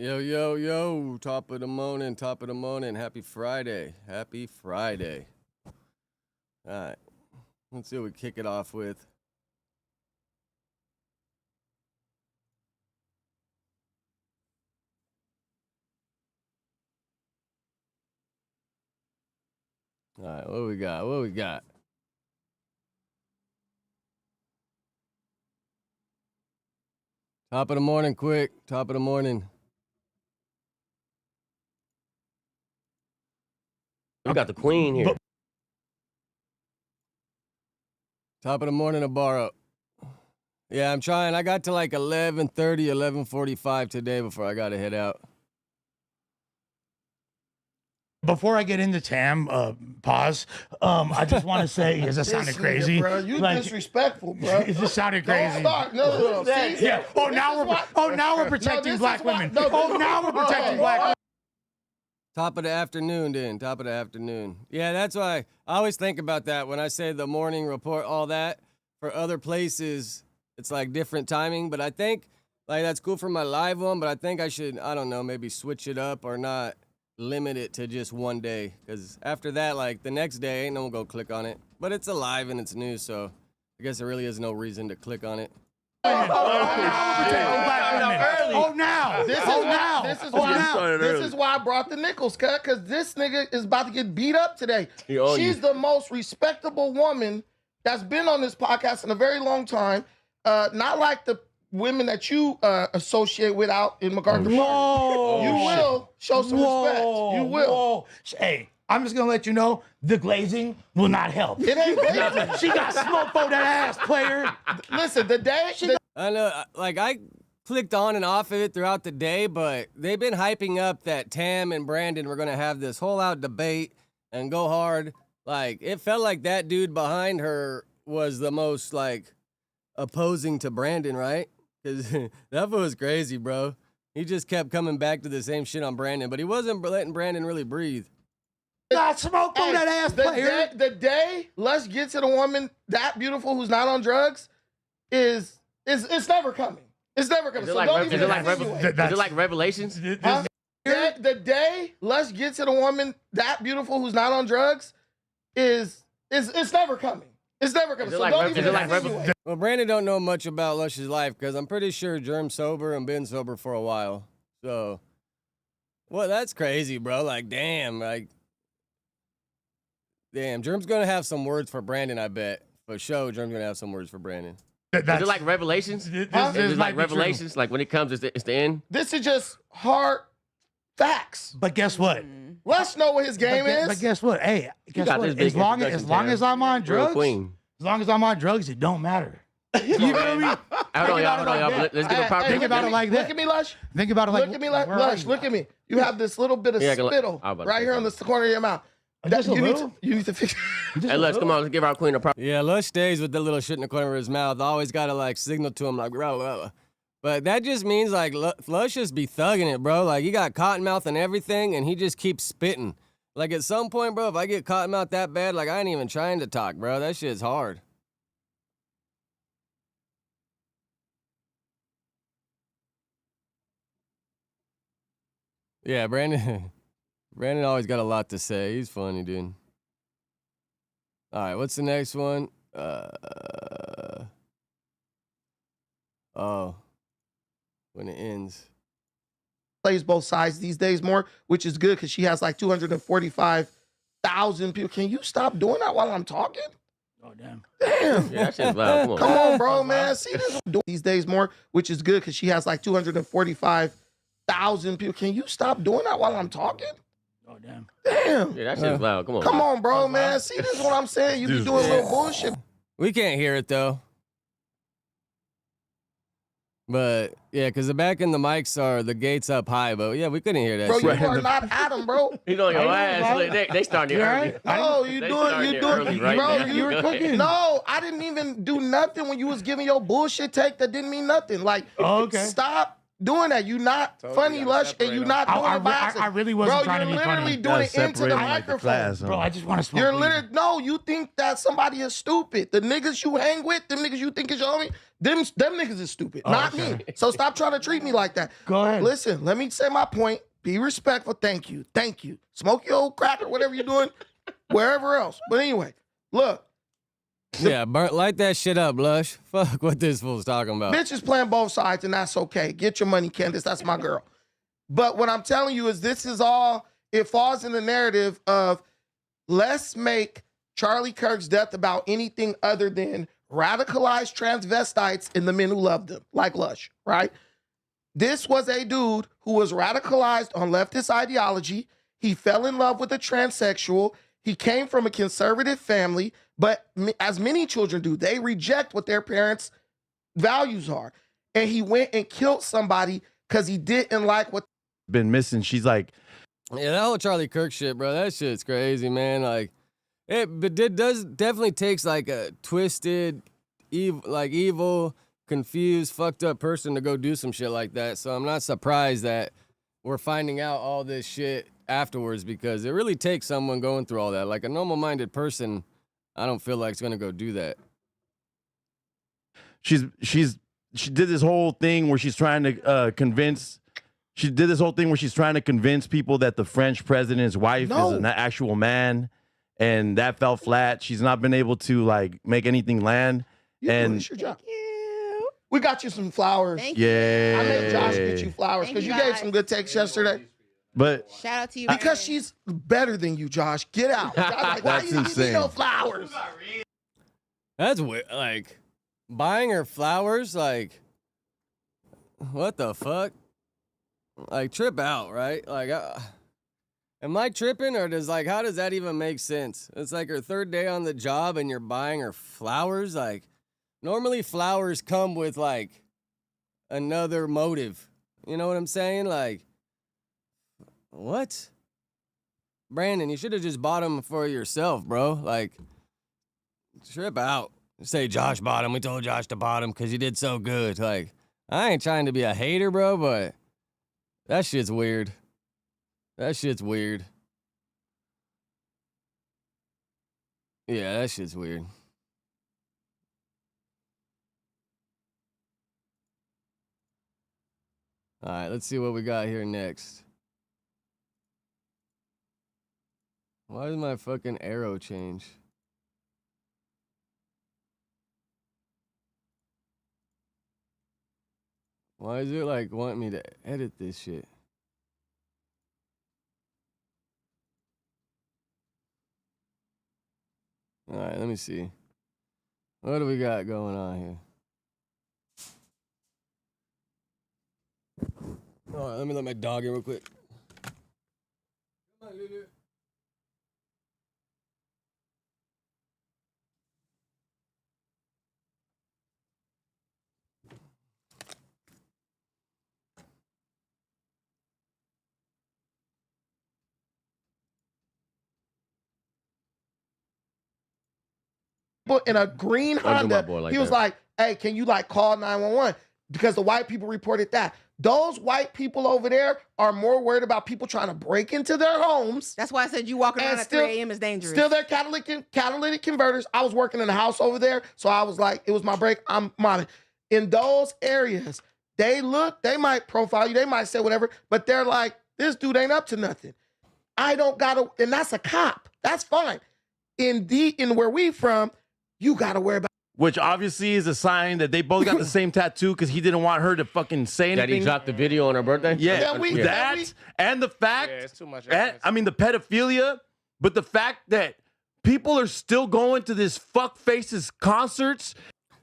Yo, yo, yo. Top of the morning, top of the morning. Happy Friday. Happy Friday. All right. Let's see what we kick it off with. All right, what we got? What we got? Top of the morning, quick. Top of the morning. We got the queen here. Top of the morning, Abaro. Yeah, I'm trying. I got to like 11:30, 11:45 today before I got to head out. Before I get into Tam, pause. I just want to say, that sounded crazy. Bro, you disrespectful, bro. It just sounded crazy. Don't start. No. See? Yeah. Now we're protecting black women. Now we're protecting black women. Top of the afternoon, then. Top of the afternoon. Yeah, that's why I always think about that when I say the morning report, all that. For other places, it's like different timing. But I think, like, that's cool for my live one. But I think I should, I don't know, maybe switch it up or not limit it to just one day. Because after that, like, the next day, ain't no one go click on it. But it's alive and it's new, so I guess there really is no reason to click on it. This is why I brought the Nichols cut, because this nigga is about to get beat up today. She's the most respectable woman that's been on this podcast in a very long time. Not like the women that you associate with out in MacArthur. Whoa. You will show some respect. You will. Whoa. Hey, I'm just gonna let you know the glazing will not help. It ain't glazing. She got smoked on that ass, player. Listen, I know, like, I clicked on and off of it throughout the day, but they've been hyping up that Tam and Brandon were going to have this whole out debate and go hard. Like, it felt like that dude behind her was the most, like, opposing to Brandon, right? Because that was crazy, bro. He just kept coming back to the same shit on Brandon, but he wasn't letting Brandon really breathe. Got smoked on that ass, player. The day let's get to the woman that beautiful who's not on drugs is it's never coming. It's never coming. Is it like Revelations? Huh? The day let's get to the woman that beautiful who's not on drugs is it's never coming. It's never coming. Well, Brandon don't know much about Lush's life because I'm pretty sure Germ's sober and been sober for a while. So, well, that's crazy, bro. Like, damn, Germ's gonna have some words for Brandon, I bet. For sure, Germ's gonna have some words for Brandon. Is it like Revelations? Is it like Revelations? Like when it comes, it's the end? This is just hard facts. But guess what? Let's know what his game is. But guess what? Hey, guess what? As long as I'm on drugs, it don't matter. You feel me? Hold on, y'all. Let's give a proper. Think about it like that. Look at me, Lush. Think about it like Look at me, Lush. Look at me. You have this little bit of spittle right here on the corner of your mouth. You need to fix it. Hey, Lush, come on, let's give our queen a proper. Yeah, Lush stays with the little shit in the corner of his mouth. Always gotta like signal to him like, bro. But that just means like Lush just be thugging it, bro. Like he got cotton mouth and everything, and he just keeps spitting. Like at some point, bro, if I get cotton mouth that bad, like I ain't even trying to talk, bro. That shit's hard. Yeah, Brandon always got a lot to say. He's funny, dude. All right, what's the next one? When it ends. Plays both sides these days more, which is good because she has like 245,000 people. Can you stop doing that while I'm talking? Oh, damn. Damn. Yeah, that shit's loud. Come on, bro, man. See this these days more, which is good because she has like 245,000 people. Can you stop doing that while I'm talking? Oh, damn. Damn. Yeah, that shit's loud. Come on. Come on, bro, man. See, this is what I'm saying. You be doing a little bullshit. We can't hear it, though. But, yeah, because the back end the mics are, the gates up high. But, yeah, we couldn't hear that bro, shit. you are not Adam, bro. You know your ass. They starting early. No, you doing, bro, you were cooking. No, I didn't even do nothing when you was giving your bullshit take that didn't mean nothing. Like, stop doing that. You not funny, Lush, and you not doing it by accident. I really wasn't trying to be funny. Bro, you're literally doing it into the microphone. Bro, I just want to smoke. You're literally, no, you think that somebody is stupid. The niggas you hang with, them niggas you think is your homie, them niggas is stupid, not me. So stop trying to treat me like that. Go ahead. Listen, let me say my point. Be respectful. Thank you. Thank you. Smoke your old crack or whatever you're doing, wherever else. But anyway, look. Yeah, light that shit up, Lush. Fuck what this fool's talking about. Bitches playing both sides, and that's okay. Get your money, Candace. That's my girl. But what I'm telling you is this is all, it falls in the narrative of let's make Charlie Kirk's death about anything other than radicalized transvestites and the men who loved them, like Lush, right? This was a dude who was radicalized on leftist ideology. He fell in love with a transsexual. He came from a conservative family, but as many children do, they reject what their parents' values are. And he went and killed somebody because he didn't like what been missing. She's like, yeah, that whole Charlie Kirk shit, bro. That shit's crazy, man. Like, it does definitely takes like a twisted, evil, confused, fucked up person to go do some shit like that. So I'm not surprised that we're finding out all this shit afterwards, because it really takes someone going through all that. Like a normal-minded person, I don't feel like it's gonna go do that. She did this whole thing where she's trying to convince. She did this whole thing where she's trying to convince people that the French president's wife is an actual man, and that fell flat. She's not been able to like make anything land. It's your job. We got you some flowers. Thank I made Josh get you flowers because you gave some good takes yesterday. But shout out to you because she's better than you, Josh. Get out. Like, why you give me no flowers? That's weird. Like buying her flowers. Like what the fuck? Like trip out, right? Like am I tripping, or how does that even make sense? It's like her third day on the job and you're buying her flowers. Like normally flowers come with like another motive. You know what I'm saying? Like what? Brandon, you should have just bought them for yourself, bro. Like trip out. Say Josh bought them. We told Josh to buy them because you did so good. Like I ain't trying to be a hater, bro, but that shit's weird. That shit's weird. Yeah, that shit's weird. All right, let's see what we got here next. Why does my fucking arrow change? Why is it like want me to edit this shit? All right, let me see. What do we got going on here? All right, let me let my dog in real quick. Come on, Lulu. In a green Honda, he was like, hey, can you like call 911? Because the white people reported that. Those white people over there are more worried about people trying to break into their homes. That's why I said you walking around at 3 a.m. is dangerous. Still, they're catalytic converters. I was working in the house over there, so I was like, it was my break. I'm modding. In those areas, they might profile you, they might say whatever, but they're like, this dude ain't up to nothing. I don't gotta, and that's a cop. That's fine. In where we from, you gotta worry about. Which obviously is a sign that they both got the same tattoo because he didn't want her to fucking say anything. That he dropped the video on her birthday? Yeah, and the fact, it's too much. I mean, the pedophilia, but the fact that people are still going to this fuck faces concerts.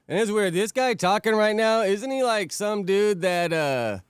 And it's weird. This guy talking right now, isn't he like some dude that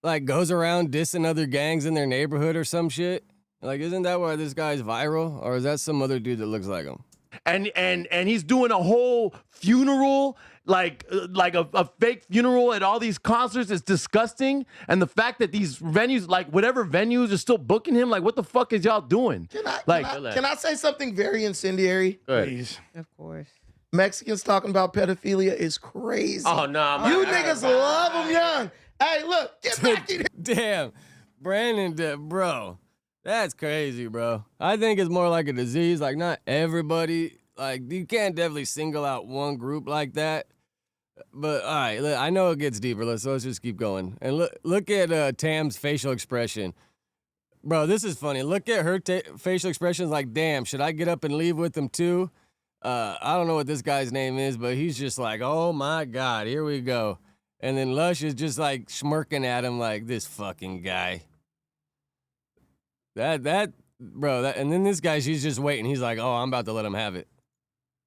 like goes around dissing other gangs in their neighborhood or some shit? Like, isn't that why this guy's viral? Or is that some other dude that looks like him? And he's doing a whole funeral, like a fake funeral at all these concerts. It's disgusting. And the fact that these venues, like whatever venues, are still booking him. Like, what the fuck is y'all doing? Can I say something very incendiary? Please. Of course. Mexicans talking about pedophilia is crazy. Oh, no. You niggas love them young. Hey, look, get back in here. Damn, Brandon, bro, that's crazy, bro. I think it's more like a disease. Like, not everybody, like, you can't definitely single out one group like that. But all right, look, I know it gets deeper. Let's just keep going. And look at Tam's facial expression. Bro, this is funny. Look at her facial expressions like, damn, should I get up and leave with them too? I don't know what this guy's name is, but he's just like, oh my God, here we go. And then Lush is just like smirking at him like, this fucking guy. And then this guy, she's just waiting. He's like, oh, I'm about to let him have it.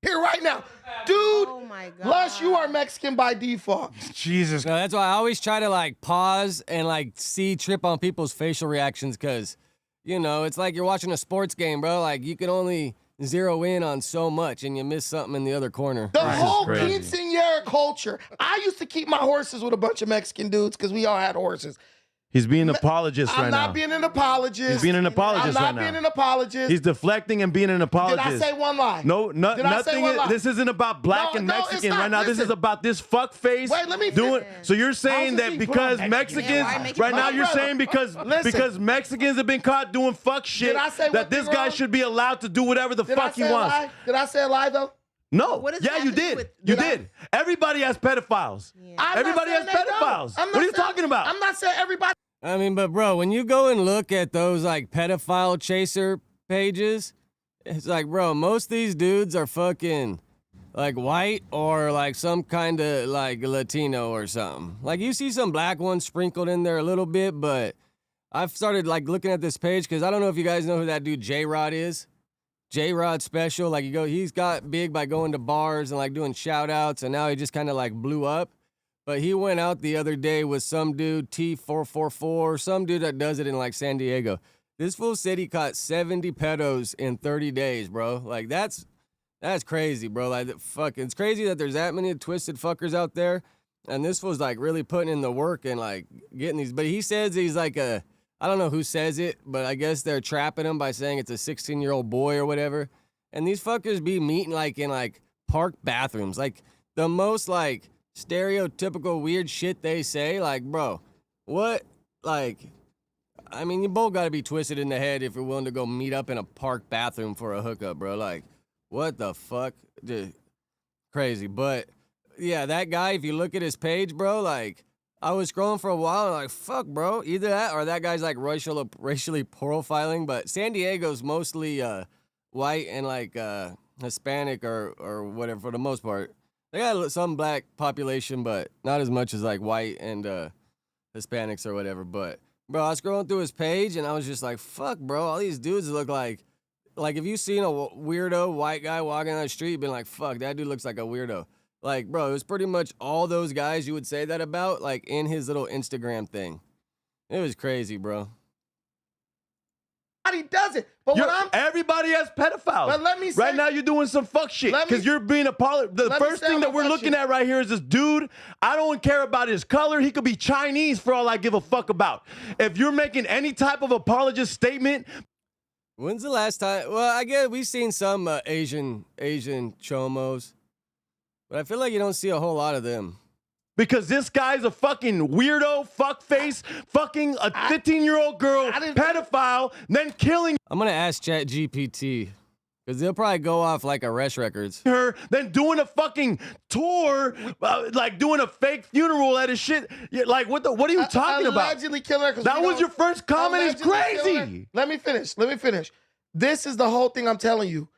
Here right now. Dude, Oh my God. Lush, you are Mexican by default. Jesus. No, that's why I always try to like pause and like trip on people's facial reactions because, you know, it's like you're watching a sports game, bro. Like you can only zero in on so much and you miss something in the other corner. The whole quinceañera culture. I used to keep my horses with a bunch of Mexican dudes because we all had horses. He's being an apologist right now. I'm not being an apologist. He's being an apologist right now. I'm not being an apologist. He's deflecting and being an apologist. Did I say one lie? No, nothing. This isn't about black and Mexican right now. This is about this fuck face. Wait, let me doing. So you're saying that because Mexicans right now, you're saying because Mexicans have been caught doing fuck shit that this guy should be allowed to do whatever the fuck he wants. Did I say a lie though? No. Yeah, you did. You did. Everybody has pedophiles. Everybody has pedophiles. What are you talking about? I'm not saying everybody. I mean, but bro, when you go and look at those like pedophile chaser pages, it's like, bro, most of these dudes are fucking like white or like some kind of like Latino or something. Like you see some black ones sprinkled in there a little bit, but I've started like looking at this page because I don't know if you guys know who that dude J-Rod is. J-Rod Special, like he's got big by going to bars and like doing shout outs, and now he just kind of like blew up. But he went out the other day with some dude, T444, some dude that does it in like San Diego. This fool said he caught 70 pedos in 30 days, bro. Like that's crazy, bro. Like fuck, it's crazy that there's that many twisted fuckers out there. And this fool's like really putting in the work and like getting these. But he says he's like I don't know who says it, but I guess they're trapping him by saying it's a 16-year-old boy or whatever. And these fuckers be meeting like in like park bathrooms, like the most like stereotypical weird shit they say. Like, bro, what? Like, I mean, you both got to be twisted in the head if you're willing to go meet up in a park bathroom for a hookup, bro. Like, what the fuck? Dude, crazy. But yeah, that guy, if you look at his page, bro, like, I was scrolling for a while and like, fuck, bro. Either that or that guy's like racially profiling. But San Diego's mostly white and like Hispanic or whatever for the most part. They got some black population, but not as much as like white and Hispanics or whatever. But bro, I was scrolling through his page and I was just like, fuck, bro. All these dudes look like if you seen a weirdo white guy walking down the street, been like, fuck, that dude looks like a weirdo. Like, bro, it was pretty much all those guys you would say that about, like in his little Instagram thing. It was crazy, bro. He does it, but everybody has pedophiles. But let me say, right now you're doing some fuck shit because you're being the first thing that we're looking at right here is this dude. I don't care about his color. He could be Chinese for all I give a fuck about. If you're making any type of apologist statement, when's the last time? Well, I guess we've seen some Asian chomos, but I feel like you don't see a whole lot of them. Because this guy's a fucking weirdo, fuckface, fucking a 15-year-old girl, pedophile, then killing I'm gonna ask ChatGPT, because they'll probably go off like arrest records. Her, then doing a fucking tour, like doing a fake funeral at his shit. Like, what are you talking about? Allegedly killing her. That was your first comment. It's crazy. Let me finish. This is the whole thing I'm telling you.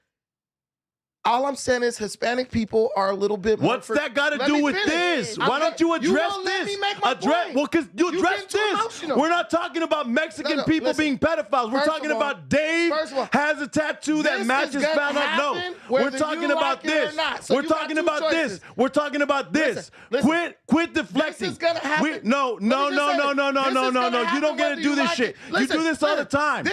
All I'm saying is Hispanic people are a little bit more. What's that got to do with this? Why don't you address this? Well, because you address this. We're not talking about Mexican people being pedophiles. We're talking about Dave has a tattoo that matches found out. No, we're talking about this. We're talking about this. We're talking about this. Quit deflecting. No. You don't get to do this shit. You do this all the time.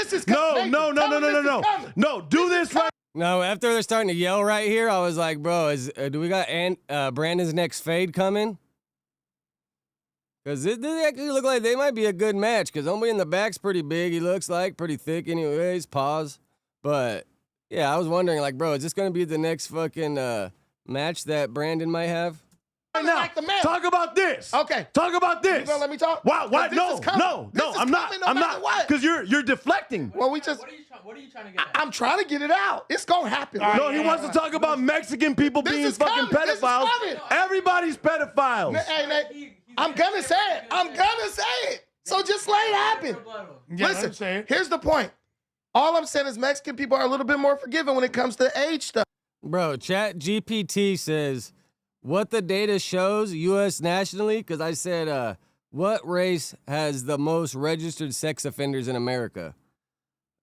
No. Do this right. No, after they're starting to yell right here, I was like, bro, do we got Brandon's next fade coming? Because they actually look like they might be a good match, because homie in the back's pretty big. He looks like pretty thick anyways, pause. But, yeah, I was wondering, like, bro, is this going to be the next fucking match that Brandon might have? Now, like the man. Talk about this. Okay. Talk about this. You gonna let me talk? Why? No, I'm not. I'm not. Because you're deflecting. Well, what are you trying to get at? I'm trying to get it out. It's gonna happen. No, he wants to talk about Mexican people being fucking pedophiles. Everybody's pedophiles. Hey, I'm gonna say it. So just let it happen. Yeah, listen, here's the point. All I'm saying is Mexican people are a little bit more forgiving when it comes to age stuff. Bro, Chat GPT says, what the data shows U.S. nationally, because I said, what race has the most registered sex offenders in America?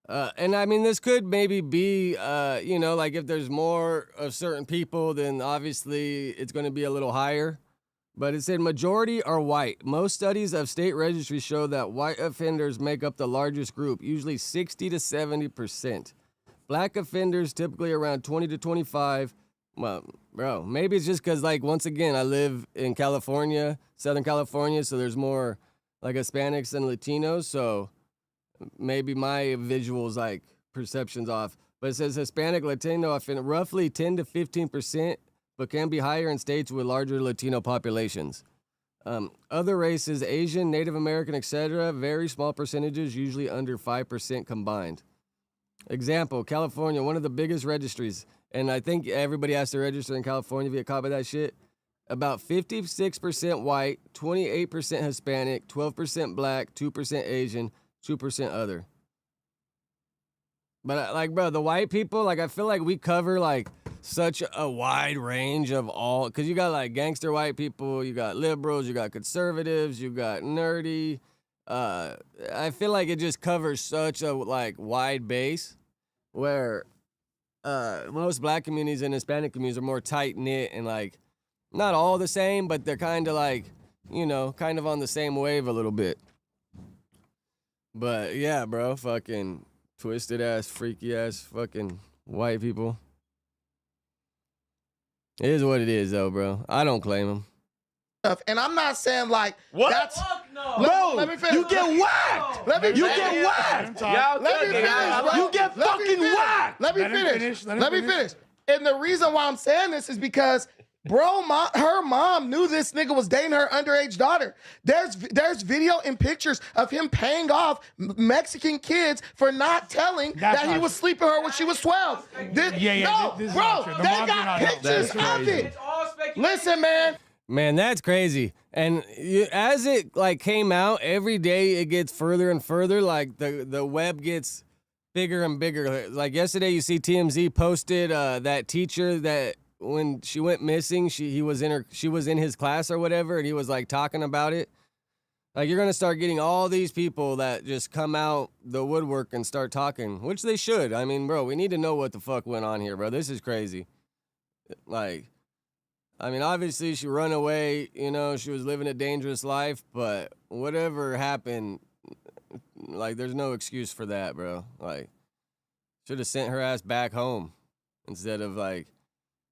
And I mean, this could maybe be, like if there's more of certain people, then obviously it's going to be a little higher. But it said majority are white. Most studies of state registries show that white offenders make up the largest group, usually 60 to 70%. Black offenders typically around 20 to 25. Well, bro, maybe it's just because, like, once again, I live in California, Southern California, so there's more, like, Hispanics and Latinos, so maybe my visuals, like, perception's off. But it says Hispanic, Latino offender, roughly 10 to 15%, but can be higher in states with larger Latino populations. Other races, Asian, Native American, etc., very small percentages, usually under 5% combined. Example, California, one of the biggest registries, and I think everybody has to register in California if you get caught by that shit. About 56% white, 28% Hispanic, 12% black, 2% Asian, 2% other. But like, bro, the white people, like, I feel like we cover like such a wide range of all, because you got like gangster white people, you got liberals, you got conservatives, you got nerdy. I feel like it just covers such a like wide base where most black communities and Hispanic communities are more tight knit and like not all the same, but they're kind of like, kind of on the same wave a little bit. But yeah, bro, fucking twisted ass, freaky ass fucking white people. It is what it is, though, bro. I don't claim them. And I'm not saying like what? That's no. Let me finish. You get whacked. You get whacked. Let me finish. You get fucking whacked. Let me finish. And the reason why I'm saying this is because, bro, her mom knew this nigga was dating her underage daughter. There's video and pictures of him paying off Mexican kids for not telling that he was sleeping with her when she was 12. Bro, they got pictures of it. Listen, man. Man, that's crazy. And as it like came out, every day it gets further and further. Like the web gets bigger and bigger. Like yesterday, you see TMZ posted that teacher that when she went missing, she was in his class or whatever, and he was like talking about it. Like you're gonna start getting all these people that just come out the woodwork and start talking, which they should. I mean, bro, we need to know what the fuck went on here, bro. This is crazy. Like, I mean, obviously she ran away, she was living a dangerous life, but whatever happened, like, there's no excuse for that, bro. Like, should have sent her ass back home instead of, like,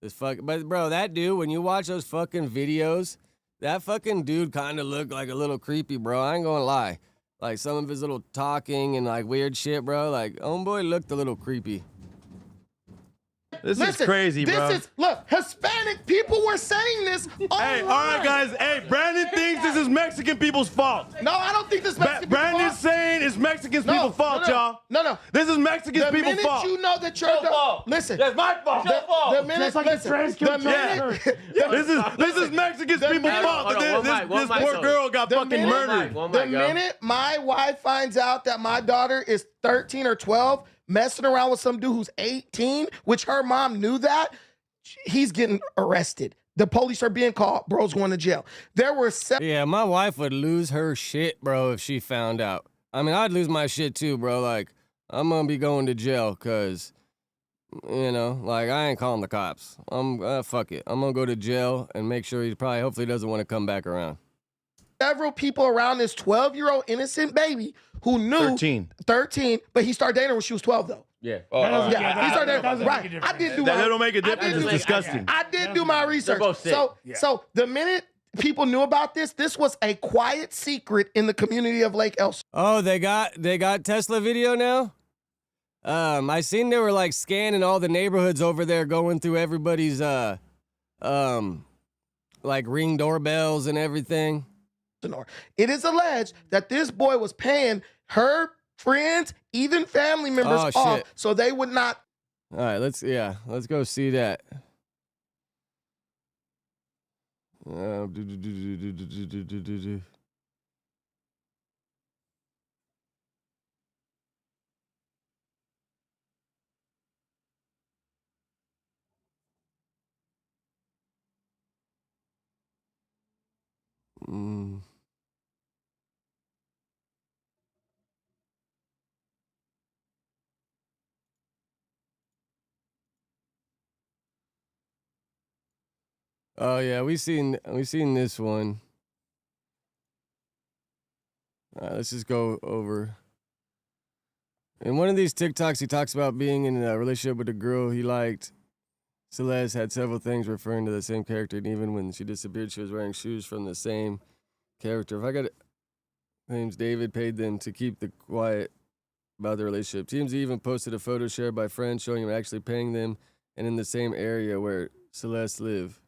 this fuck. But, bro, that dude, when you watch those fucking videos, that fucking dude kind of looked like a little creepy, bro. I ain't gonna lie. Like, some of his little talking and, like, weird shit, bro. Like, homeboy looked a little creepy. This is crazy, bro. Look, Hispanic people were saying this online. Hey, all right, guys. Hey, Brandon thinks this is Mexican people's fault. No, I don't think this is Mexican people's fault. Brandon's saying it's Mexican people's fault, y'all. No. This is Mexican people's fault. The minute you know that you're fault. Listen. That's my fault. Your fault. The minute, this is Mexican people's fault. This poor girl got fucking murdered. The minute my wife finds out that my daughter is 13 or 12, messing around with some dude who's 18, which her mom knew that, he's getting arrested. The police are being called. Bro's going to jail. There were Yeah, my wife would lose her shit, bro, if she found out. I mean, I'd lose my shit too, bro. Like, I'm going to be going to jail because, like, I ain't calling the cops. Fuck it. I'm going to go to jail and make sure hopefully doesn't want to come back around. Several people around this 12-year-old innocent baby who knew 13, but he started dating her when she was 12, though. Yeah. He started dating. Right. I did do that. Don't make a difference. It's disgusting. I did do my research. So the minute people knew about this was a quiet secret in the community of Lake Elsinore. Oh, they got Tesla video now? I seen they were like scanning all the neighborhoods over there, going through everybody's like ring doorbells and everything. It is alleged that this boy was paying her friends, even family members off, so they would not. All right, let's go see that. Oh yeah, we seen this one. All right, let's just go over. In one of these TikToks, he talks about being in a relationship with a girl he liked. Celeste had several things referring to the same character, and even when she disappeared, she was wearing shoes from the same character. If I got it, names David paid them to keep the quiet about the relationship. TMZ even posted a photo shared by friends showing him actually paying them and in the same area where Celeste lived.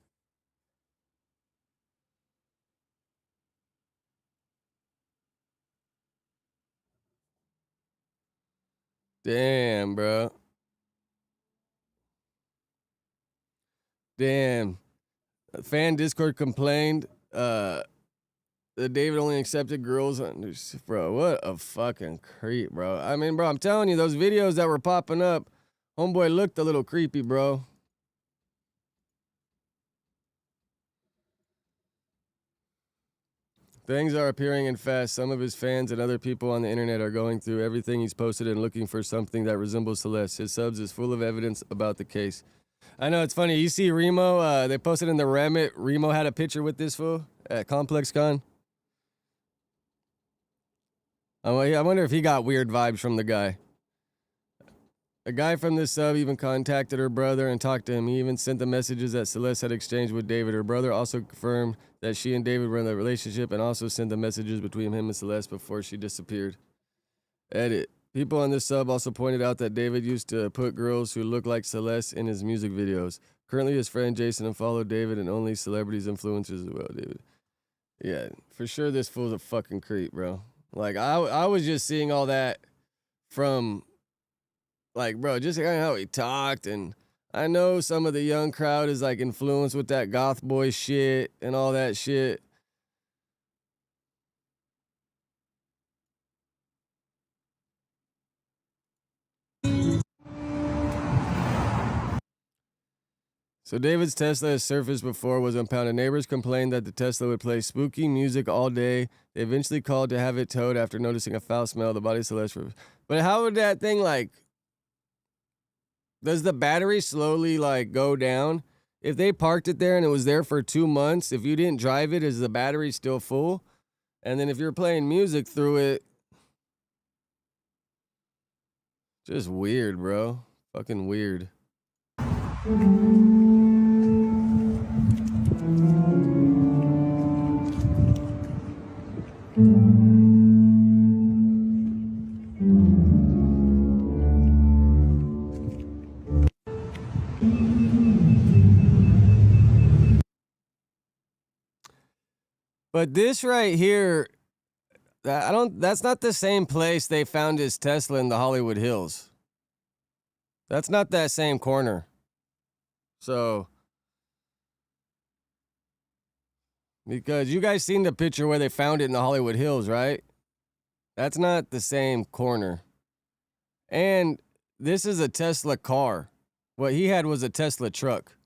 Damn, bro. Damn. Fan Discord complained that David only accepted girls. Bro, what a fucking creep, bro. I mean, bro, I'm telling you, those videos that were popping up, homeboy looked a little creepy, bro. Things are appearing in fast. Some of his fans and other people on the internet are going through everything he's posted and looking for something that resembles Celeste. His subs is full of evidence about the case. I know, it's funny. You see Remo, they posted in the Reddit, Remo had a picture with this fool at ComplexCon. I wonder if he got weird vibes from the guy. A guy from this sub even contacted her brother and talked to him. He even sent the messages that Celeste had exchanged with David. Her brother also confirmed that she and David were in a relationship and also sent the messages between him and Celeste before she disappeared. Edit. People on this sub also pointed out that David used to put girls who look like Celeste in his music videos. Currently, his friend Jason unfollowed David and only celebrities influencers as well, David. Yeah, for sure this fool's a fucking creep, bro. Like, I was just seeing all that from, like, bro, just kind of how he talked. And I know some of the young crowd is, like, influenced with that goth boy shit and all that shit. So David's Tesla has surfaced before, was impounded. Neighbors complained that the Tesla would play spooky music all day. They eventually called to have it towed after noticing a foul smell. The body of Celeste. But how would that thing, like, does the battery slowly, like, go down? If they parked it there and it was there for 2 months, if you didn't drive it, is the battery still full? And then if you're playing music through it, just weird, bro. Fucking weird. But this right here, that's not the same place they found his Tesla in the Hollywood Hills. That's not that same corner. So, because you guys seen the picture where they found it in the Hollywood Hills, right? That's not the same corner. And this is a Tesla car. What he had was a Tesla truck.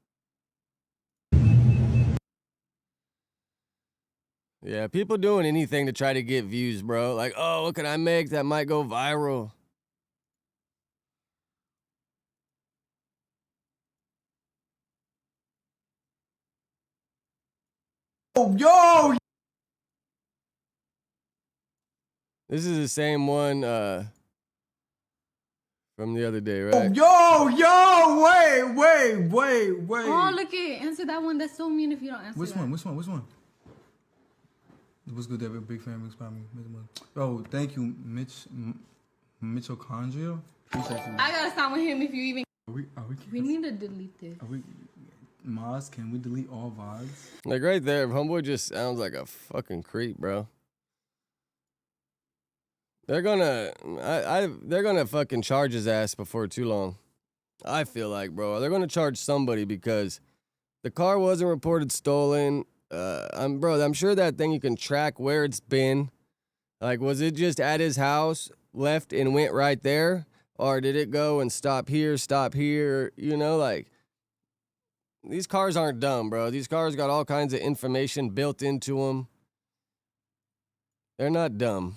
Yeah, people doing anything to try to get views, bro. Like, oh, what can I make that might go viral? Oh, yo! This is the same one from the other day, right? Oh, yo, wait. Oh, look it. Answer that one. That's so mean if you don't answer Which that. one? What's good, David? Big fan, big spot me. Oh, thank you, Mitochondria. Appreciate you. I gotta stop with him if you even. Are we We need to delete this. Moss, can we delete all VODs? Like right there, homeboy just sounds like a fucking creep, bro. They're gonna fucking charge his ass before too long. I feel like, bro, they're gonna charge somebody because the car wasn't reported stolen. I'm sure that thing you can track where it's been. Like, was it just at his house, left and went right there? Or did it go and stop here? You know, like, these cars aren't dumb, bro. These cars got all kinds of information built into them. They're not dumb.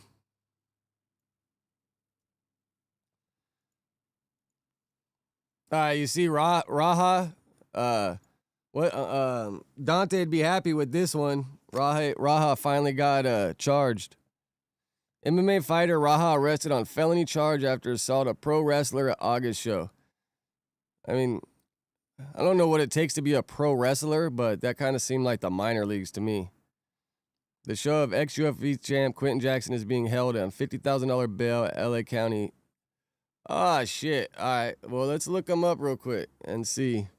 All right, you see Raha? Dante'd be happy with this one. Raha finally got charged. MMA fighter Raha arrested on felony charge after assault a pro wrestler at August show. I mean, I don't know what it takes to be a pro wrestler, but that kind of seemed like the minor leagues to me. The show of ex-UFC champ Quentin Jackson is being held on $50,000 bail at LA County. Ah, shit. All right, well, let's look him up real quick and see.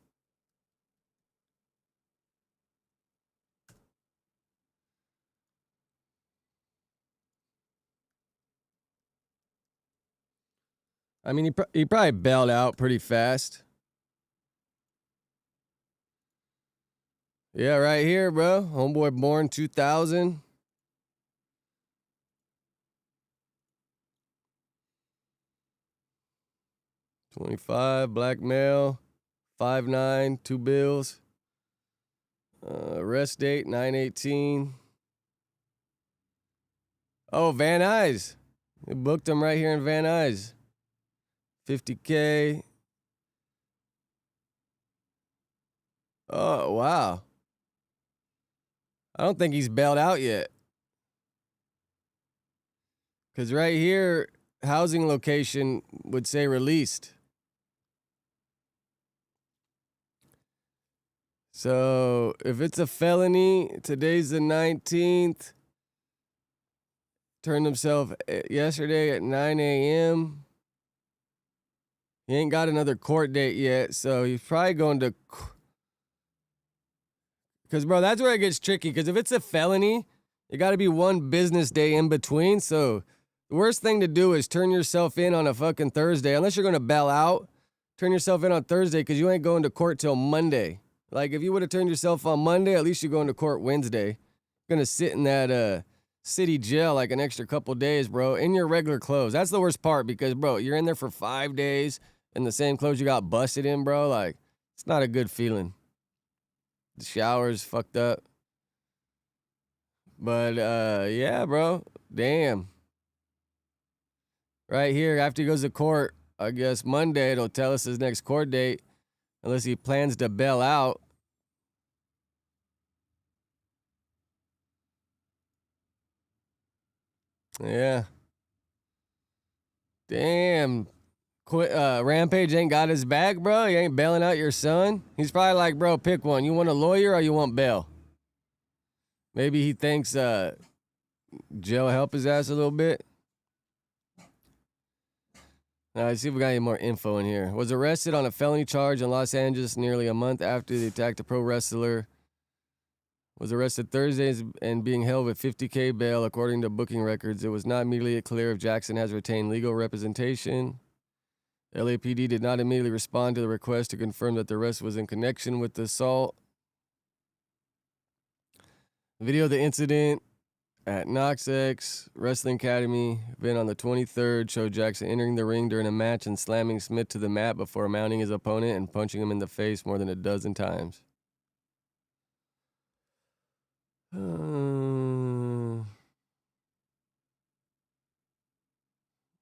I mean, he probably bailed out pretty fast. Yeah, right here, bro. Homeboy born 2000. $25, black male, 5'9", 2 bills. Arrest date 9/18. Oh, Van Nuys. They booked him right here in Van Nuys. $50K. Oh, wow. I don't think he's bailed out yet. Because right here, housing location would say released. So if it's a felony, today's the 19th. Turned himself yesterday at 9 a.m. He ain't got another court date yet, so he's probably going to... Because, bro, that's where it gets tricky. Because if it's a felony, it got to be one business day in between. So the worst thing to do is turn yourself in on a fucking Thursday. Unless you're going to bail out, turn yourself in on Thursday because you ain't going to court till Monday. Like, if you would have turned yourself on Monday, at least you're going to court Wednesday. You're going to sit in that city jail like an extra couple days, bro, in your regular clothes. That's the worst part because, bro, you're in there for 5 days in the same clothes you got busted in, bro. Like, it's not a good feeling. The shower's fucked up. But, yeah, bro. Damn. Right here, after he goes to court, I guess Monday, it'll tell us his next court date. Unless he plans to bail out. Yeah. Damn. Rampage ain't got his back, bro. He ain't bailing out your son. He's probably like, bro, pick one. You want a lawyer or you want bail? Maybe he thinks jail help his ass a little bit. Now, let's see if we got any more info in here. Was arrested on a felony charge in Los Angeles nearly a month after they attacked a pro wrestler. Was arrested Thursday and being held with $50K bail, according to booking records. It was not immediately clear if Jackson has retained legal representation. LAPD did not immediately respond to the request to confirm that the arrest was in connection with the assault. Video of the incident at NoxX Wrestling Academy, event on the 23rd, showed Jackson entering the ring during a match and slamming Smith to the mat before mounting his opponent and punching him in the face more than a dozen times.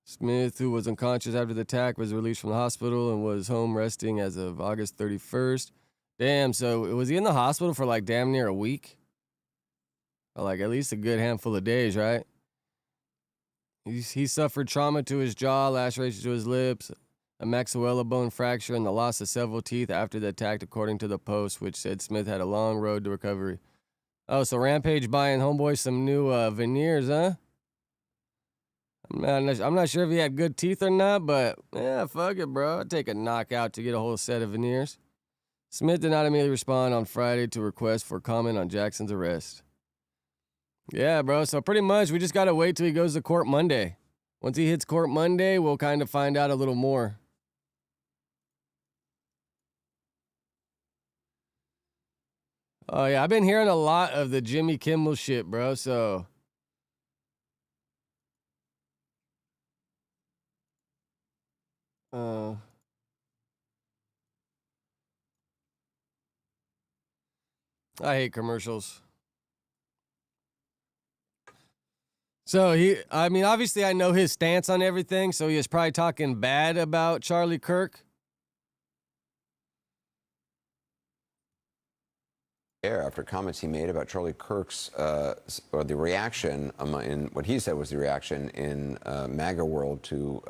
Smith, who was unconscious after the attack, was released from the hospital and was home resting as of August 31st. Damn, so was he in the hospital for like damn near a week? Or like at least a good handful of days, right? He suffered trauma to his jaw, lacerations to his lips, a maxilla bone fracture, and the loss of several teeth after the attack, according to the Post, which said Smith had a long road to recovery. Oh, so Rampage buying homeboy some new veneers, huh? I'm not sure if he had good teeth or not, but yeah, fuck it, bro. I'd take a knockout to get a whole set of veneers. Smith did not immediately respond on Friday to request for comment on Jackson's arrest. Yeah, bro. So pretty much we just got to wait till he goes to court Monday. Once he hits court Monday, we'll kind of find out a little more. Oh, yeah. I've been hearing a lot of the Jimmy Kimmel shit, bro. So. I hate commercials. So I mean, obviously I know his stance on everything, so he is probably talking bad about Charlie Kirk. After comments he made about Charlie Kirk's, or the reaction, in what he said was the reaction in MAGA world to,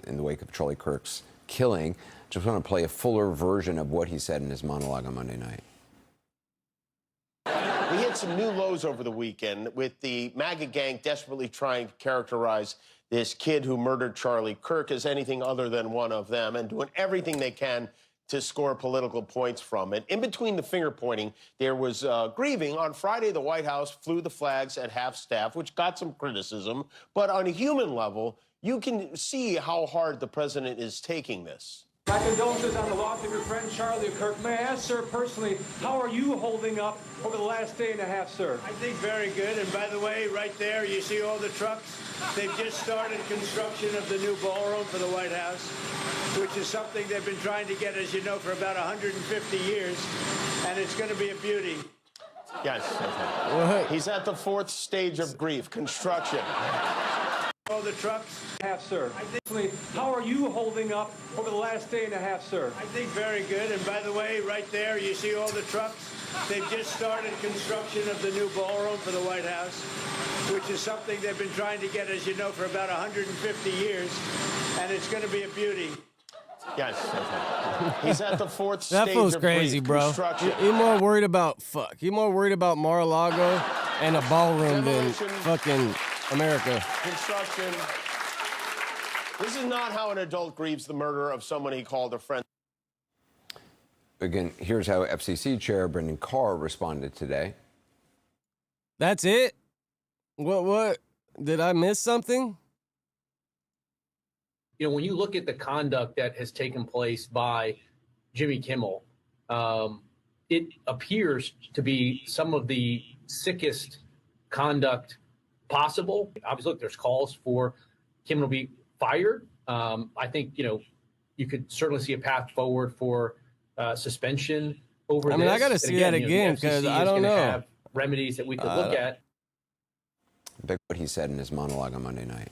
in the wake of Charlie Kirk's killing. Just want to play a fuller version of what he said in his monologue on Monday night. We hit some new lows over the weekend with the MAGA gang desperately trying to characterize this kid who murdered Charlie Kirk as anything other than one of them and doing everything they can to score political points from it. In between the finger pointing, there was grieving. On Friday, the White House flew the flags at half-staff, which got some criticism. But on a human level, you can see how hard the president is taking this. My condolences on the loss of your friend Charlie Kirk. May I ask, sir, personally, how are you holding up over the last day and a half, sir? I think very good. And by the way, right there, you see all the trucks? They've just started construction of the new ballroom for the White House, which is something they've been trying to get, as you know, for about 150 years. And it's going to be a beauty. Yes. He's at the fourth stage of grief, construction. All the trucks? Half, sir. How are you holding up over the last day and a half, sir? I think very good. And by the way, right there, you see all the trucks? They've just started construction of the new ballroom for the White House, which is something they've been trying to get, as you know, for about 150 years. And it's going to be a beauty. Yes. He's at the fourth that stage fool's of crazy, grief, bro. construction. He's more worried about He's more worried about Mar-a-Lago and a ballroom than fucking America. Construction. This is not how an adult grieves the murder of someone he called a friend. Again, here's how FCC Chair Brendan Carr responded today. That's it? What? Did I miss something? You know, when you look at the conduct that has taken place by Jimmy Kimmel, it appears to be some of the sickest conduct possible. Obviously, look, there's calls for Kimmel to be fired. I think, you know, you could certainly see a path forward for suspension over this. I mean, I got to see that again because I don't know. Have remedies that we could look at. What he said in his monologue on Monday night.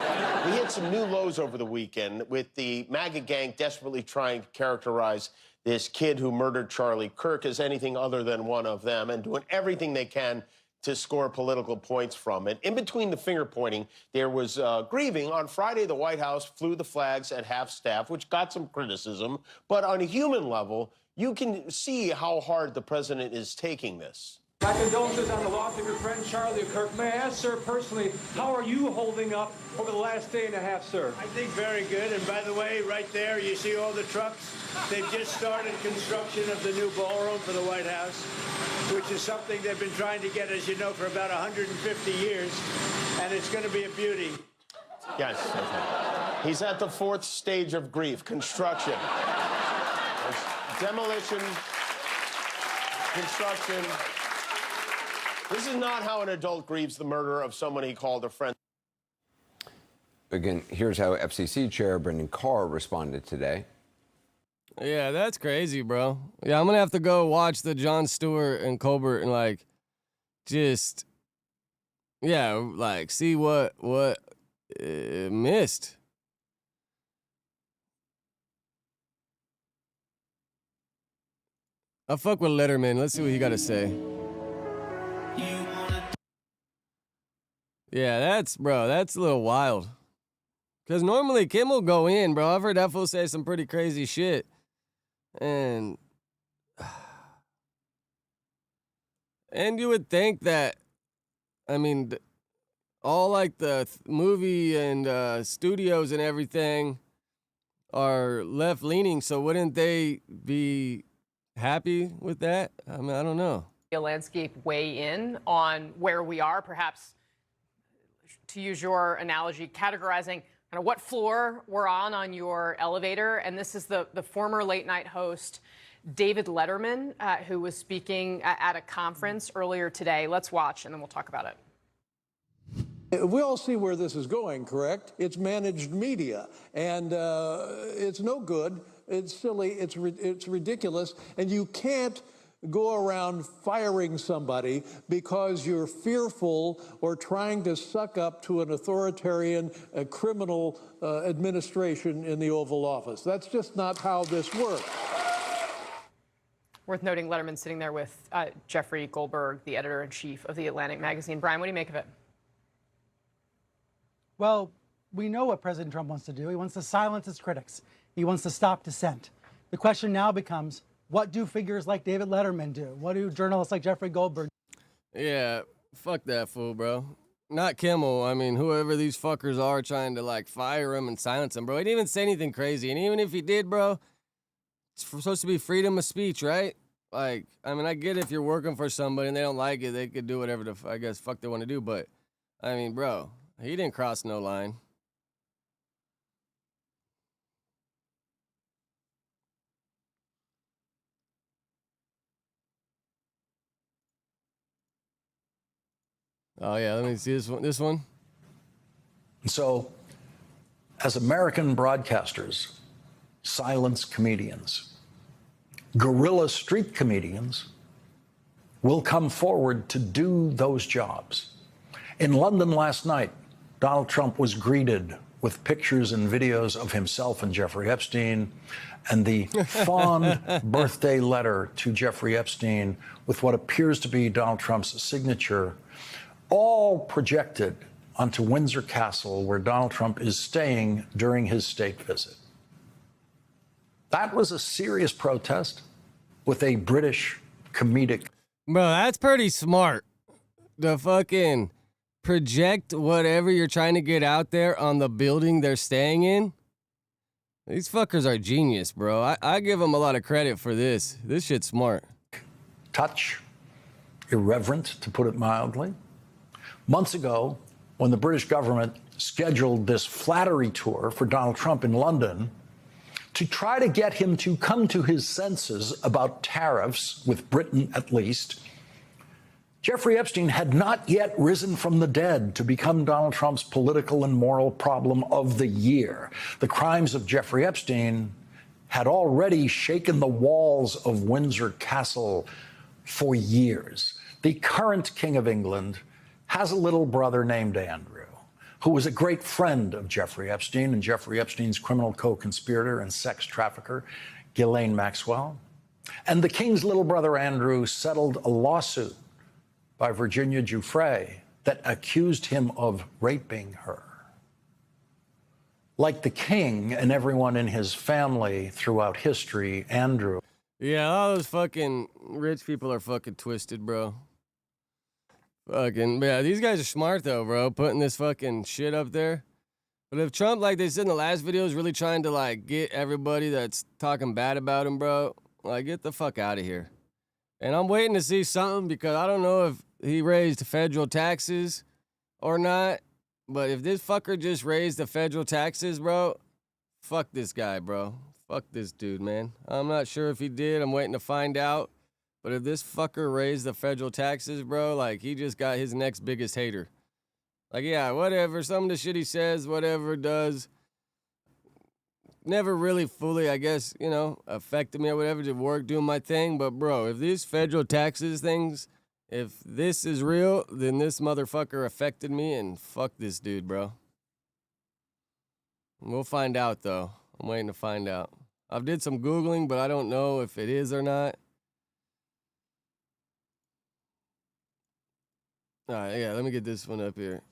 We hit some new lows over the weekend with the MAGA gang desperately trying to characterize this kid who murdered Charlie Kirk as anything other than one of them and doing everything they can to score political points from it. In between the finger pointing, there was grieving. On Friday, the White House flew the flags at half-staff, which got some criticism. But on a human level, you can see how hard the president is taking this. My condolences on the loss of your friend Charlie Kirk. May I ask, sir, personally, how are you holding up over the last day and a half, sir? I think very good. And by the way, right there, you see all the trucks? They've just started construction of the new ballroom for the White House, which is something they've been trying to get, as you know, for about 150 years. And it's going to be a beauty. Yes. He's at the fourth stage of grief, construction. Demolition, construction. This is not how an adult grieves the murder of someone he called a friend. Again, here's how FCC Chair Brendan Carr responded today. Yeah, that's crazy, bro. Yeah, I'm going to have to go watch the Jon Stewart and Colbert and, like, just, yeah, like, see what missed. I fuck with Letterman. Let's see what he got to say. Yeah, that's a little wild. Because normally Kim will go in, bro. I've heard that fool say some pretty crazy shit. And you would think that, I mean, all like the movie and studios and everything, are left leaning, so wouldn't they be happy with that? I mean, I don't know. A landscape weigh in on where we are, perhaps to use your analogy, categorizing kind of what floor we're on your elevator. And this is the former late night host, David Letterman, who was speaking at a conference earlier today. Let's watch and then we'll talk about it. We all see where this is going, correct? It's managed media, and it's no good. It's silly. It's ridiculous, and you can't go around firing somebody because you're fearful or trying to suck up to an authoritarian, criminal administration in the Oval Office. That's just not how this works. Worth noting, Letterman sitting there with Jeffrey Goldberg, the editor-in-chief of The Atlantic magazine. Brian, what do you make of it? Well, we know what President Trump wants to do. He wants to silence his critics. He wants to stop dissent. The question now becomes, what do figures like David Letterman do? What do journalists like Jeffrey Goldberg do? Yeah, fuck that fool, bro. Not Kimmel. I mean, whoever these fuckers are trying to, like, fire him and silence him, bro. He didn't even say anything crazy. And even if he did, bro, it's supposed to be freedom of speech, right? Like, I mean, I get if you're working for somebody and they don't like it, they could do whatever I guess, fuck they want to do. But, I mean, bro, he didn't cross no line. Oh, yeah, let me see this one. So, as American broadcasters, silence comedians, guerrilla street comedians will come forward to do those jobs. In London last night, Donald Trump was greeted with pictures and videos of himself and Jeffrey Epstein, and the fond birthday letter to Jeffrey Epstein with what appears to be Donald Trump's signature, all projected onto Windsor Castle, where Donald Trump is staying during his state visit. That was a serious protest with a British comedic. Bro, that's pretty smart. The fucking project whatever you're trying to get out there on the building they're staying in. These fuckers are genius, bro. I give them a lot of credit for this. This shit's smart. Touch, irreverent, to put it mildly. Months ago, when the British government scheduled this flattery tour for Donald Trump in London to try to get him to come to his senses about tariffs, with Britain at least, Jeffrey Epstein had not yet risen from the dead to become Donald Trump's political and moral problem of the year. The crimes of Jeffrey Epstein had already shaken the walls of Windsor Castle for years. The current King of England has a little brother named Andrew, who was a great friend of Jeffrey Epstein and Jeffrey Epstein's criminal co-conspirator and sex trafficker, Ghislaine Maxwell. And the king's little brother, Andrew, settled a lawsuit by Virginia Jefe that accused him of raping her. Like the king and everyone in his family throughout history, Andrew. Yeah, all those fucking rich people are fucking twisted, bro. Fucking, yeah, these guys are smart, though, bro, putting this fucking shit up there. But if Trump, like they said in the last video, is really trying to, like, get everybody that's talking bad about him, bro, like, get the fuck out of here. And I'm waiting to see something because I don't know if he raised federal taxes or not. But if this fucker just raised the federal taxes, bro, fuck this guy, bro. Fuck this dude, man. I'm not sure if he did. I'm waiting to find out. But if this fucker raised the federal taxes, bro, like, he just got his next biggest hater. Like, yeah, whatever. Some of the shit he says, whatever does, never really fully, I guess, you know, affected me or whatever, did work doing my thing. But, bro, if these federal taxes things, if this is real, then this motherfucker affected me, and fuck this dude, bro. We'll find out, though. I'm waiting to find out. I've did some Googling, but I don't know if it is or not. All right, yeah, let me get this one up here.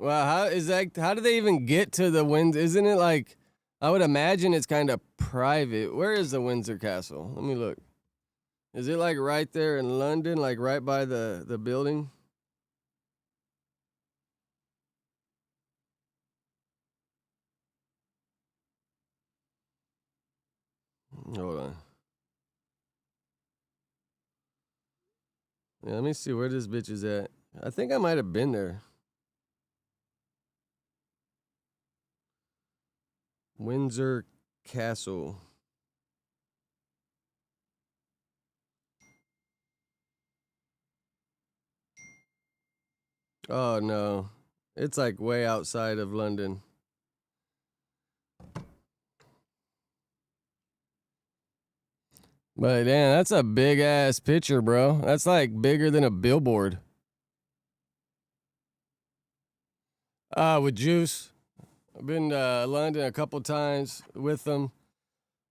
Wow, how do they even get to the winds? Isn't it like I would imagine it's kind of private. Where is the Windsor Castle? Let me look. Is it like right there in London, like right by the building? Hold on. Yeah, let me see where this bitch is at. I think I might have been there. Windsor Castle. Oh no. It's like way outside of London. But damn, that's a big ass picture, bro. That's like bigger than a billboard. With Juice. I've been to London a couple times with them.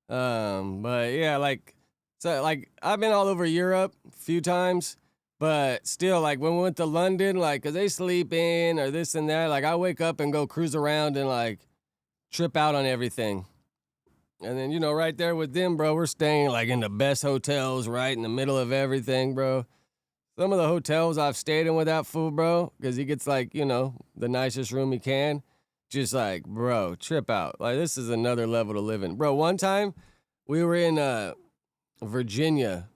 But yeah, like I've been all over Europe a few times, but still, like when we went to London, like, cause they sleep in or this and that, like I wake up and go cruise around and like trip out on everything. And then, right there with them, bro, we're staying like in the best hotels, right in the middle of everything, bro. Some of the hotels I've stayed in with that fool, bro, because he gets like, the nicest room he can. Just like, bro, trip out. Like, this is another level to live in. Bro, one time we were in Virginia.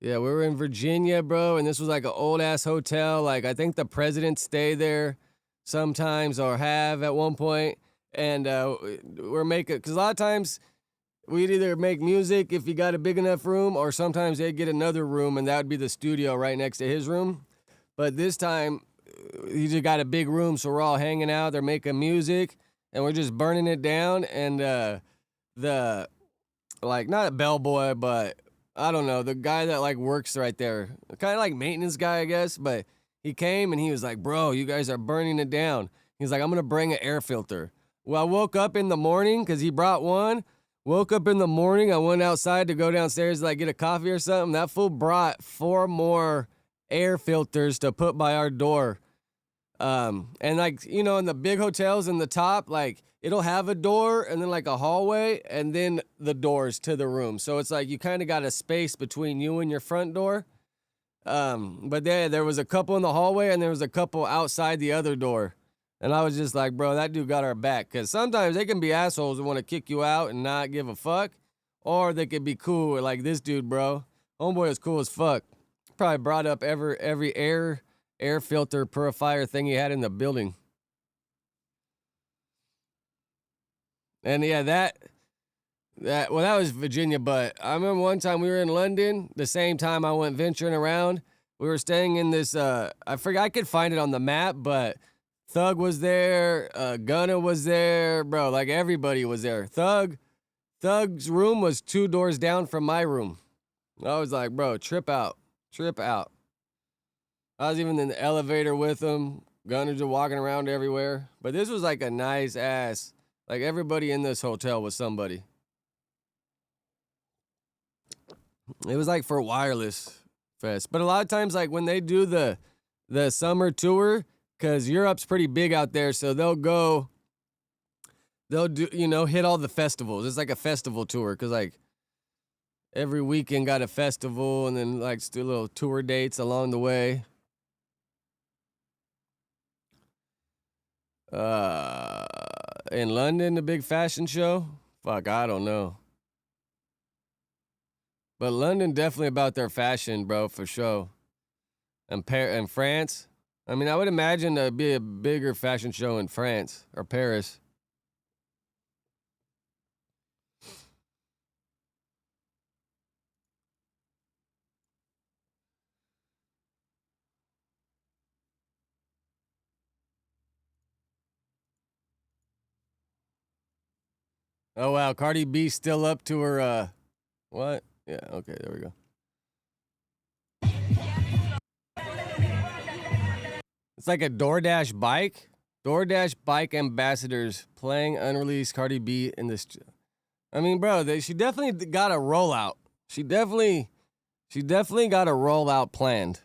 Yeah, we were in Virginia, bro, and this was like an old-ass hotel. Like, I think the presidents stay there sometimes or have at one point. And we're making, because a lot of times we'd either make music if you got a big enough room, or sometimes they'd get another room, and that would be the studio right next to his room. But this time, he just got a big room, so we're all hanging out. They're making music, and we're just burning it down. And the, like, not a bellboy, but I don't know, the guy that, like, works right there, kind of like maintenance guy, I guess, but he came, and he was like, bro, you guys are burning it down. He's like, I'm going to bring an air filter. Well, I woke up in the morning because he brought one. Woke up in the morning. I went outside to go downstairs to like get a coffee or something. That fool brought 4 more air filters to put by our door. And like, in the big hotels in the top, like it'll have a door and then like a hallway and then the doors to the room. So it's like you kind of got a space between you and your front door. But there was a couple in the hallway and there was a couple outside the other door. And I was just like, bro, that dude got our back. Because sometimes they can be assholes and want to kick you out and not give a fuck. Or they could be cool like this dude, bro. Homeboy was cool as fuck. Probably brought up every air filter purifier thing he had in the building. And yeah, that was Virginia. But I remember one time we were in London. The same time I went venturing around. We were staying in this, I forgot, I could find it on the map, but Thug was there, Gunna was there, bro, like everybody was there. Thug's room was 2 doors down from my room. I was like, bro, trip out. I was even in the elevator with him. Gunna just walking around everywhere. But this was like a nice ass, like everybody in this hotel was somebody. It was like for Wireless Fest. But a lot of times, like when they do the summer tour, because Europe's pretty big out there, so they'll do, hit all the festivals. It's like a festival tour, because like every weekend got a festival, and then like still little tour dates along the way. In London, the big fashion show? Fuck, I don't know. But London definitely about their fashion, bro, for sure. And France. I mean, I would imagine there'd be a bigger fashion show in France or Paris. Oh, wow. Cardi B still up to her, what? Yeah, okay, there we go. It's like a DoorDash bike. DoorDash bike ambassadors playing unreleased Cardi B in this. I mean, bro, she definitely got a rollout. She definitely got a rollout planned.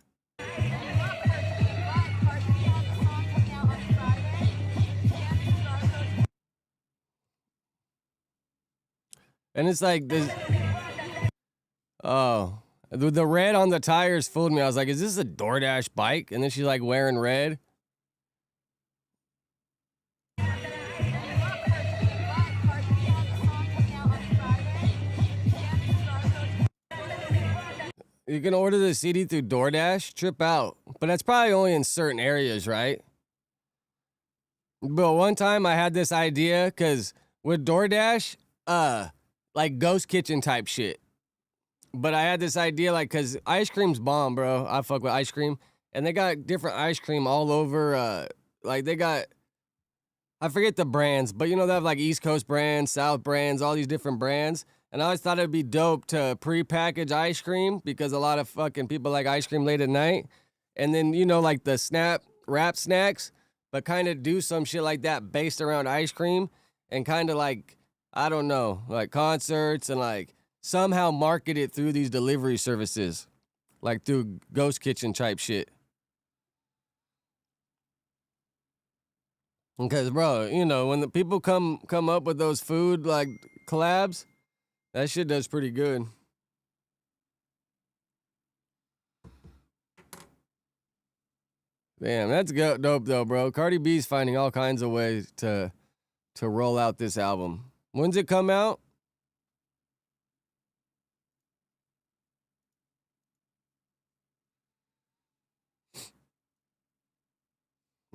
And it's like this. Oh, the red on the tires fooled me. I was like, is this a DoorDash bike? And then she's like wearing red. You can order the CD through DoorDash, trip out. But that's probably only in certain areas, right? But one time I had this idea because with DoorDash, like ghost kitchen type shit. But I had this idea, like, because ice cream's bomb, bro. I fuck with ice cream. And they got different ice cream all over. Like, they got, I forget the brands, but, you know, they have, like, East Coast brands, South brands, all these different brands. And I always thought it'd be dope to pre-package ice cream because a lot of fucking people like ice cream late at night. And then, you know, like the Snap wrap snacks, but kind of do some shit like that based around ice cream and kind of like, I don't know, like concerts and like somehow market it through these delivery services, like through ghost kitchen type shit. Because, bro, you know, when the people come up with those food like collabs, that shit does pretty good. Damn, that's dope though, bro. Cardi B's finding all kinds of ways to roll out this album. When's it come out?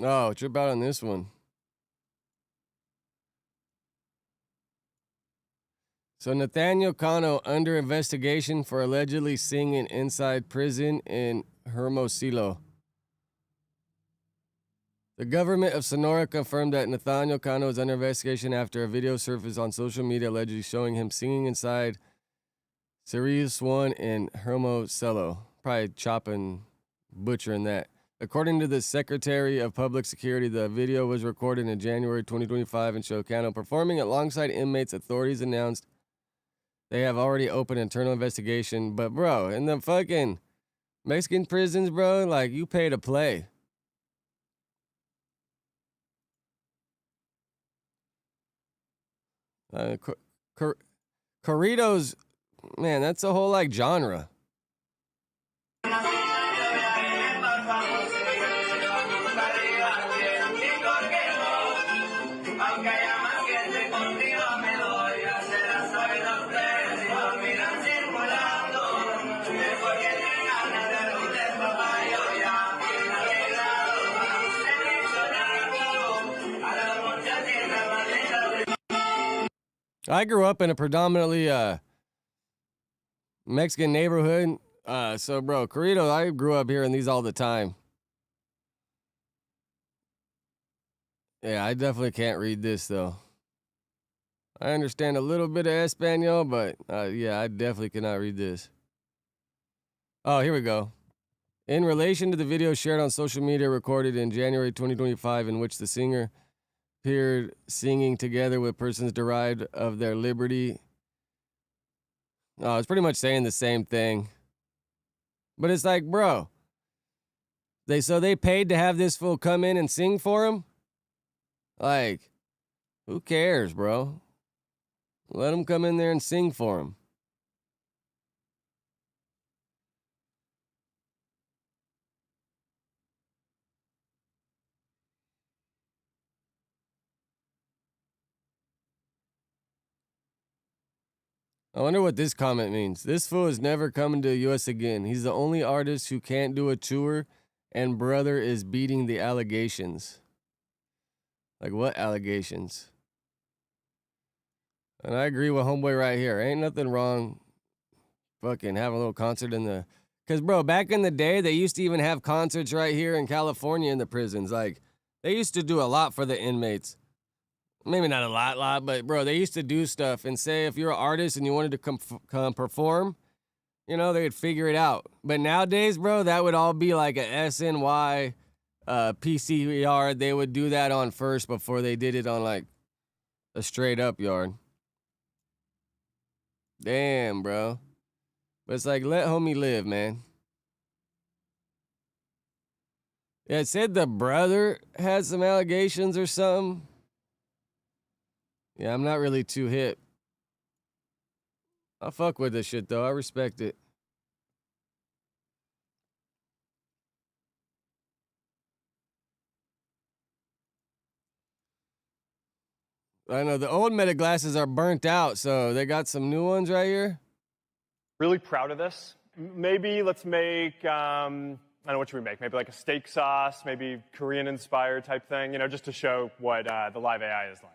Oh, trip out on this one. So Nathaniel Cano under investigation for allegedly singing inside prison in Hermosillo. The government of Sonora confirmed that Nathaniel Cano is under investigation after a video surfaced on social media allegedly showing him singing inside Sirius One in Hermosillo. Probably chopping, butchering that. According to the Secretary of Public Security, the video was recorded in January 2025 and showed Cano performing alongside inmates. Authorities announced they have already opened internal investigation. But, bro, in the fucking Mexican prisons, bro, like, you pay to play. Corridos, man, that's a whole, like, genre. I grew up in a predominantly Mexican neighborhood. So, bro, Corrido, I grew up hearing these all the time. Yeah, I definitely can't read this, though. I understand a little bit of Espanol, but yeah, I definitely cannot read this. Oh, here we go. In relation to the video shared on social media recorded in January 2025 in which the singer appeared singing together with persons derived of their liberty. Oh, it's pretty much saying the same thing. But it's like, bro, they paid to have this fool come in and sing for him? Like, who cares, bro? Let him come in there and sing for him. I wonder what this comment means. This fool is never coming to the U.S. again. He's the only artist who can't do a tour, and brother is beating the allegations. Like, what allegations? And I agree with homeboy right here. Ain't nothing wrong fucking having a little concert in the... Because, bro, back in the day, they used to even have concerts right here in California in the prisons. Like, they used to do a lot for the inmates. Maybe not a lot, but, bro, they used to do stuff and say if you're an artist and you wanted to come perform, you know, they would figure it out. But nowadays, bro, that would all be like a SNY PCR. They would do that on first before they did it on, like, a straight-up yard. Damn, bro. But it's like, let homie live, man. Yeah, it said the brother had some allegations or something. Yeah, I'm not really too hip. I fuck with this shit, though. I respect it. I know the old Meta glasses are burnt out, so they got some new ones right here. Really proud of this. Maybe let's make, I don't know, what should we make? Maybe like a steak sauce, maybe Korean-inspired type thing, you know, just to show what the live AI is like.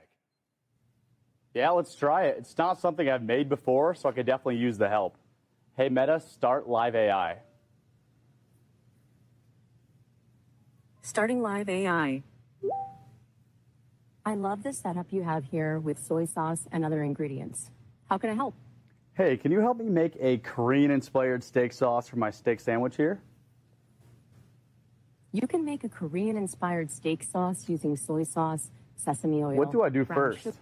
Yeah, let's try it. It's not something I've made before, so I could definitely use the help. Hey, Meta, start live AI. Starting live AI. I love the setup you have here with soy sauce and other ingredients. How can I help? Hey, can you help me make a Korean-inspired steak sauce for my steak sandwich here? You can make a Korean-inspired steak sauce using soy sauce, sesame oil. What do I do brown first? sugar-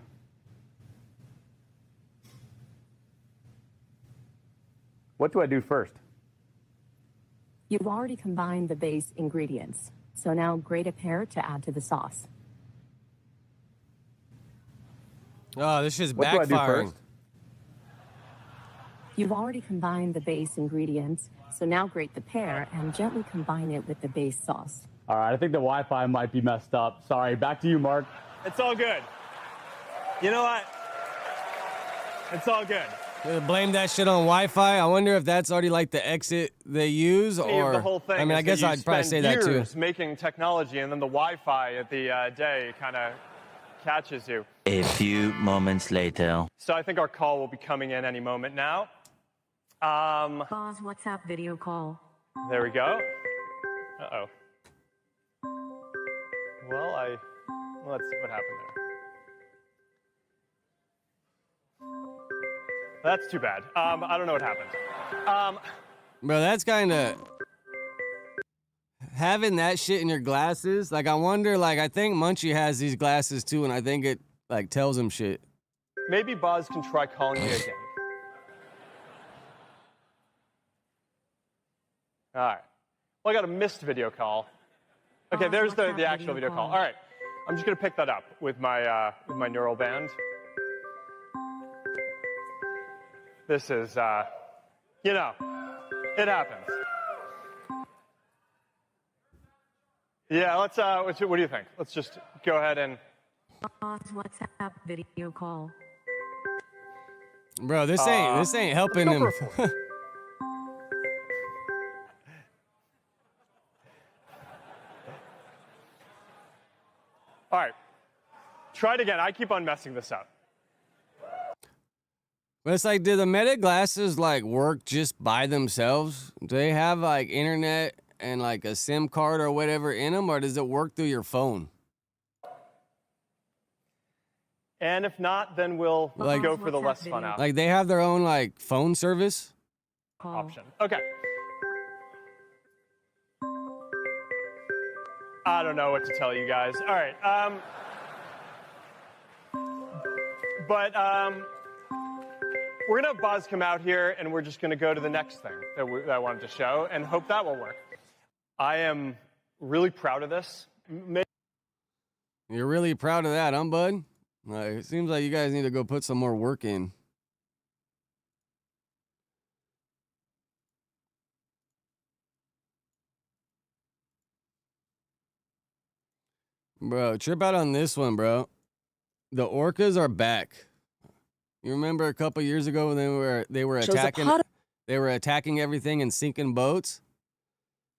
What do I do first? You've already combined the base ingredients, so now grate a pear to add to the sauce. Oh, this shit's What do I do backfiring. first? You've already combined the base ingredients, so now grate the pear and gently combine it with the base sauce. All right, I think the Wi-Fi might be messed up. Sorry, back to you, Mark. It's all good. You know what? It's all good. Blame that shit on Wi-Fi. I wonder if that's already like the exit they use, or The whole thing I mean, I is guess that you I'd probably say spend that too. years making technology, and then the Wi-Fi at the day kind of catches you. A few moments later. So I think our call will be coming in any moment now. Pause WhatsApp video call. There we go. Uh-oh. Well, let's see what happened there. That's too bad. I don't know what happened. Bro, that's kind of having that shit in your glasses. Like, I wonder. Like, I think Munchie has these glasses too, and I think it like tells him shit. Maybe Buzz can try calling me again. All right. Well, I got a missed video call. Okay, there's the actual video call. All right. I'm just going to pick that up with my neural band. This is, you know, it happens. Yeah, let's, what do you think? Let's just go ahead and... Pause WhatsApp video call. Bro, this ain't helping him. All right. Try it again. I keep on messing this up. But it's like, do the Meta glasses like work just by themselves? Do they have like internet and like a SIM card or whatever in them, or does it work through your phone? And if not, then we'll go for the less fun out. Like they have their own like phone service option. Okay. I don't know what to tell you guys. All right. We're going to have Buzz come out here, and we're just going to go to the next thing that I wanted to show and hope that will work. I am really proud of this. You're really proud of that, huh, bud? Like, it seems like you guys need to go put some more work in. Bro, trip out on this one, bro. The orcas are back. You remember a couple years ago when they were attacking everything and sinking boats?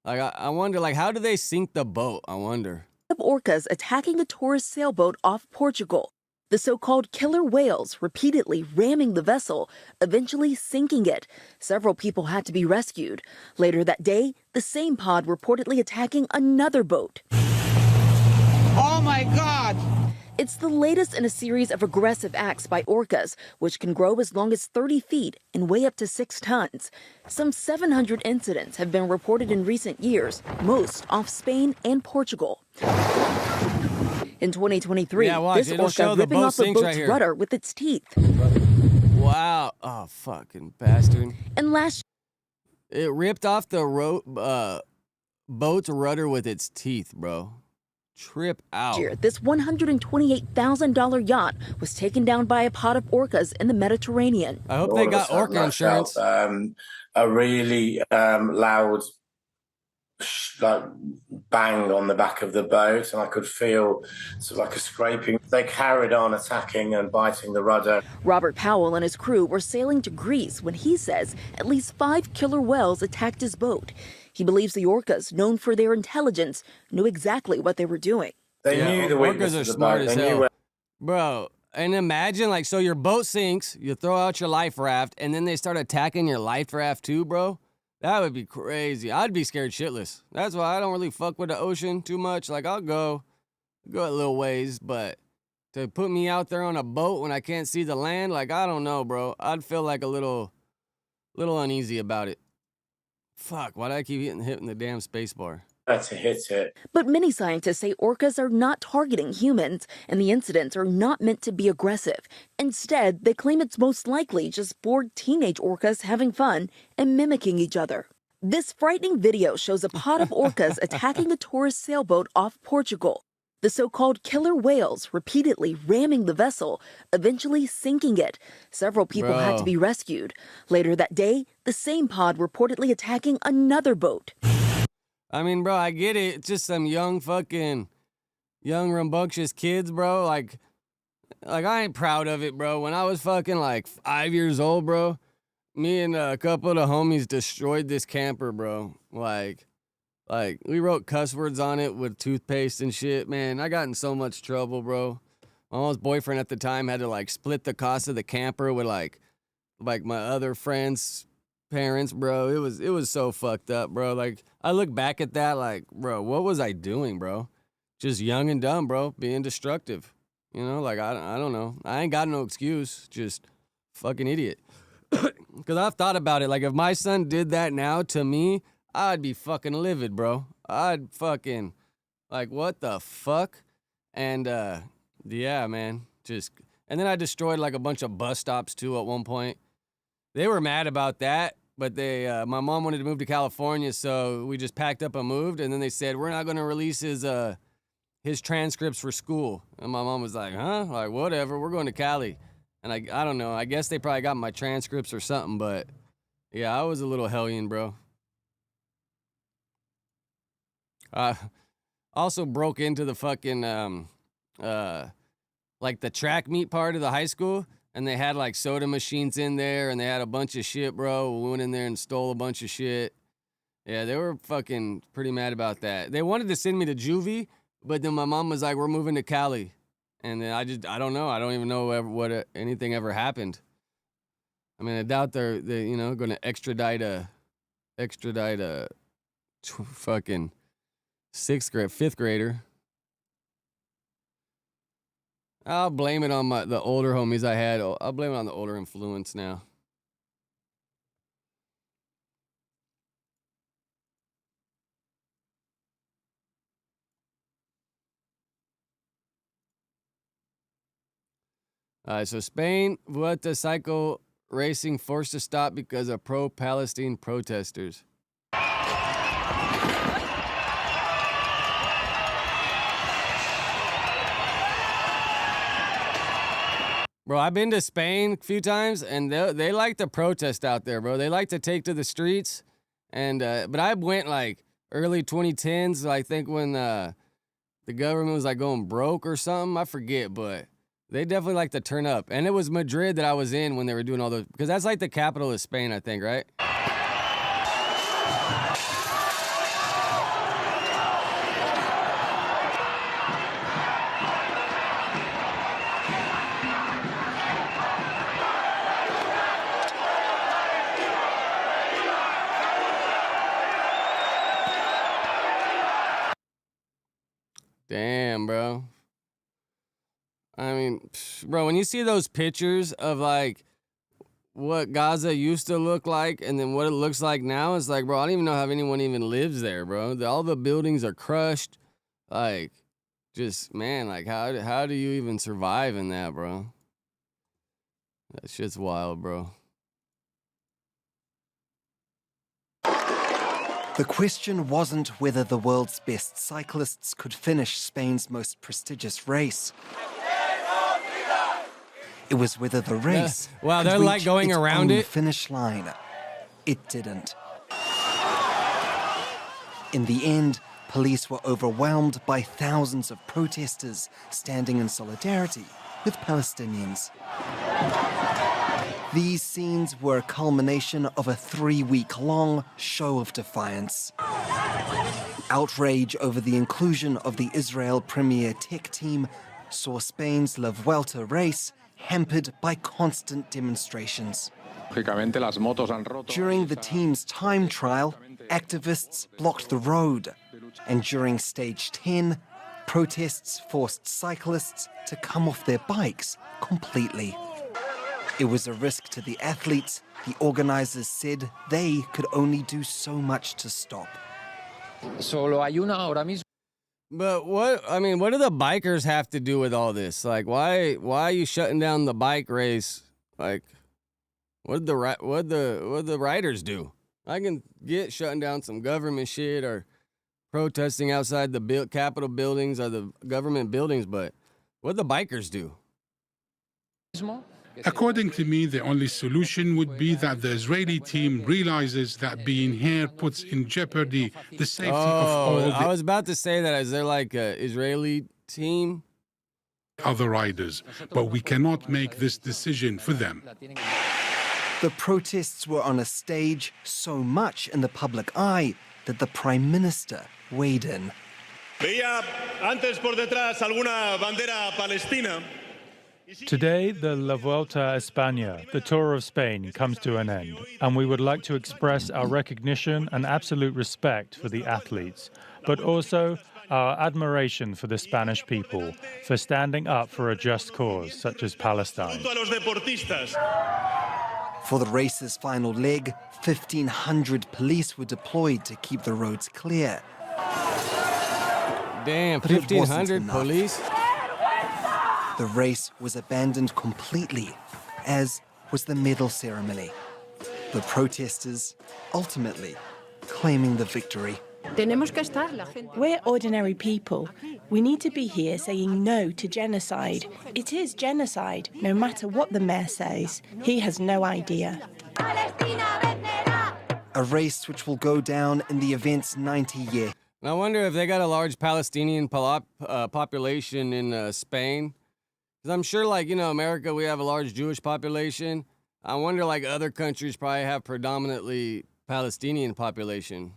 Like I wonder, like, how do they sink the boat? I wonder. Of orcas attacking a tourist sailboat off Portugal. The so-called killer whales repeatedly ramming the vessel, eventually sinking it. Several people had to be rescued. Later that day, the same pod reportedly attacking another boat. Oh my God! It's the latest in a series of aggressive acts by orcas, which can grow as long as 30 feet and weigh up to 6 tons. Some 700 incidents have been reported in recent years, most off Spain and Portugal. In 2023, this orca ripping off the boat's rudder with its teeth. Wow. Oh, fucking bastard. And it ripped off the boat's rudder with its teeth, bro. trip out. This $128,000 yacht was taken down by a pod of orcas in the Mediterranean. I hope they got orca insurance. A really loud bang on the back of the boat, and I could feel sort of like a scraping. They carried on attacking and biting the rudder. Robert Powell and his crew were sailing to Greece when he says at least 5 killer whales attacked his boat. He believes the orcas, known for their intelligence, knew exactly what they were doing. They knew the weakness orcas are of the smart boat. as They knew hell. where- Bro, and imagine, like, so your boat sinks, you throw out your life raft, and then they start attacking your life raft too, bro? That would be crazy. I'd be scared shitless. That's why I don't really fuck with the ocean too much. Like, I'll go a little ways, but to put me out there on a boat when I can't see the land, like, I don't know, bro. I'd feel like a little uneasy about it. Fuck, why do I keep hitting the damn space bar? To hit it. But many scientists say orcas are not targeting humans, and the incidents are not meant to be aggressive. Instead, they claim it's most likely just bored teenage orcas having fun and mimicking each other. This frightening video shows a pod of orcas attacking a tourist sailboat off Portugal. The so-called killer whales repeatedly ramming the vessel, eventually sinking it. Several people had to be rescued. Later that day, the same pod reportedly attacking another boat. I mean, bro, I get it. It's just some young rambunctious kids, bro. Like I ain't proud of it, bro. When I was fucking like 5 years old, bro, me and a couple of the homies destroyed this camper, bro. Like we wrote cuss words on it with toothpaste and shit, man. I got in so much trouble, bro. My mom's boyfriend at the time had to like split the cost of the camper with like my other friends' parents, bro. It was so fucked up, bro. Like I look back at that like, bro, what was I doing, bro? Just young and dumb, bro, being destructive. You know, like I don't know. I ain't got no excuse. Just fucking idiot. Cuz I've thought about it. Like if my son did that now to me, I'd be fucking livid, bro. I'd fucking like what the fuck? And yeah, man. And then I destroyed like a bunch of bus stops too at one point. They were mad about that, but my mom wanted to move to California, so we just packed up and moved. And then they said we're not going to release his transcripts for school. And my mom was like, huh? Like whatever. We're going to Cali. And I don't know. I guess they probably got my transcripts or something. But yeah, I was a little hellion, bro. Also broke into the fucking like the track meet part of the high school. And they had like soda machines in there and they had a bunch of shit, bro. We went in there and stole a bunch of shit. Yeah, they were fucking pretty mad about that. They wanted to send me to juvie, but then my mom was like, we're moving to Cali. And then I don't know. I don't even know what anything ever happened. I mean, I doubt they're going to extradite a fucking 5th grader. I'll blame it on the older homies I had. I'll blame it on the older influence now. All right, so Spain, Vuelta cycle racing forced to stop because of pro-Palestine protesters. Bro, I've been to Spain a few times, and they like to protest out there, bro. They like to take to the streets, and but I went like early 2010s, I think when the government was like going broke or something. I forget, but they definitely like to turn up. And it was Madrid that I was in when they were doing all those, because that's like the capital of Spain, I think, right? Damn, bro. I mean, bro, when you see those pictures of like what Gaza used to look like and then what it looks like now, it's like, bro, I don't even know how anyone even lives there, bro. All the buildings are crushed. Like, just, man, like, how do you even survive in that, bro? That shit's wild, bro. The question wasn't whether the world's best cyclists could finish Spain's most prestigious race. It was whether the race wow, could they're like reach going its around own it. finish line. It didn't. In the end, police were overwhelmed by thousands of protesters standing in solidarity with Palestinians. These scenes were a culmination of a 3-week-long show of defiance. Outrage over the inclusion of the Israel Premier Tech team saw Spain's La Vuelta race hampered by constant demonstrations. During the team's time trial, activists blocked the road, and during stage 10, protests forced cyclists to come off their bikes completely. It was a risk to the athletes. The organizers said they could only do so much to stop. But what do the bikers have to do with all this? Like, why are you shutting down the bike race? Like, what the riders do? I can get shutting down some government shit or protesting outside the Capitol buildings or the government buildings, but what the bikers do? According to me, the only solution would be that the Israeli team realizes that being here puts in jeopardy the safety of all I the was about to say that. Is there like an Israeli team? other riders, but we cannot make this decision for them. The protests were on a stage so much in the public eye that the Prime Minister weighed in. Veía antes por detrás alguna bandera palestina. Today, the La Vuelta a España, the Tour of Spain, comes to an end, and we would like to express our recognition and absolute respect for the athletes, but also our admiration for the Spanish people for standing up for a just cause such as Palestine. For the race's final leg, 1,500 police were deployed to keep the roads clear. Damn, But it wasn't 1,500 enough. police? The race was abandoned completely, as was the medal ceremony. The protesters ultimately claiming the victory. We're ordinary people. We need to be here saying no to genocide. It is genocide, no matter what the mayor says. He has no idea. A race which will go down in the event's 90-year. I wonder if they got a large Palestinian population in Spain. Because I'm sure, like, you know, America, we have a large Jewish population. I wonder, like, other countries probably have predominantly Palestinian population.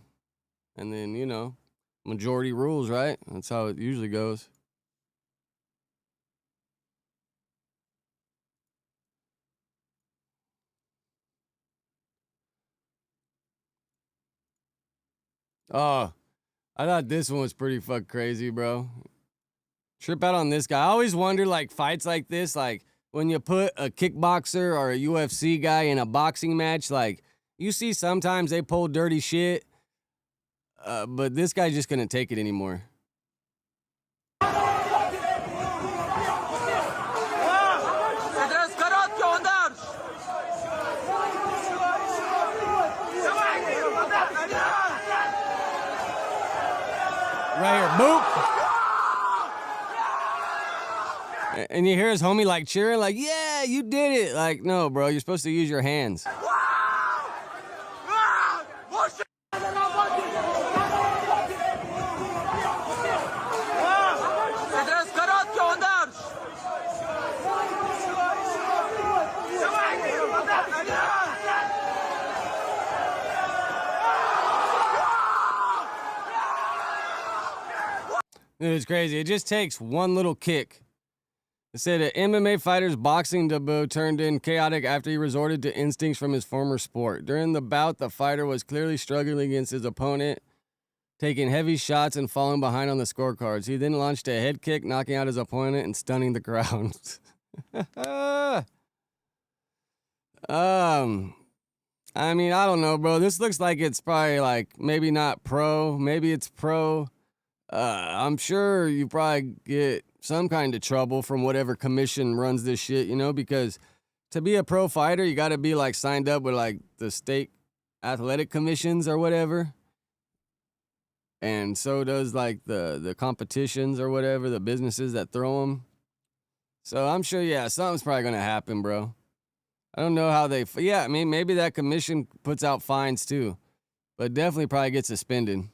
And then, you know, majority rules, right? That's how it usually goes. Oh, I thought this one was pretty fuck crazy, bro. Trip out on this guy. I always wonder, like, fights like this, like, when you put a kickboxer or a UFC guy in a boxing match, like, you see sometimes they pull dirty shit, but this guy's just gonna take it anymore. Right here, boop. And you hear his homie like cheering, like, yeah, you did it. Like, no, bro, you're supposed to use your hands. It's crazy. It just takes one little kick. It said an MMA fighter's boxing debut turned in chaotic after he resorted to instincts from his former sport. During the bout, the fighter was clearly struggling against his opponent, taking heavy shots and falling behind on the scorecards. He then launched a head kick, knocking out his opponent and stunning the crowd. I mean, I don't know, bro. This looks like it's probably like maybe not pro, maybe it's pro. I'm sure you probably get some kind of trouble from whatever commission runs this shit, you know, because to be a pro fighter, you got to be like signed up with like the state athletic commissions or whatever. and so does like the competitions or whatever, the businesses that throw them. So I'm sure, yeah, something's probably gonna happen, bro. I don't know how they. Yeah, I mean, maybe that commission puts out fines too, but definitely probably get suspended.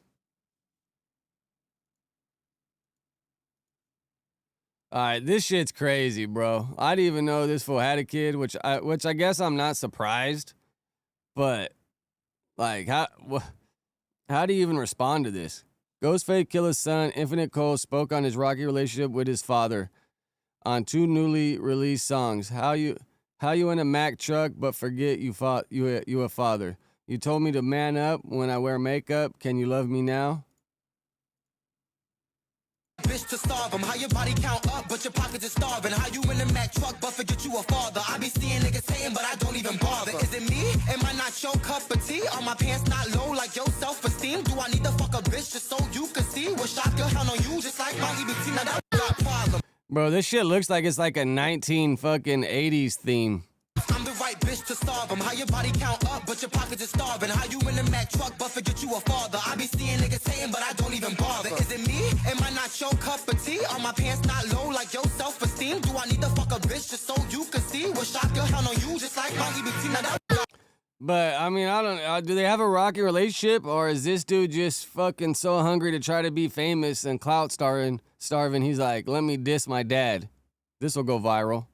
All right, this shit's crazy, bro. I didn't even know this fool had a kid, which I guess I'm not surprised. But like, how do you even respond to this? Ghostface Killer's son, Infinite Cole, spoke on his rocky relationship with his father on 2 newly released songs. How you in a Mack truck, but forget you a father. You told me to man up when I wear makeup. Can you love me now? Bitch to starve them. How your body count up, but your pockets are starving. How you in the Mack truck, but forget you a father. I be seeing niggas hating, but I don't even bother. Is it me? Am I not your cup of tea? Are my pants not low like your self-esteem? Do I need to fuck a bitch just so you can see? Wish I could count on you just like my EBT. Now that got problem. Bro, this shit looks like it's like a 1980s theme. I'm the right bitch to starve them. How your body count up, but your pockets are starving. How you in the Mack truck, but forget you a father. I be seeing niggas hating, but I don't even bother. Is it me? Am I not your cup of tea? Are my pants not low like your self-esteem? Do I need to fuck a bitch just so you can see? Wish I could count on you just like my EBT. Now that. But I mean, I don't. Do they have a rocky relationship, or is this dude just fucking so hungry to try to be famous and clout starving? He's like, let me diss my dad. This will go viral.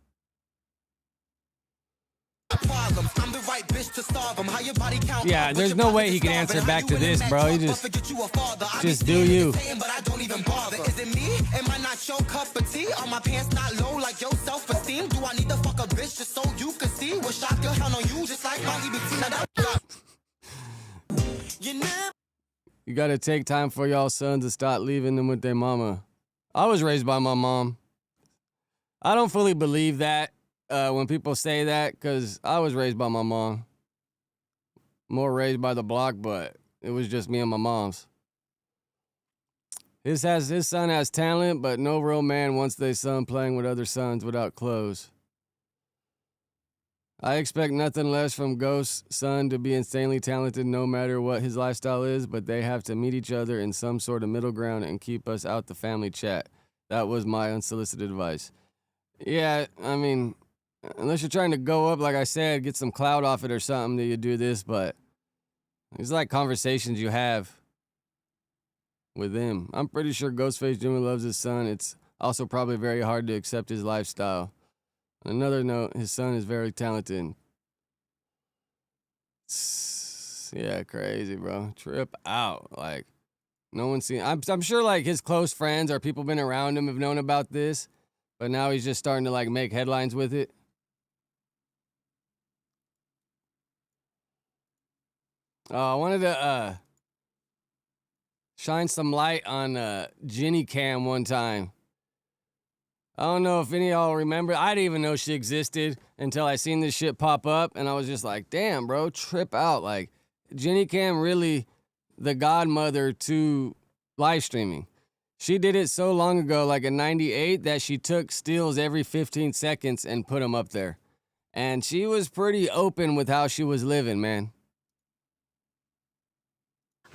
Yeah, there's no way he can answer back to this, bro. He just do you. Is it me? Am I not your cup of tea? Are my pants not low like your self-esteem? Do I need to fuck a bitch just so you can see? Wish I could count on you just like my EBT. You gotta take time for y'all sons to stop leaving them with their mama. I was raised by my mom. I don't fully believe that when people say that, because I was raised by my mom. More raised by the block, but it was just me and my mom's. His son has talent, but no real man wants their son playing with other sons without clothes. I expect nothing less from Ghost's son to be insanely talented no matter what his lifestyle is, but they have to meet each other in some sort of middle ground and keep us out the family chat. That was my unsolicited advice. Yeah, I mean, unless you're trying to go up, like I said, get some clout off it or something, that you do this, but it's like conversations you have with him. I'm pretty sure Ghostface genuinely loves his son. It's also probably very hard to accept his lifestyle. On another note, his son is very talented. Yeah, crazy, bro. Trip out. Like, no one's seen. I'm sure, like, his close friends or people been around him have known about this, but now he's just starting to, like, make headlines with it. I wanted to shine some light on Jenny Cam one time. I don't know if any of y'all remember. I didn't even know she existed until I seen this shit pop up, and I was just like, damn, bro, trip out. Like, Jenny Cam really the godmother to live streaming. She did it so long ago, like in 98, that she took steals every 15 seconds and put them up there. And she was pretty open with how she was living, man.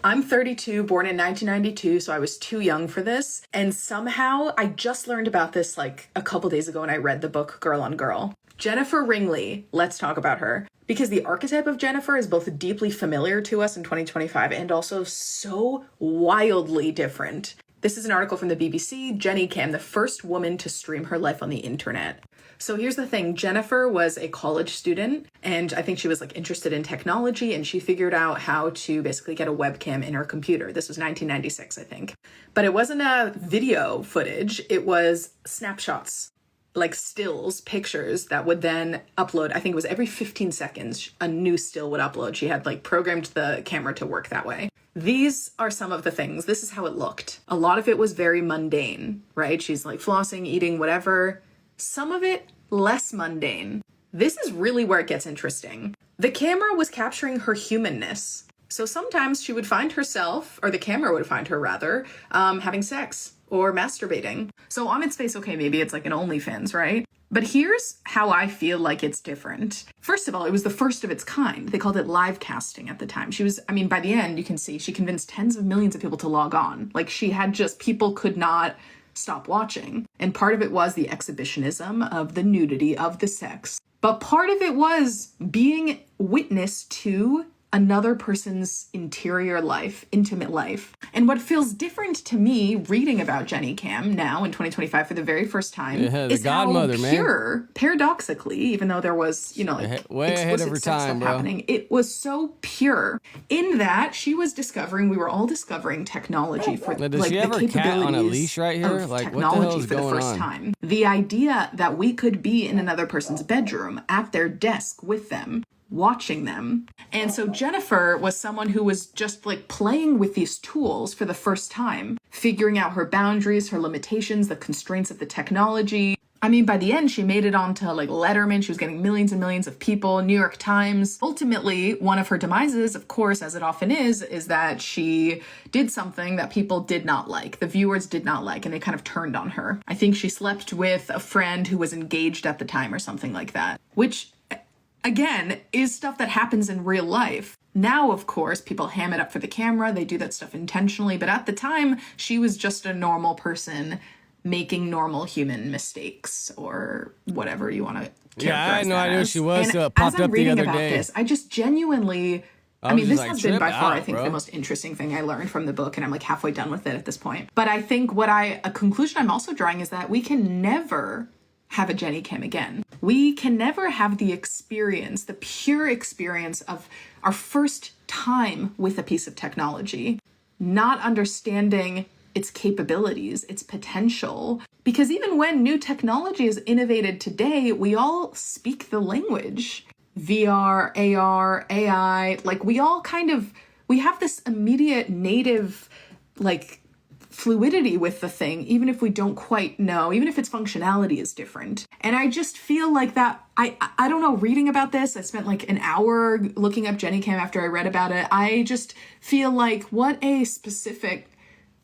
I'm 32, born in 1992, so I was too young for this. And somehow I just learned about this like a couple days ago when I read the book Girl on Girl. Jennifer Ringley, let's talk about her. Because the archetype of Jennifer is both deeply familiar to us in 2025 and also so wildly different. This is an article from the BBC, Jenny Cam, the first woman to stream her life on the internet. So here's the thing, Jennifer was a college student, and I think she was like interested in technology, and she figured out how to basically get a webcam in her computer. This was 1996, I think. But it wasn't a video footage, it was snapshots, like stills, pictures that would then upload. I think it was every 15 seconds, a new still would upload. She had like programmed the camera to work that way. These are some of the things. This is how it looked. A lot of it was very mundane, right? She's like flossing, eating, whatever. Some of it less mundane. This is really where it gets interesting. The camera was capturing her humanness. So sometimes she would find herself, or the camera would find her rather, having sex or masturbating. So on its face, okay, maybe it's like an OnlyFans, right? But here's how I feel like it's different. First of all, it was the first of its kind. They called it live casting at the time. She was, I mean, by the end, you can see she convinced tens of millions of people to log on. Like she had just, people could not stop watching. And part of it was the exhibitionism of the nudity, of the sex. But part of it was being witness to another person's interior life, intimate life. And what feels different to me reading about Jenny Cam now in 2025 for the very first time is godmother, how pure, paradoxically, even though there was, you know, like way ahead of her explicit sex time, stuff bro. happening, it was so pure in that she was discovering, we were all discovering technology for Now, does like she the have her cat on a capabilities leash right here? of Like, what the hell technology is for the going first on? time. The idea that we could be in another person's bedroom, at their desk with them, watching them. And so Jennifer was someone who was just like playing with these tools for the first time, figuring out her boundaries, her limitations, the constraints of the technology. I mean, by the end, she made it onto like Letterman. She was getting millions and millions of people, New York Times. Ultimately, one of her demises, of course, as it often is that she did something that people did not like. The viewers did not like, and they kind of turned on her. I think she slept with a friend who was engaged at the time or something like that, which again, is stuff that happens in real life. Now, of course, people ham it up for the camera. They do that stuff intentionally. But at the time, she was just a normal person making normal human mistakes or whatever you want to characterize. Yeah, I had no that idea who as. she was, And so it as popped I'm up the reading other about day. this, I just genuinely, I I was mean, just this like, has been trip by far, I out, think, bro. the most interesting thing I learned from the book, and I'm like halfway done with it at this point. But I think a conclusion I'm also drawing is that we can never have a Jenny Kim again. We can never have the experience, the pure experience of our first time with a piece of technology, not understanding its capabilities, its potential. Because even when new technology is innovated today, we all speak the language. VR, AR, AI, like we all we have this immediate native, like, fluidity with the thing, even if we don't quite know, even if its functionality is different. And I just feel like that, I don't know, reading about this, I spent like an hour looking up Jenny Cam after I read about it. I just feel like what a specific,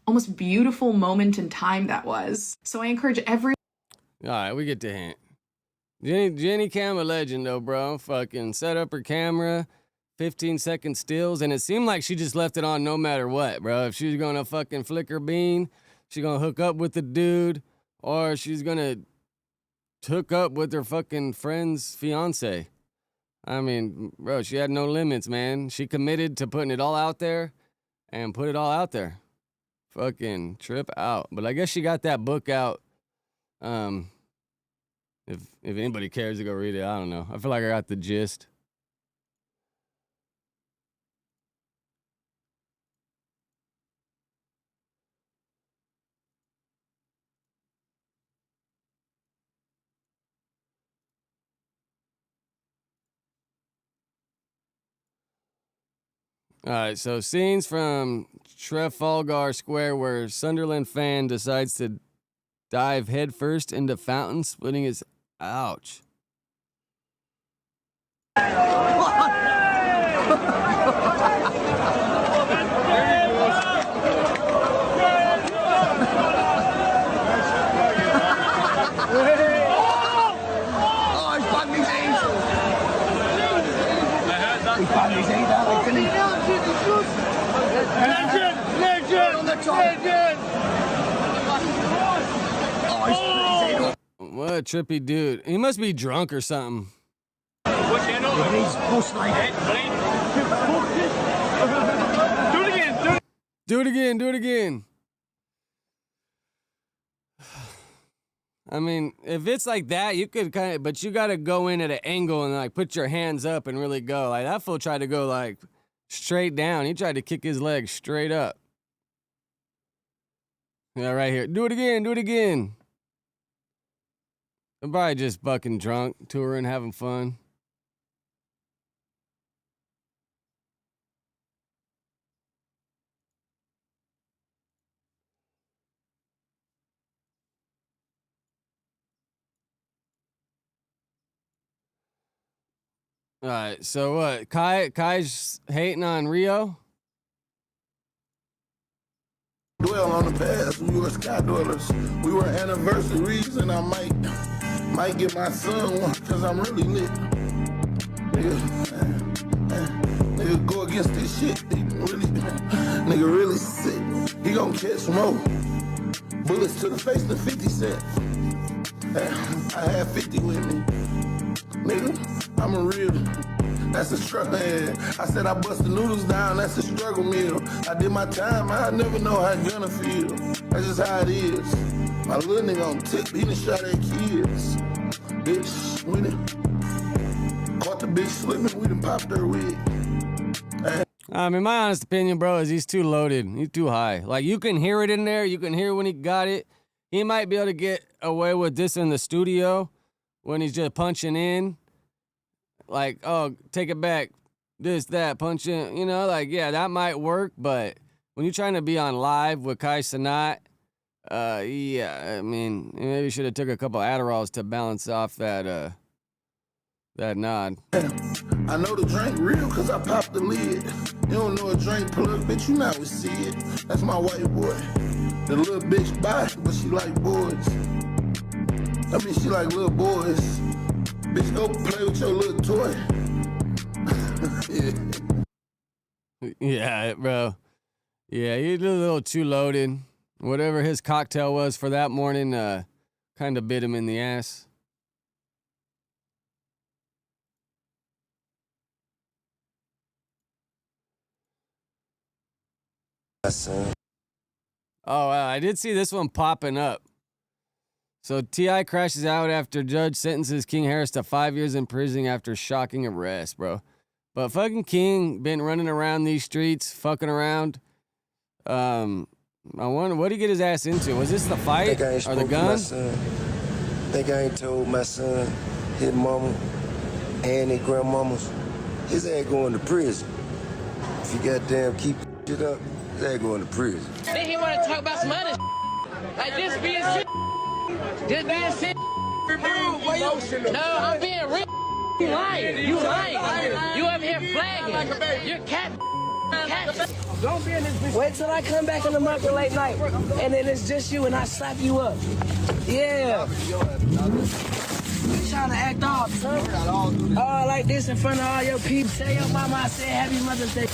almost beautiful moment in time that was. So I encourage every. All right, we get the hint. Jenny Cam, a legend though, bro. Fucking set up her camera, 15-second stills, and it seemed like she just left it on no matter what, bro. If she's gonna fucking flick her bean, she's gonna hook up with the dude, or she's gonna hook up with her fucking friend's fiance. I mean, bro, she had no limits, man. She committed to putting it all out there and put it all out there. Fucking trip out. But I guess she got that book out. If anybody cares to go read it, I don't know. I feel like I got the gist. All right, so scenes from Trafalgar Square where Sunderland fan decides to dive headfirst into fountain, splitting his... Ouch. Oh, he's banged his head. He's banged his head out, didn't he? Legend! On the top. Oh, he's put his head up. What a trippy dude. He must be drunk or something. He's bust like Do it again, do it again. I mean, if it's like that, you could kind of, but you got to go in at an angle and like put your hands up and really go. Like that fool tried to go like straight down. He tried to kick his leg straight up. Yeah, right here. Do it again, do it again. I'm probably just fucking drunk, touring, having fun. All right, so what? Kai's hating on Rio? dwell on the past. We were sky dwellers. We were anniversaries, and I might get my son one, cause I'm really lit. Nigga go against this shit. Nigga really sick. He gon' catch more bullets to the face than 50 Cent. I had 50 with me. Nigga, I'm a real. That's a struggle. I said I bust the noodles down, that's a struggle meal. I did my time, I never know how it's gonna feel. That's just how it is. My little nigga on tip, he done shot at kids. Bitch, we done caught the bitch slipping, we done popped her wig. I mean, my honest opinion, bro, is he's too loaded. He's too high. Like, you can hear it in there. You can hear when he got it. He might be able to get away with this in the studio when he's just punching in. Like, oh, take it back. This, that, punch in. You know, like, yeah, that might work. But when you're trying to be on live with Kai Cenat, yeah, I mean, maybe you should have took a couple Adderalls to balance off that nod. I know the drink real cause I popped the lid. You don't know a drink plug, bitch, you not would see it. That's my white boy. The little bitch bi, but she like boys. I mean, she like little boys. Bitch, go play with your little toy. Yeah, bro. Yeah, he's a little too loaded. Whatever his cocktail was for that morning, kind of bit him in the ass. Oh, wow. I did see this one popping up. So T.I. crashes out after judge sentences King Harris to 5 years in prison after shocking arrest, bro. But fucking King been running around these streets, fucking around. I wonder, what did he get his ass into? Was this the fight or the gun? Think I ain't told my son, his mama, and his grandmamas, his ass going to prison. If you goddamn keep it up, his ass going to prison. Then he want to talk about some other like this being shit. This being shit. No, I'm being real. You lying. You lying. You up here flagging. You're cat. Don't be in this bitch. Wait till I come back in the market late night, and then it's just you, and I slap you up. Yeah. You trying to act off, son? Oh, like this in front of all your peeps. Tell your mama I said Happy Mother's Day.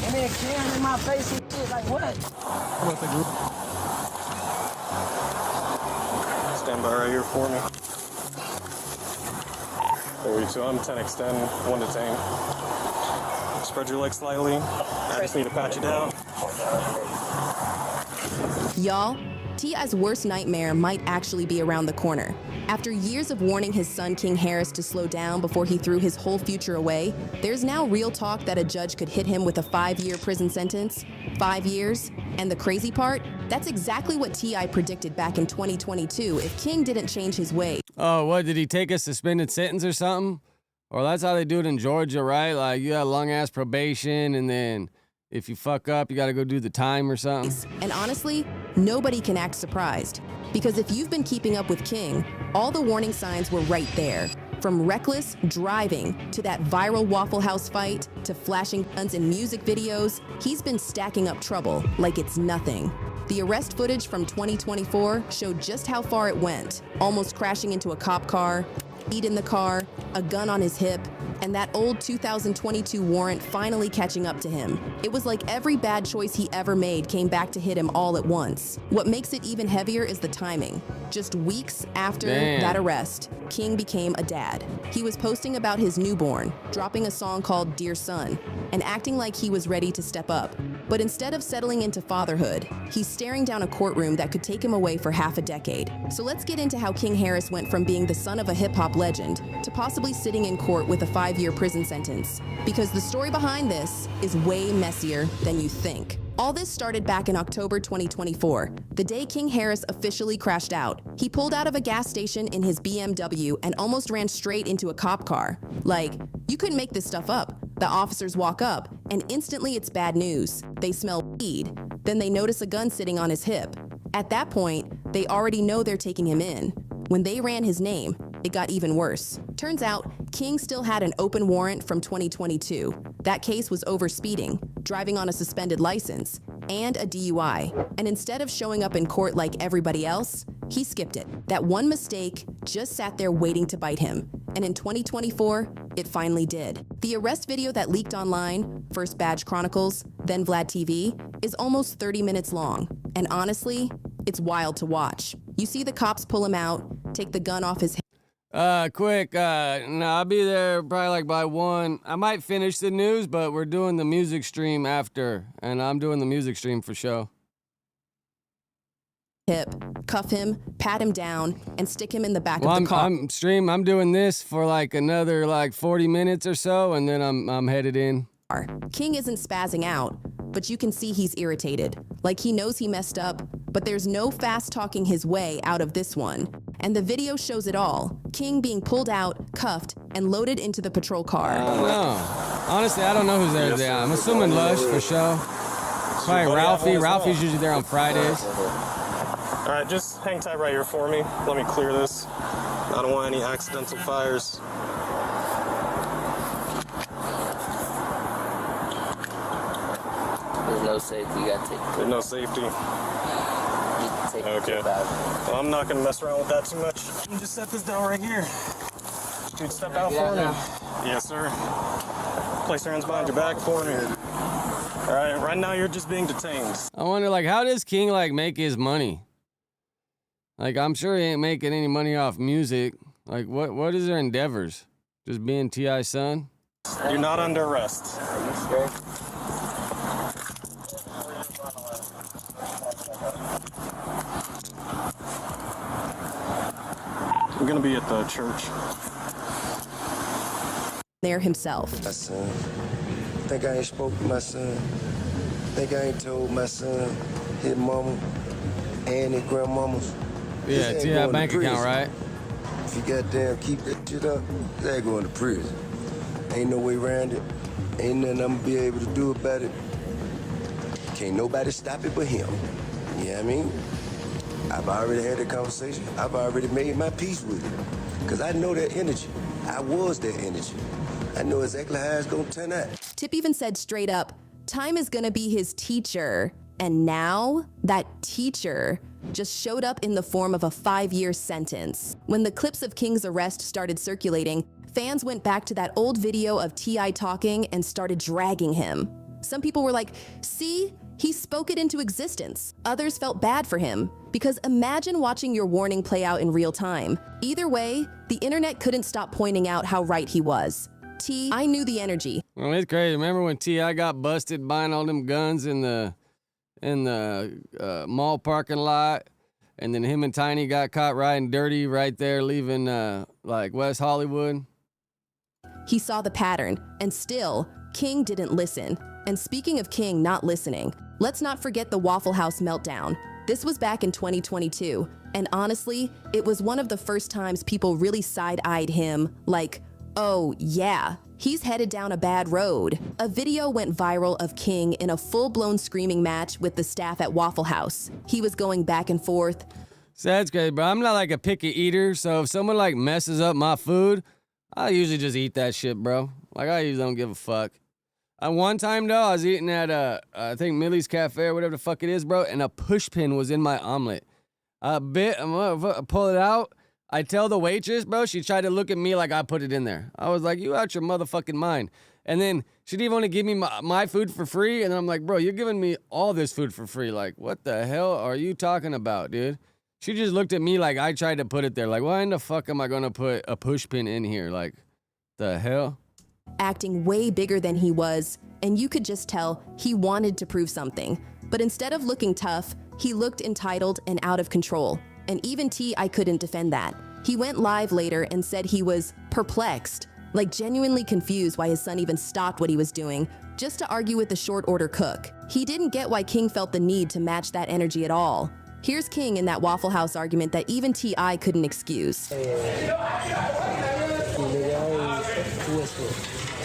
And then Karen in my face and shit. Like what? Stand by right here for me. 32, I'm 10 extend, 1 detain. Spread your legs slightly. I just need to pat you down. Y'all, T.I.'s worst nightmare might actually be around the corner. After years of warning his son King Harris to slow down before he threw his whole future away, there's now real talk that a judge could hit him with a 5-year prison sentence. 5 years. And the crazy part? That's exactly what T.I. predicted back in 2022 if King didn't change his ways. Oh, what, did he take a suspended sentence or something? Or that's how they do it in Georgia, right? Like, you got long-ass probation, and then if you fuck up, you got to go do the time or something. And honestly, nobody can act surprised. Because if you've been keeping up with King, all the warning signs were right there. From reckless driving to that viral Waffle House fight to flashing guns in music videos, he's been stacking up trouble like it's nothing. The arrest footage from 2024 showed just how far it went, almost crashing into a cop car, speed in the car, a gun on his hip, and that old 2022 warrant finally catching up to him. It was like every bad choice he ever made came back to hit him all at once. What makes it even heavier is the timing. Just weeks after that arrest, King became a dad. He was posting about his newborn, dropping a song called Dear Son, and acting like he was ready to step up. But instead of settling into fatherhood, he's staring down a courtroom that could take him away for half a decade. So let's get into how King Harris went from being the son of a hip-hop legend to possibly sitting in court with a 5-year prison sentence. Because the story behind this is way messier than you think. All this started back in October 2024, the day King Harris officially crashed out. He pulled out of a gas station in his BMW and almost ran straight into a cop car. Like, you couldn't make this stuff up. The officers walk up, and instantly it's bad news. They smell weed. Then they notice a gun sitting on his hip. At that point, they already know they're taking him in. When they ran his name, it got even worse. Turns out, King still had an open warrant from 2022. That case was over speeding, driving on a suspended license, and a DUI. And instead of showing up in court like everybody else, he skipped it. That one mistake just sat there waiting to bite him. And in 2024, it finally did. The arrest video that leaked online, first Badge Chronicles, then Vlad TV, is almost 30 minutes long. And honestly, it's wild to watch. You see the cops pull him out, take the gun off his head. Quick, no, I'll be there probably like by 1. I might finish the news, but we're doing the music stream after, and I'm doing the music stream for show. Hip, cuff him, pat him down, and stick him in the back of the car. I'm doing this for like another like 40 minutes or so, and then I'm headed in. King isn't spazzing out, but you can see he's irritated. Like he knows he messed up, but there's no fast talking his way out of this one. And the video shows it all. King being pulled out, cuffed, and loaded into the patrol car. I don't know. Honestly, I don't know who's there today. I'm assuming Lush for sure. Probably Ralfy. Ralphy's usually there on Fridays. All right, just hang tight right here for me. Let me clear this. I don't want any accidental fires. There's no safety. You gotta take. There's no safety. Okay. Well, I'm not gonna mess around with that too much. You just set this down right here. Dude, step out for me. Yes, sir. Place your hands behind your back for me. All right, right now you're just being detained. I wonder, like, how does King, like, make his money? Like, I'm sure he ain't making any money off music. Like, what is their endeavors? Just being T.I.'s son? You're not under arrest. Are you sure? I'm gonna be at the church. There himself. My son. Think I ain't spoke to my son. Think I ain't told my son, his mama, and his grandmamas. Yeah, T.I. bank account, right? If you goddamn keep that shit up, they're going to prison. Ain't no way around it. Ain't nothing I'm gonna be able to do about it. Can't nobody stop it but him. You know what I mean? I've already had that conversation. I've already made my peace with it. Because I know that energy. I was that energy. I know exactly how it's gonna turn out. Tip even said straight up, time is gonna be his teacher. And now, that teacher just showed up in the form of a 5-year sentence. When the clips of King's arrest started circulating, fans went back to that old video of T.I. talking and started dragging him. Some people were like, see, he spoke it into existence. Others felt bad for him, because imagine watching your warning play out in real time. Either way, the internet couldn't stop pointing out how right he was. I knew the energy. Well, it's crazy. Remember when T.I. got busted buying all them guns in the mall parking lot, and then him and Tiny got caught riding dirty right there, leaving like West Hollywood? He saw the pattern, and still, King didn't listen. And speaking of King not listening, let's not forget the Waffle House meltdown. This was back in 2022, and honestly, it was one of the first times people really side-eyed him, like, oh yeah, he's headed down a bad road. A video went viral of King in a full-blown screaming match with the staff at Waffle House. He was going back and forth. So that's great, bro. I'm not like a picky eater, so if someone like messes up my food, I usually just eat that shit, bro. Like, I usually don't give a fuck. One time, though, I was eating at, I think Millie's Cafe or whatever the fuck it is, bro, and a push pin was in my omelet. I'm gonna pull it out. I tell the waitress, bro, she tried to look at me like I put it in there. I was like, you out your motherfucking mind. And then she didn't want to give me my food for free, and I'm like, bro, you're giving me all this food for free. Like, what the hell are you talking about, dude? She just looked at me like I tried to put it there. Like, why in the fuck am I gonna put a push pin in here? Like, the hell? Acting way bigger than he was, and you could just tell he wanted to prove something. But instead of looking tough, he looked entitled and out of control. And even T.I. couldn't defend that. He went live later and said he was perplexed, like genuinely confused why his son even stopped what he was doing, just to argue with the short order cook. He didn't get why King felt the need to match that energy at all. Here's King in that Waffle House argument that even T.I. couldn't excuse.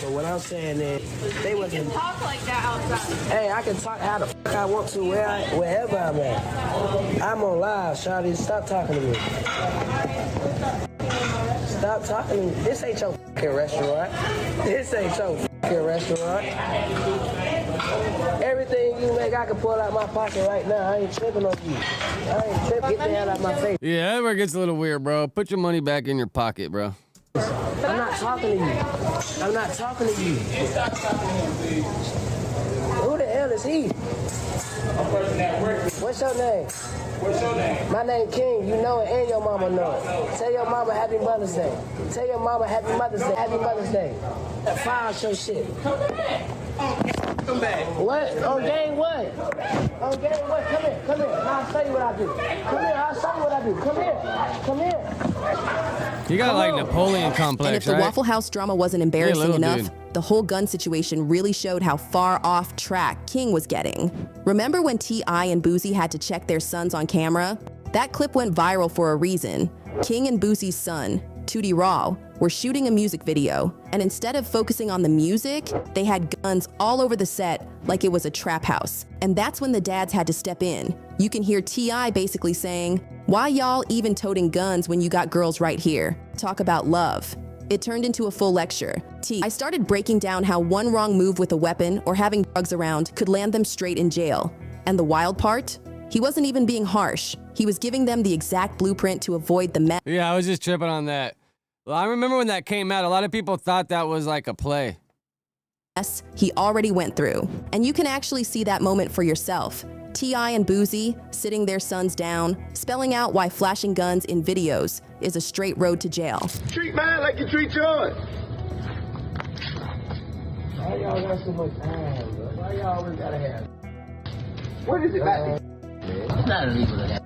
So what I'm saying is, they wasn't talk like that outside. Hey, I can talk how the fuck I want to wherever I'm at. I'm on live, Shawty. Stop talking to me. Stop talking to me. This ain't your fucking restaurant. This ain't your fucking restaurant. Everything you make, I can pull out my pocket right now. I ain't tripping on you. I ain't tripping. Get the hell out of my face. Yeah, that's where it gets a little weird, bro. Put your money back in your pocket, bro. I'm not talking to you. I'm not talking to you. Who the hell is he? What's your name? What's your name? My name King. You know it and your mama know it. Tell your mama Happy Mother's Day. Tell your mama Happy Mother's Day. Happy Mother's Day. File your shit. Come back. What? On game what? On game what? Come here. Come here. I'll show you what I do. Come here. I'll show you what I do. Come here. Come here. You got like Napoleon complex, And if the right? Waffle House drama wasn't embarrassing little enough, dude. the whole gun situation really showed how far off track King was getting. Remember when T.I. and Boosie had to check their sons on camera? That clip went viral for a reason. King and Boosie's son, Tootie Raw, were shooting a music video, and instead of focusing on the music, they had guns all over the set like it was a trap house. And that's when the dads had to step in. You can hear T.I. basically saying, "Why y'all even toting guns when you got girls right here? Talk about love." It turned into a full lecture. I started breaking down how one wrong move with a weapon or having drugs around could land them straight in jail. And the wild part? He wasn't even being harsh. He was giving them the exact blueprint to avoid the mess. Yeah, I was just tripping on that. Well, I remember when that came out, a lot of people thought that was like a play. He already went through. And you can actually see that moment for yourself. T.I. and Boosie sitting their sons down, spelling out why flashing guns in videos is a straight road to jail. Treat mine like you treat yours. Why y'all got so much time, bro? Why y'all always gotta have? What is it about? It's not illegal to have.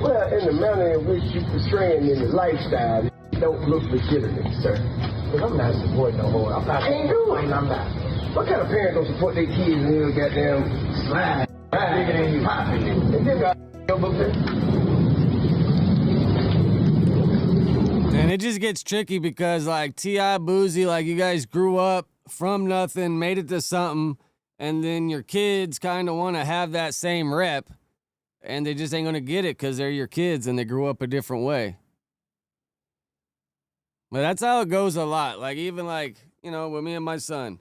Well, in the manner in which you portraying in the lifestyle, it don't look legitimate, sir. But I'm not supporting no whole. I'm not. Ain't doing. I'm not. What kind of parent don't support their kids in here goddamn slide? Bigger than you. And then And it just gets tricky because like T.I., Boosie, like you guys grew up from nothing, made it to something, and then your kids kind of want to have that same rep, and they just ain't going to get it because they're your kids and they grew up a different way. But that's how it goes a lot. Like even like, you know, with me and my son,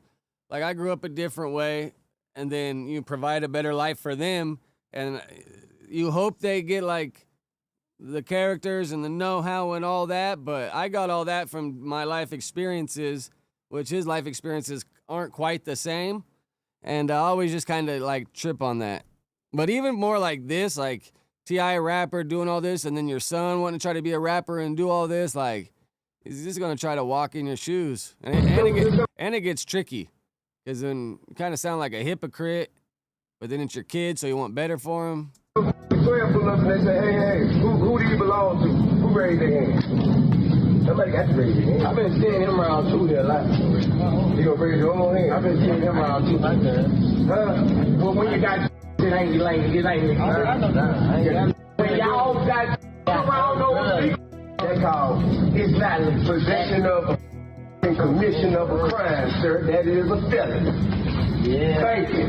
like I grew up a different way, and then you provide a better life for them, and you hope they get like the characters and the know-how and all that, but I got all that from my life experiences, which his life experiences aren't quite the same, and I always just kind of like trip on that. But even more like this, like T.I. rapper doing all this, and then your son wanting to try to be a rapper and do all this, like he's just gonna try to walk in your shoes, and it gets tricky. Because then you kind of sound like a hypocrite, but then it's your kid, so you want better for him. pull up and they say, hey, who do you belong to? Who raised their hand? Somebody got to raise their hand. I've been seeing him around too there a lot. You gonna raise your own hand? I've been seeing him around too like that. Well, when you got it ain't like it ain't. I know that. When y'all got around those people, they call it's not the possession of and commission of a crime, sir. That is a felony. Yeah. Thank you.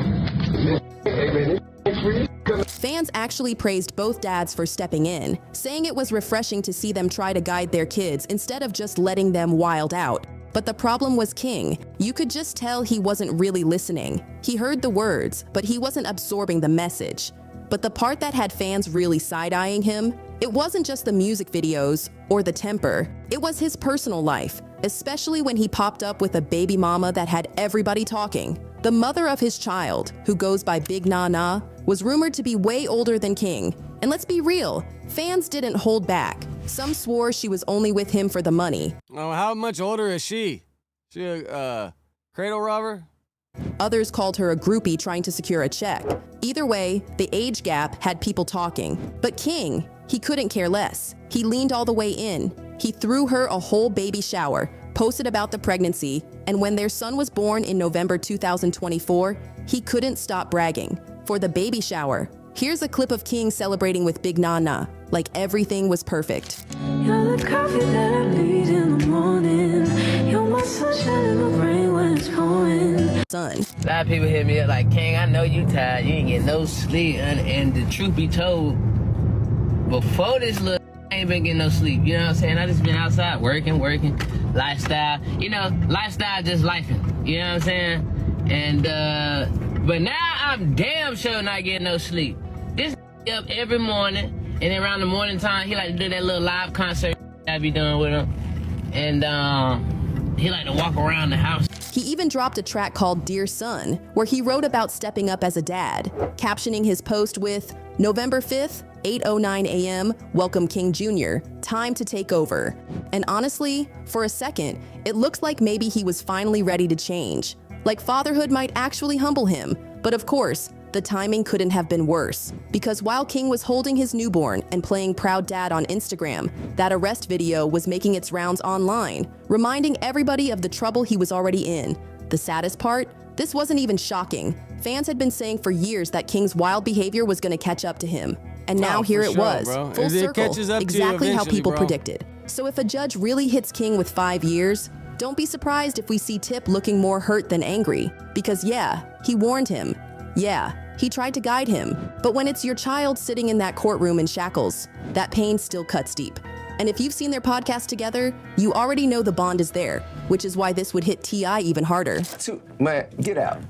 Fans actually praised both dads for stepping in, saying it was refreshing to see them try to guide their kids instead of just letting them wild out. But the problem was King. You could just tell he wasn't really listening. He heard the words, but he wasn't absorbing the message. But the part that had fans really side-eyeing him, it wasn't just the music videos or the temper. It was his personal life, especially when he popped up with a baby mama that had everybody talking. The mother of his child, who goes by Big Nana, was rumored to be way older than King. And let's be real, fans didn't hold back. Some swore she was only with him for the money. Oh, how much older is she? She a cradle robber? Others called her a groupie trying to secure a check. Either way, the age gap had people talking. But King, he couldn't care less. He leaned all the way in. He threw her a whole baby shower, posted about the pregnancy, and when their son was born in November 2024, he couldn't stop bragging. For the baby shower, here's a clip of King celebrating with Big Nana, like everything was perfect. You're the coffee that I need in the morning. You're my sunshine in my brain when it's pouring. Son. A lot of people hit me up like, King, I know you tired. You ain't getting no sleep. And the truth be told, before this look, I ain't been getting no sleep. You know what I'm saying? I just been outside working, lifestyle. You know, lifestyle just lifing. You know what I'm saying? And But now I'm damn sure not getting no sleep. This up every morning, and then around the morning time, he like to do that little live concert I be doing with him. And he like to walk around the house. He even dropped a track called Dear Son, where he wrote about stepping up as a dad, captioning his post with, November 5th, 8:09 a.m., welcome King Jr., time to take over. And honestly, for a second, it looks like maybe he was finally ready to change. Like fatherhood might actually humble him. But of course, the timing couldn't have been worse. Because while King was holding his newborn and playing proud dad on Instagram, that arrest video was making its rounds online, reminding everybody of the trouble he was already in. The saddest part? This wasn't even shocking. Fans had been saying for years that King's wild behavior was going to catch up to him. And now here it was, full circle, exactly how people predicted. So if a judge really hits King with 5 years, don't be surprised if we see Tip looking more hurt than angry. Because yeah, he warned him. Yeah, he tried to guide him. But when it's your child sitting in that courtroom in shackles, that pain still cuts deep. And if you've seen their podcast together, you already know the bond is there, which is why this would hit T.I. even harder. Man, get out.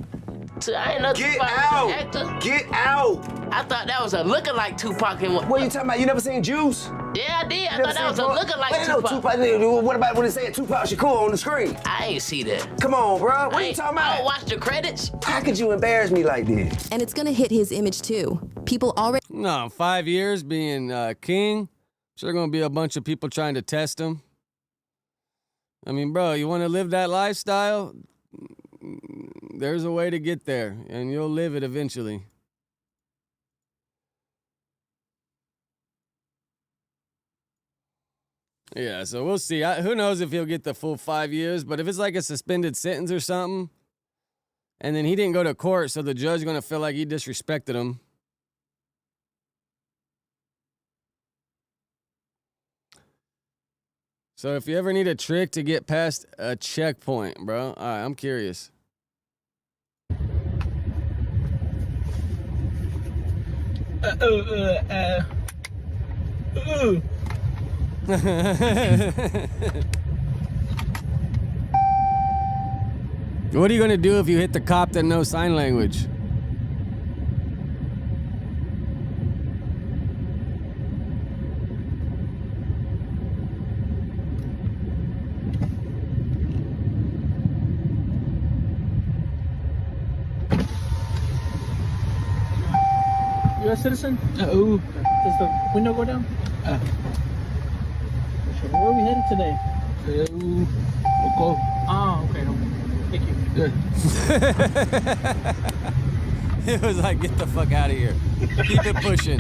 I ain't no Get Tupac out! actor. Get out! I thought that was a lookalike Tupac. What are you talking about? You never seen Juice? Yeah, I did. I thought that was a lookalike No, Tupac. What about when they say Tupac Shakur on the screen? I ain't see that. Come on, bro. What are you talking about? I don't watch the credits. How could you embarrass me like this? And it's gonna hit his image too. People already— No, 5 years being king. Sure gonna be a bunch of people trying to test him. I mean, bro, you want to live that lifestyle? There's a way to get there, and you'll live it eventually. Yeah, so we'll see. Who knows if he'll get the full 5 years, but if it's like a suspended sentence or something, and then he didn't go to court, so the judge going to feel like he disrespected him. So if you ever need a trick to get past a checkpoint, bro, all right, I'm curious. What are you gonna do if you hit the cop that knows sign language? U.S. citizen? Oh. Does the window go down? Where are we headed today? Loco. Oh, okay. Thank you. Good. It was like, get the fuck out of here. Keep it pushing.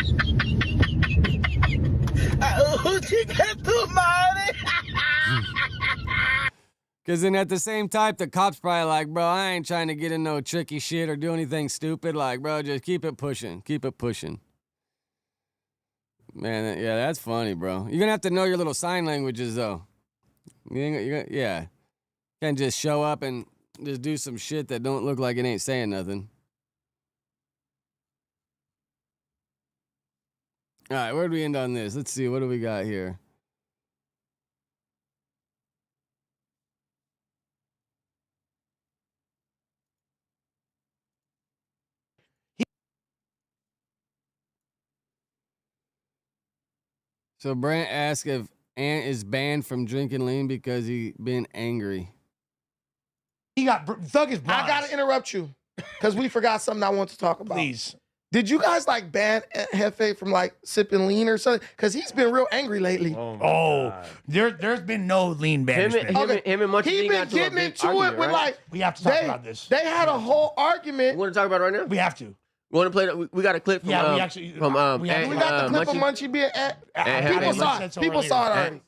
Because then at the same time, the cop's probably like, bro, I ain't trying to get in no tricky shit or do anything stupid. Like, bro, just keep it pushing. Keep it pushing. Man, yeah, that's funny, bro. You're going to have to know your little sign languages, though. Yeah. Can't just show up and just do some shit that don't look like it ain't saying nothing. All right, where do we end on this? Let's see. What do we got here? So Brant asked if Ant is banned from drinking lean because he been angry. He got Thug is I gotta interrupt you because we forgot something I want to talk about. Please. Did you guys like ban Jefe from like sipping lean or something? Because he's been real angry lately. There's been no lean banishment. Him and Munchie he been getting into it with like we have to talk about this. They had a whole argument. You want to talk about it right now? We have to. We want to play that? We got a clip from. Yeah, we actually. We got the clip of Munchie being. People saw it. People saw it already.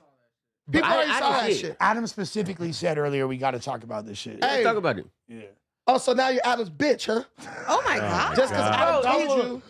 People already saw that shit. Adam specifically said earlier we got to talk about this shit. Hey, let's talk about it. Yeah. Oh, so now you're Adam's bitch, huh? Oh my God. Just because Adam told you.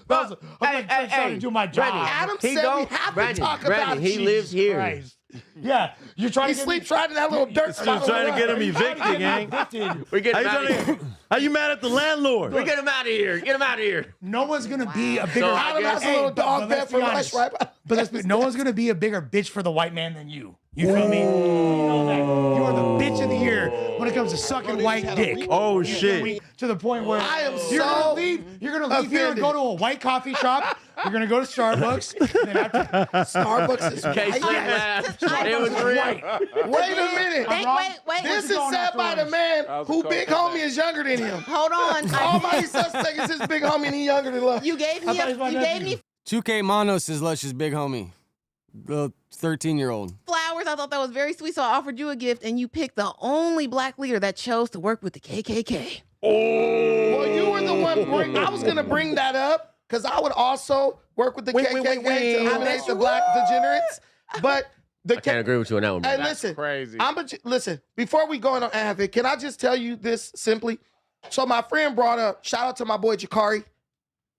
I'm trying to do my job. Adam said we have to talk about he Jesus lives here. Christ. Yeah, you're trying He to sleeps right in that little dirt spot. Still trying to get him evicted, gang. We get him out of here. How you mad at the landlord? We get him out of here. Get him out of here. No one's gonna be a bigger. So I guess- That's a little dog bed for lunch, right? But no one's gonna be a bigger bitch for the white man than you. You feel me? You know that. You are the bitch of the year when it comes to sucking white dick. Oh, You feel shit. me? To the point where I am you're so gonna leave. You're gonna leave here and go to a white coffee shop. You're gonna go to Starbucks. And then after, Starbucks is Case white. It was real. Wait a minute. Wait. This is said by the man who big homie is younger than him. Hold on. Almighty suspect is his big homie and he younger than Lush. You gave me 2K Manos is Lush's big homie. The 13-year-old. flowers. I thought that was very sweet, so I offered you a gift, and you picked the only black leader that chose to work with the KKK. Well, you were the one. I was gonna bring that up because I would also work with the KKK to eliminate the black degenerates. But I can't agree with you on that one. Hey, Bro. listen, crazy. Listen, before we go on Avid, can I just tell you this simply? So my friend brought up, shout out to my boy Jakari.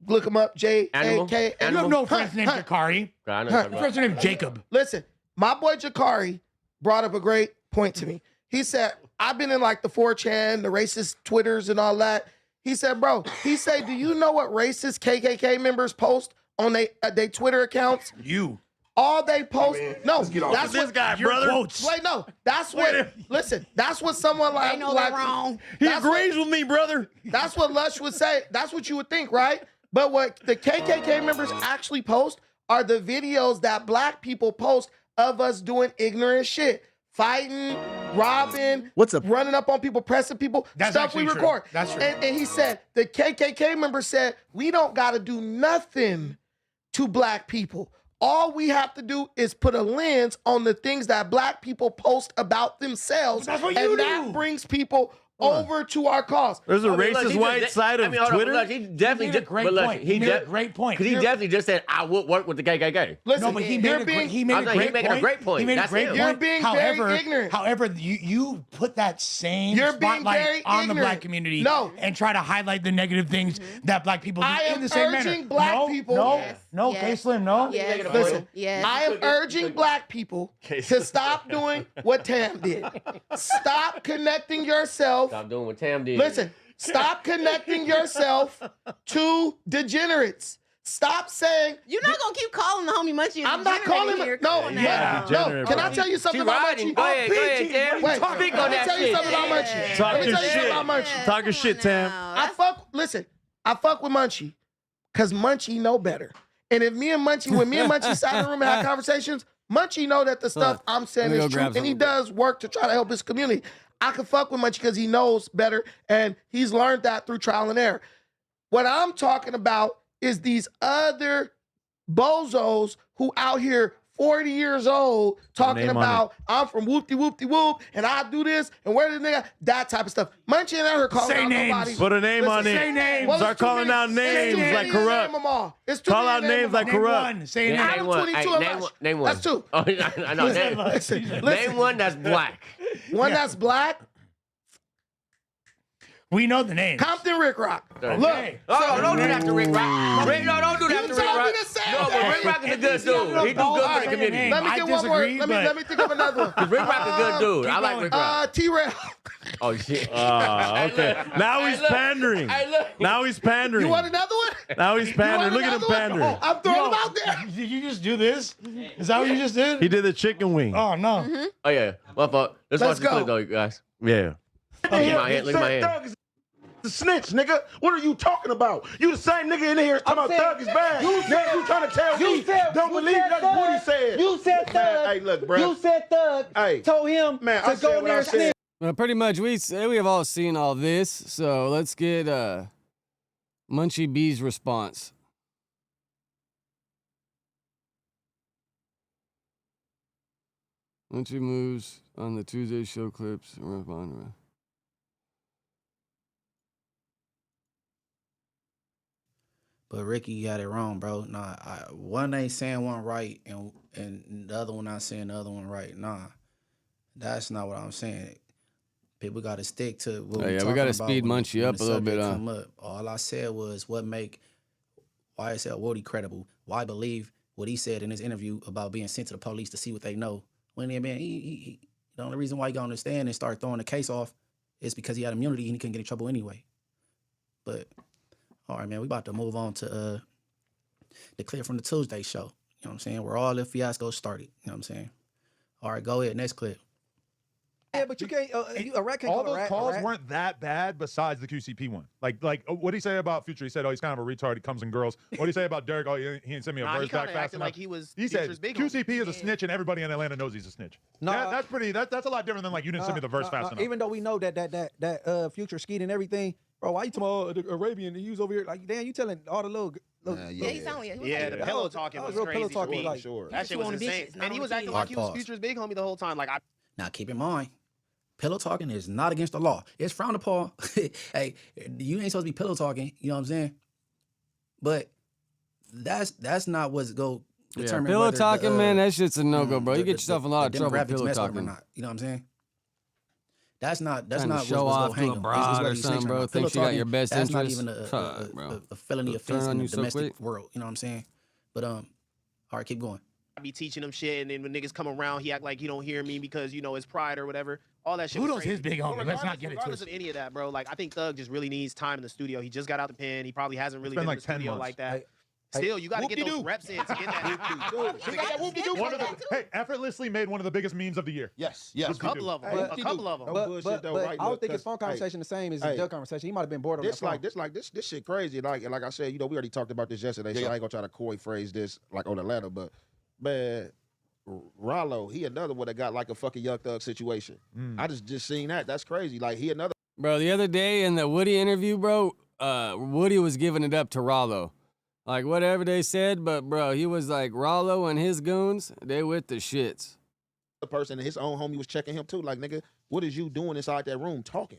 Look him up, J-A-K. you have no friends named Jakari. I know Your friends are named Jacob. Listen, my boy Jakari brought up a great point to me. He said, I've been in like the 4chan, the racist Twitters and all that. He said, bro, do you know what racist KKK members post on their Twitter accounts? You. All they post, that's this what guy, brother. Quotes. Wait, no, that's what. Listen, that's what someone like. They know they're wrong. He agrees with me, brother. That's what Lush would say. That's what you would think, right? But what the KKK members actually post are the videos that black people post of us doing ignorant shit, fighting, robbing, running up on people, pressing people, That's stuff we actually record. true. That's true. And he said the KKK member said we don't got to do nothing to black people. All we have to do is put a lens on the things that black people post about themselves. That's what and you that do. brings people over to our cause. There's a I mean, look, racist he white just- side of I mean, hold on, Twitter. look, he definitely made a great but look, point. He made a great point. Because he definitely just said, I would work with the KKK. Listen, No, but he made a great I'm saying he's making a great point. He made That's a great him. point. You're being very ignorant. However, you put that same You're being spotlight very on the ignorant. black community No. and try to highlight the negative things that black people do I in am the same manner. urging black people. No, Yes. K-Slim, no. Yes. Listen, Yes. I am urging black people to stop doing what Tam did. Stop connecting yourself. Stop doing what Tam did. Listen, stop connecting yourself to degenerates. Stop saying You're not gonna keep calling the homie Munchie. I'm not calling here. him. No, Come on no. now. Degenerate, Can bro. I tell you something She about riding. Munchie? Go ahead, Tam. Wait, Speak on let me that tell you shit. something about Munchie. Let me Talking tell you something shit. about Munchie. Talking shit, Tam. I fuck with Munchie because Munchie know better. And if me and Munchie, when me and Munchie sat in the room and had conversations, Munchie know that the stuff I'm saying let me is go true, grab and he something. does work to try to help his community. I can fuck with Munchie because he knows better, and he's learned that through trial and error. What I'm talking about is these other bozos who out here 40 years old talking Name on about I'm from whoop-de-whoop-de-whoop and I do this and where the nigga, that type of stuff. Munchie ain't ever calling Say out names. nobody. Put a name on it. Say names. Well, Start it's too calling many- out it's names too many like to corrupt. name them all. It's too Call many out to name names them like all. corrupt. Name one. Say a Yeah. name. Adam 22 and name much. name one. That's two. Oh, I know. Listen, Name one that's black. one that's black, We know the name. Compton Rick Rock. Okay. Look. Oh, don't do that to Rick Rock. Rick, no, don't do that to You Rick told me Rock. to say No, but that. Rick Rock is a good dude. He do good for the community. Let me I get one more. disagree, Let me think of another one. Rick Rock a good dude. I like Rick Rock. T-Rail. Oh shit. Okay. Now he's pandering. Hey, look. Now he's pandering. You want another one? Now he's pandering. Look at him pandering. I'm throwing him out there. Did you just do this? Is that what you just did? He did the chicken wing. Oh, no. Oh yeah. My fault. Let's watch the go. clip though, you guys. Yeah. Look at my hand. Look at my hand. Thug is the snitch, nigga. What are you talking about? You the same nigga in here talking about Thug is bad. Now you trying to tell me don't believe nothing Woody said. You said Thug. Man, hey, look, bro. You said Thug. Hey. Told him Man, I to said go in what there I and said. snitch. Well, pretty much we have all seen all this, so let's get Munchie B's response. Munchie moves on the Tuesday show clips. But Ricky got it wrong, bro. Nah, one ain't saying one right, and the other one not saying the other one right. Nah, that's not what I'm saying. People got to stick to what Oh, yeah, we talking gotta about speed when Munchie the up a little bit, subject come up. All I said was why is Woody credible? Why believe what he said in his interview about being sent to the police to see what they know when he, man, he the only reason why he got on the stand and start throwing the case off is because he had immunity and he couldn't get in trouble anyway. But all right, man, we about to move on to the clip from the Tuesday show. You know what I'm saying? Where all the fiascos started. You know what I'm saying? All right, go ahead. Next clip. Yeah, but you can't. A rat can't all call a those rat. calls weren't that bad besides the QCP one. Like what did he say about Future? He said, "Oh, he's kind of a retard. He comes in girls." What did he say about Derek? Oh, he didn't send me a verse back fast enough. Like he was. He said Future's big QCP homie. is a snitch, and everybody in Atlanta knows he's a snitch. No, that's pretty. That's a lot different than like you didn't send me the verse fast enough. Even though we know that Future skeet and everything, bro. Why you talking about the Arabian? The use over here, like damn, you telling all the little. Yeah, he sounded like Yeah, the pillow talking was real crazy pillow for talking, me. like, Sure. That shit was insane. bitches, And he was acting Hard like he was pause. Future's big homie the whole time. Like, Now, keep in mind, pillow talking is not against the law. It's frowned upon. Hey, you ain't supposed to be pillow talking. You know what I'm saying? But that's not what's go determine. Pillow whether talking, man, that shit's a no-go, bro. You the- get yourself in a lot of the trouble demographics pillow mess with him or talking. not. You know what I'm saying? That's not Trying to what's show off hang to a 'em. broad It's whether or you something, snitching or bro. not. Think she Pillow got your talking, best that's not interest? even a felony They'll offense turn on in you the so domestic quick. world. You know what I'm saying? But all right, keep going. I be teaching him shit, and then when niggas come around, he act like he don't hear me because, you know, his pride or whatever. All that shit. Udo's was crazy. his big homie. But Let's not get it regardless of twisted. any of that, bro. Like, I think Thug just really needs time in the studio. He just got out the pen. He probably hasn't really been been like in the 10 studio months. like that. Still, you got to get those reps in to get that. He got that whoop-de-doo. Hey, effortlessly made one of the biggest memes of the year. Yes. A couple of them. Hey, a couple of them. But I don't think his phone conversation the same as his hey, Doug conversation. He might have been bored on that phone. This shit crazy. Like I said, you know, we already talked about this yesterday, so I ain't gonna try to coy phrase this like on Atlanta, but man, Rollo, he another one that got like a fucking Young Thug situation. I just seen that. That's crazy. Like he another. Bro, the other day in the Woody interview, bro, Woody was giving it up to Rollo. Like, whatever they said, but, bro, he was like, Rollo and his goons, they with the shits. The person, his own homie was checking him too. Like, nigga, what is you doing inside that room talking?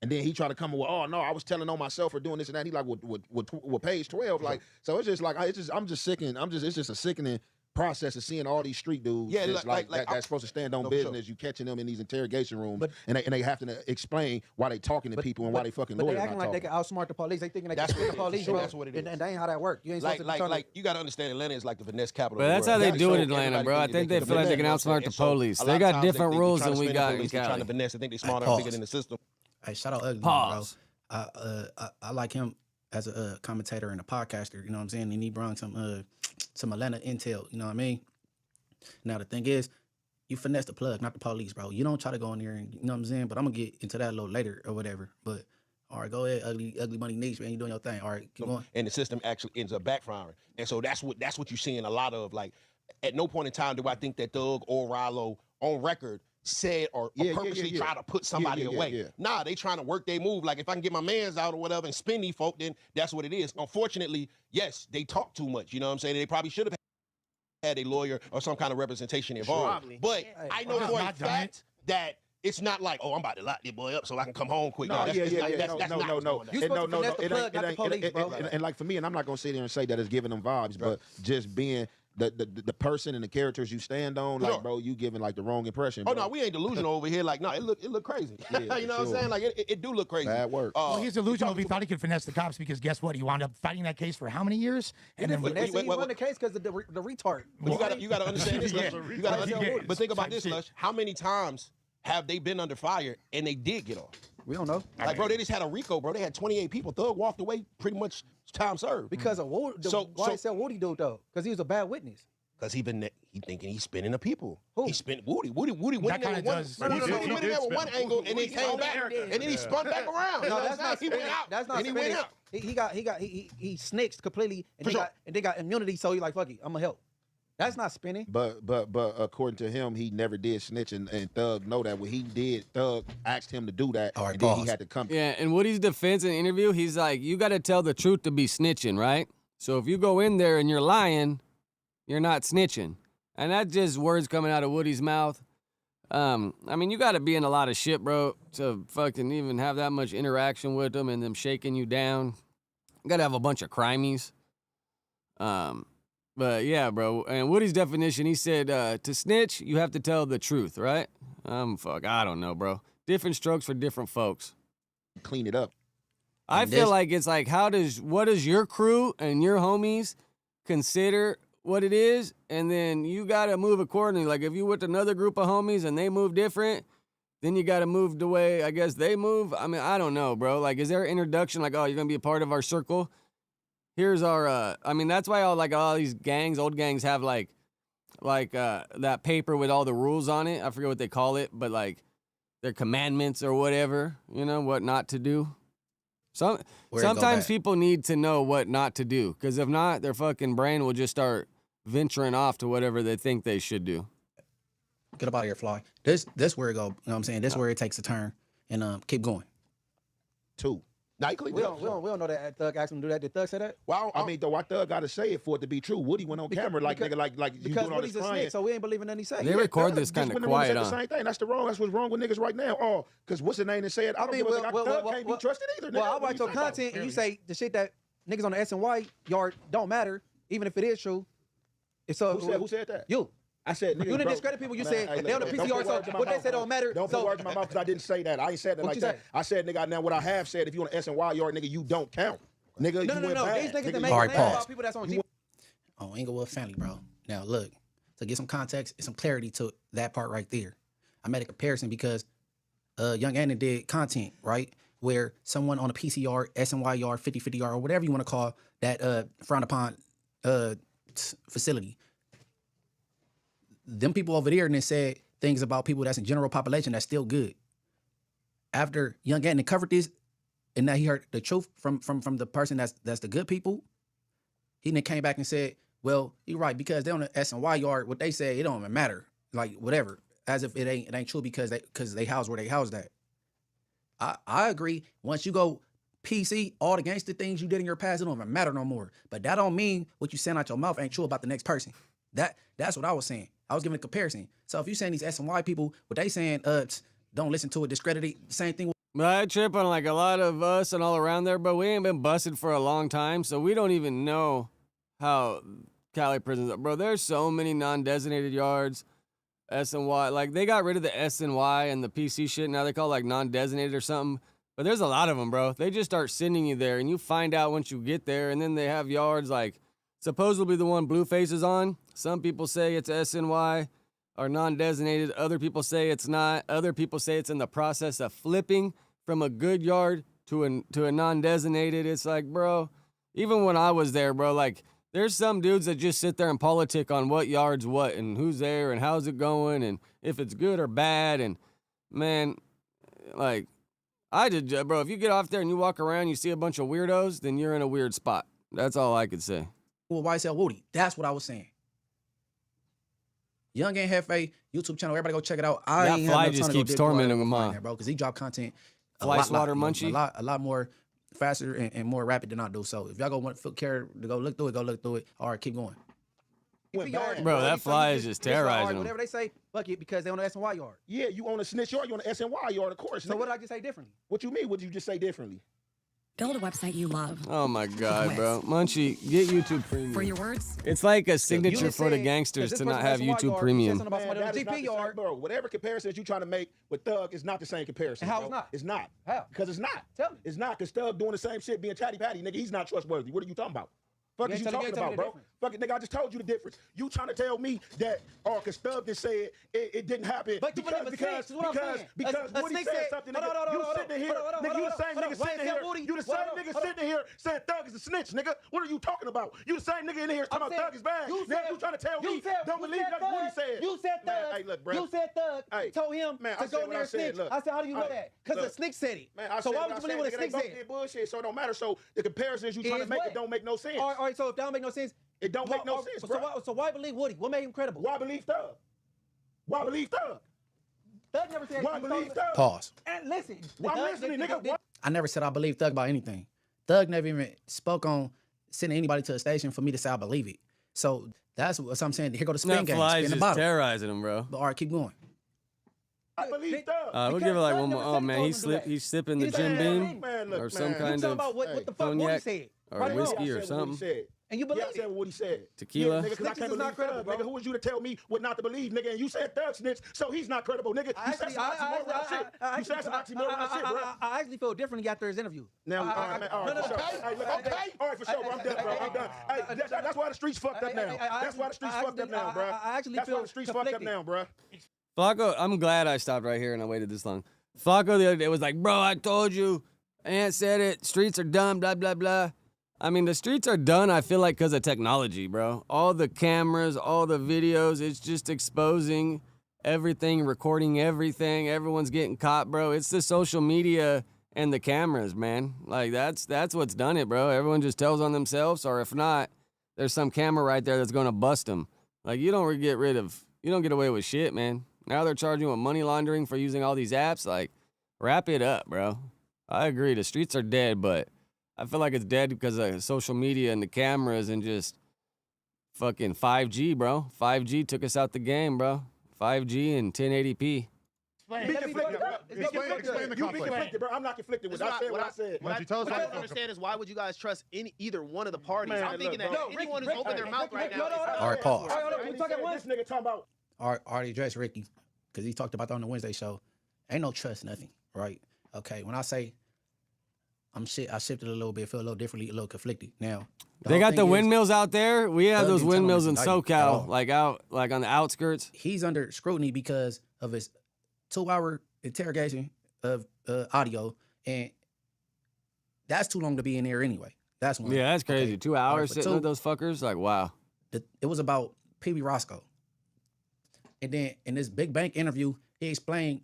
And then he tried to come with, oh, no, I was telling on myself for doing this and that. He like, with page 12. Like, so it's just like, I'm just sickening. It's just a sickening process of seeing all these street dudes that's supposed to stand on business. You catching them in these interrogation rooms, and they have to explain why they talking to people and why they fucking But lawyers they acting not like they talking. can outsmart the police. They thinking they That's can what the it is. police, Sure, bro. that's what it And is. that ain't how that work. You ain't supposed to be trying to. You got to understand, Atlanta is like the finesse capital. But of the that's world. how they So do it in everybody Atlanta, bro. I think they feel like they can outsmart the police. a They lot of got times different they rules try to than we spin the got in police, they trying to Cali. finesse. They think they smarter and bigger than the system. Hey, shout out Ugly, Pause. bro. I like him as a commentator and a podcaster. You know what I'm saying? And he brought some Atlanta intel. You know what I mean? Now the thing is, you finesse the plug, not the police, bro. You don't try to go in there and you know what I'm saying. But I'm gonna get into that a little later or whatever. But all right, go ahead, ugly money niche, man. You doing your thing. All right, keep going. And the system actually ends up backfiring. And so that's what you're seeing a lot of. Like, at no point in time do I think that Thug or Rollo on record said or purposely try to put somebody away. Nah, they trying to work their move. Like, if I can get my mans out or whatever and spin these folk, then that's what it is. Unfortunately, yes, they talk too much. You know what I'm saying? They probably should have had a lawyer or some kind of representation involved. Probably. But I know for a fact that it's not like, oh, I'm about to lock this boy up so I can come home quick. No. That's not what's going on. You supposed to finesse the plug, not the police, bro. And like for me, and I'm not gonna sit there and say that it's giving them vibes, but just being the person and the characters you stand on, like, bro, you giving like the wrong impression. Oh bro. no, we ain't delusional over here. Like, no, it look crazy. Yeah, you know what I'm saying? Like, it do look crazy. Bad work. Well, he's delusional if he thought he could finesse the cops because guess what? He wound up fighting that case for how many years? And then he won the case because of the retard. But you gotta understand this. Yeah. You gotta understand. But think about this, Lush. How many times have they been under fire and they did get off? We don't know. Like, bro, they just had a RICO, bro. They had 28 people. Thug walked away pretty much time served. Because of why he said Woody do though? Because he was a bad witness. Because he thinking he's spinning the people. Who? He spent Woody went in there with one. He went in there with one angle and then came back and then he spun back around. No, that's not. He went out. That's not. And he went out. He snitched completely and they got immunity. So he like, fuck it, I'm gonna help. That's not spinning. But according to him, he never did snitch, and Thug know that when he did, Thug asked him to do that, and then he had to come. Yeah, in Woody's defense in the interview, he's like, you got to tell the truth to be snitching, right? So if you go in there and you're lying, you're not snitching. And that's just words coming out of Woody's mouth. I mean, you got to be in a lot of shit, bro, to fucking even have that much interaction with them and them shaking you down. You got to have a bunch of crimies. But yeah, bro. And Woody's definition, he said, to snitch, you have to tell the truth, right? I don't know, bro. Different strokes for different folks. Clean it up. I feel like it's like, what does your crew and your homies consider what it is, and then you gotta move accordingly. Like if you with another group of homies and they move different, then you gotta move the way I guess they move. I mean, I don't know, bro. Like, is there an introduction? Like, oh, you're gonna be a part of our circle. Here's our. I mean, that's why all these gangs, old gangs, have like that paper with all the rules on it. I forget what they call it, but like their commandments or whatever. You know what not to do. Sometimes people need to know what not to do, because if not, their fucking brain will just start venturing off to whatever they think they should do. Get up out of here, Fly. This where it go. You know what I'm saying? This where it takes a turn. And keep going. 2. We don't know that Thug asked him to do that. Did Thug say that? Well, I mean, though, why Thug got to say it for it to be true? Woody went on camera like you doing all Woody's this a crying. snitch, so we ain't believing anything he say. They record this kind of quiet on. The same thing. That's what's wrong with niggas right now. Oh, because what's the name that said? I don't give a fuck. Thug can't be trusted either. Well, I watch your content and you say the shit that niggas on the S&Y yard don't matter, even if it is true. Who said that? You. I said, you didn't discredit people. You said they on the PCR, so what they said don't matter. Don't put words in my mouth because I didn't say that. I ain't said that like that. I said, nigga, now what I have said, if you on the S&Y yard, nigga, you don't count. Nigga, no. These niggas that make All right, names pause. about people that's on G. On Inglewood family, bro. Now look, to get some context and some clarity to that part right there, I made a comparison because Young Anna did content, right, where someone on a PCR, S&Y yard, 50-50 yard, or whatever you want to call that frowned upon facility. Them people over there and they said things about people that's in general population that's still good. After Young Anna covered this, and now he heard the truth from the person that's the good people, he then came back and said, well, you're right, because they're on the S&Y yard, what they say, it don't even matter. Like, whatever. As if it ain't true because they house where they house that. I agree. Once you go PC, all the gangster things you did in your past, it don't even matter no more. But that don't mean what you saying out your mouth ain't true about the next person. That's what I was saying. I was giving a comparison. So if you saying these S&Y people, what they saying, don't listen to it, discredit it, same thing. But I trip on like a lot of us and all around there, but we ain't been busted for a long time, so we don't even know how Cali prisons are. Bro, there's so many non-designated yards, S&Y. Like, they got rid of the S&Y and the PC shit. Now they call it like non-designated or something. But there's a lot of them, bro. They just start sending you there, and you find out once you get there, and then they have yards like supposedly the one Blueface is on. Some people say it's S&Y or non-designated. Other people say it's not. Other people say it's in the process of flipping from a good yard to a non-designated. It's like, bro, even when I was there, bro, like, there's some dudes that just sit there and politic on what yard's what and who's there and how's it going and if it's good or bad. And, man, like, bro, if you get off there and you walk around, you see a bunch of weirdos, then you're in a weird spot. That's all I could say. Well, YSL Woody, that's what I was saying. Young and Jefe YouTube channel, everybody go check it out. That Fly just keeps tormenting him, huh? Bro, because he drop content a lot more faster and more rapid than I do. So if y'all go want care to go look through it. All right, keep going. Bro, that Fly is just terrorizing him. Whatever they say, fuck it, because they on the S&Y yard. Yeah, you on a snitch yard, you on the S&Y yard, of course. So what did I just say differently? What you mean? What did you just say differently? Build a website you love. Oh my God, bro. Munchie, get YouTube Premium. For your words? It's like a signature for the gangsters to not have YouTube Premium. Bro, whatever comparisons you trying to make with Thug is not the same comparison. And how bro. it's not? It's not. How? Because it's not. Tell me. It's not, because Thug doing the same shit, being chatty patty, nigga. He's not trustworthy. What are you talking about? Fuck is you talking about, bro? Fuck it, nigga, I just told you the difference. You trying to tell me that, because Thug just said it didn't happen because Woody said something, nigga. You sitting here, nigga, you the same nigga sitting here. You the same nigga sitting here saying Thug is a snitch, nigga. What are you talking about? You the same nigga in here talking about Thug is bad. Now you trying to tell me don't believe nothing Woody said. You said Thug. Hey, look, bro. You said Thug told him to go in there and snitch. I said, how do you know that? Because the snitch said it. So why would you believe what a snitch said? Bullshit, so it don't matter. So the comparisons you trying to make, it don't make no sense. All right, so if that don't make no sense, it don't make no sense, bro. So why believe Woody? What made him credible? Why believe Thug? Why believe Thug? Thug never said. Why believe Thug? Pause. And listen. I'm listening, nigga. I never said I believe Thug about anything. Thug never even spoke on sending anybody to a station for me to say I believe it. So that's what I'm saying. Here go the spin game. Fly's Spin the just bottle. terrorizing him, bro. But all right, keep going. I believe Thug. We'll give it like one more. Oh man, he's sipping the Jim Beam or some kind of what the fuck Woody cognac said. or whiskey or something. And you believe I said what he said. Tequila? Yeah, nigga, because I can't Snitches is not believe credible, Thug, bro. nigga. Who was you to tell me what not to believe, nigga? And you said Thug snitch, so he's not credible, nigga. You said some oxymoron shit. You said some oxymoron shit, bro. I actually feel differently after his interview. Now, all right, man, all right, for sure. Hey, look, okay, all right, for sure, bro. I'm done, bro. I'm done. Hey, that's why the streets fucked up now. That's why the streets fucked up now, bro. I actually That's feel why the streets fucked up now, bro. Flacco, I'm glad I stopped right here and I waited this long. Flacco the other day was like, bro, I told you. Ant said it. Streets are dumb, blah, blah, blah. I mean, the streets are done, I feel like, because of technology, bro. All the cameras, all the videos, it's just exposing everything, recording everything. Everyone's getting caught, bro. It's the social media and the cameras, man. Like, that's what's done it, bro. Everyone just tells on themselves, or if not, there's some camera right there that's going to bust them. Like, you don't get away with shit, man. Now they're charging you with money laundering for using all these apps. Like, wrap it up, bro. I agree. The streets are dead, but I feel like it's dead because of social media and the cameras and just fucking 5G, bro. 5G took us out the game, bro. 5G and 1080p. Be conflicted, bro. Explain the conflict. You be conflicted, bro. I'm not conflicted with that. I said what I said. What I don't understand is why would you guys trust either one of the parties? Man, I'm thinking that anyone who's opened their mouth right now. All right, pause. This nigga talking about. Already addressed Ricky, because he talked about that on the Wednesday show. Ain't no trust, nothing, right? Okay, when I say I shifted a little bit, feel a little differently, a little conflicted. Now, They got the windmills out there. We have those windmills in SoCal, like on the outskirts. He's under scrutiny because of his 2-hour interrogation of audio, and that's too long to be in there anyway. That's one. Yeah, that's crazy. Okay. 2 hours Right, sitting with those fuckers. Like, wow. It was about P.B. Roscoe. And then in this Big Bank interview, he explained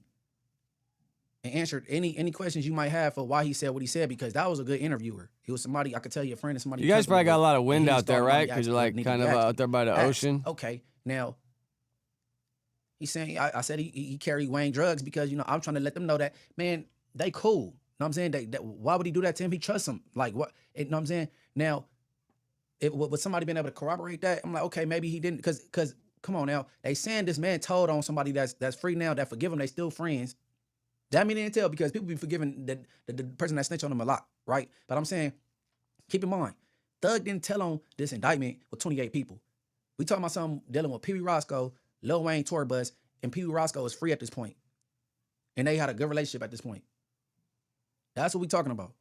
and answered any questions you might have for why he said what he said, because that was a good interviewer. He was somebody, I could tell you a friend of somebody. You guys probably got a lot of wind and he out there, started right? me Because you're like asking, kind of out there by the ocean. Okay, now he's saying I said he carried Wayne drugs because I'm trying to let them know that, man, they cool. Know what I'm saying? Why would he do that to him? He trusts him. Like what? You know what I'm saying? Now, with somebody being able to corroborate that, I'm like, okay, maybe he didn't, because come on now, they saying this man told on somebody that's free now, that forgive him, they still friends. That mean they didn't tell, because people be forgiving the person that snitched on them a lot, right? But I'm saying, keep in mind, Thug didn't tell on this indictment with 28 people. We talking about something dealing with P.B. Roscoe, Lil Wayne tour bus, and P.B. Roscoe is free at this point. And they had a good relationship at this point. That's what we talking about.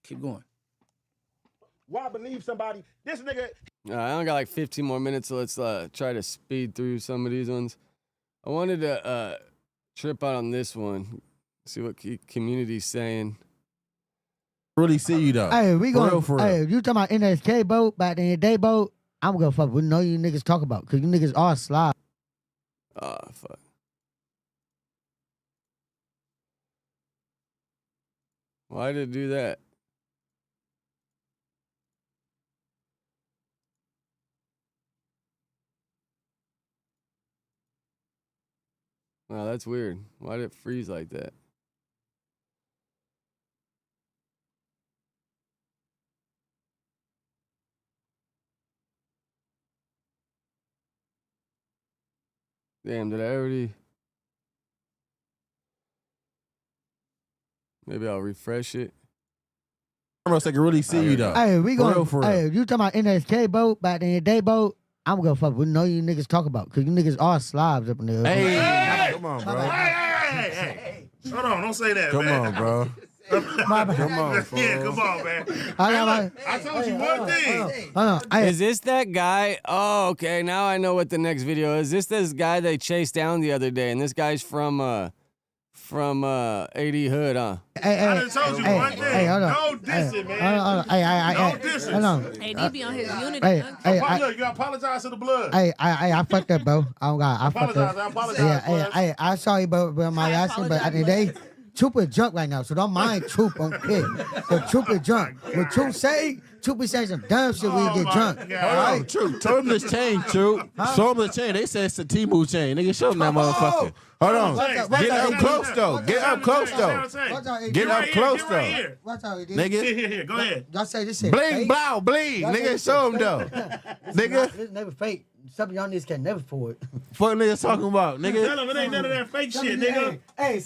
Keep going. Why believe somebody? This nigga. I only got like 15 more minutes, so let's try to speed through some of these ones. I wanted to trip out on this one, see what community's saying. Really see you though. Hey, we going. For real. Hey, if you talking about NSK boat back in the day boat, I'm gonna fuck with no you niggas talk about, because you niggas are slob. Oh, fuck. Why did it do that? Wow, that's weird. Why did it freeze like that? Damn, did I already? Maybe I'll refresh it. Almost I can really see you though. Hey, we going. For real. Hey, if you talking about NSK boat back in the day boat, I'm gonna fuck with no you niggas talk about, because you niggas are slobs up in there. Hey, come on, bro. Hey. Hold on, don't say that, Come man. on, bro. Come on, fool. Yeah, come on, man. I told you one thing. Is this that guy? Oh, okay. Now I know what the next video is. This guy they chased down the other day, and this guy's from AD Hood, huh? I done told you one thing. Don't diss it, man. Don't diss it. Hold on. Hey, he be on his unity. Look, you gotta apologize to the blood. I fucked up, bro. I don't got. I fucked up. I apologize. I sorry, but my last one, but at the end of the day, Troop is drunk right now, so don't mind Troop on kid. But Troop is drunk. When Troop say some dumb shit when you get drunk. Hold on, Troop. Show him this chain, Troop. Show him the chain. They said it's a Timu chain. Nigga, show him that motherfucker. Hold on. Get up close, though. Get up close, though. Get up close, though. Nigga. Here, go ahead. Y'all say this shit Bling, fake? blow, bleed. Nigga, show him, though. Nigga. This never fake. some of y'all niggas can never afford. Fuck niggas talking about, nigga. Tell him it ain't none of that fake shit, nigga. Hey,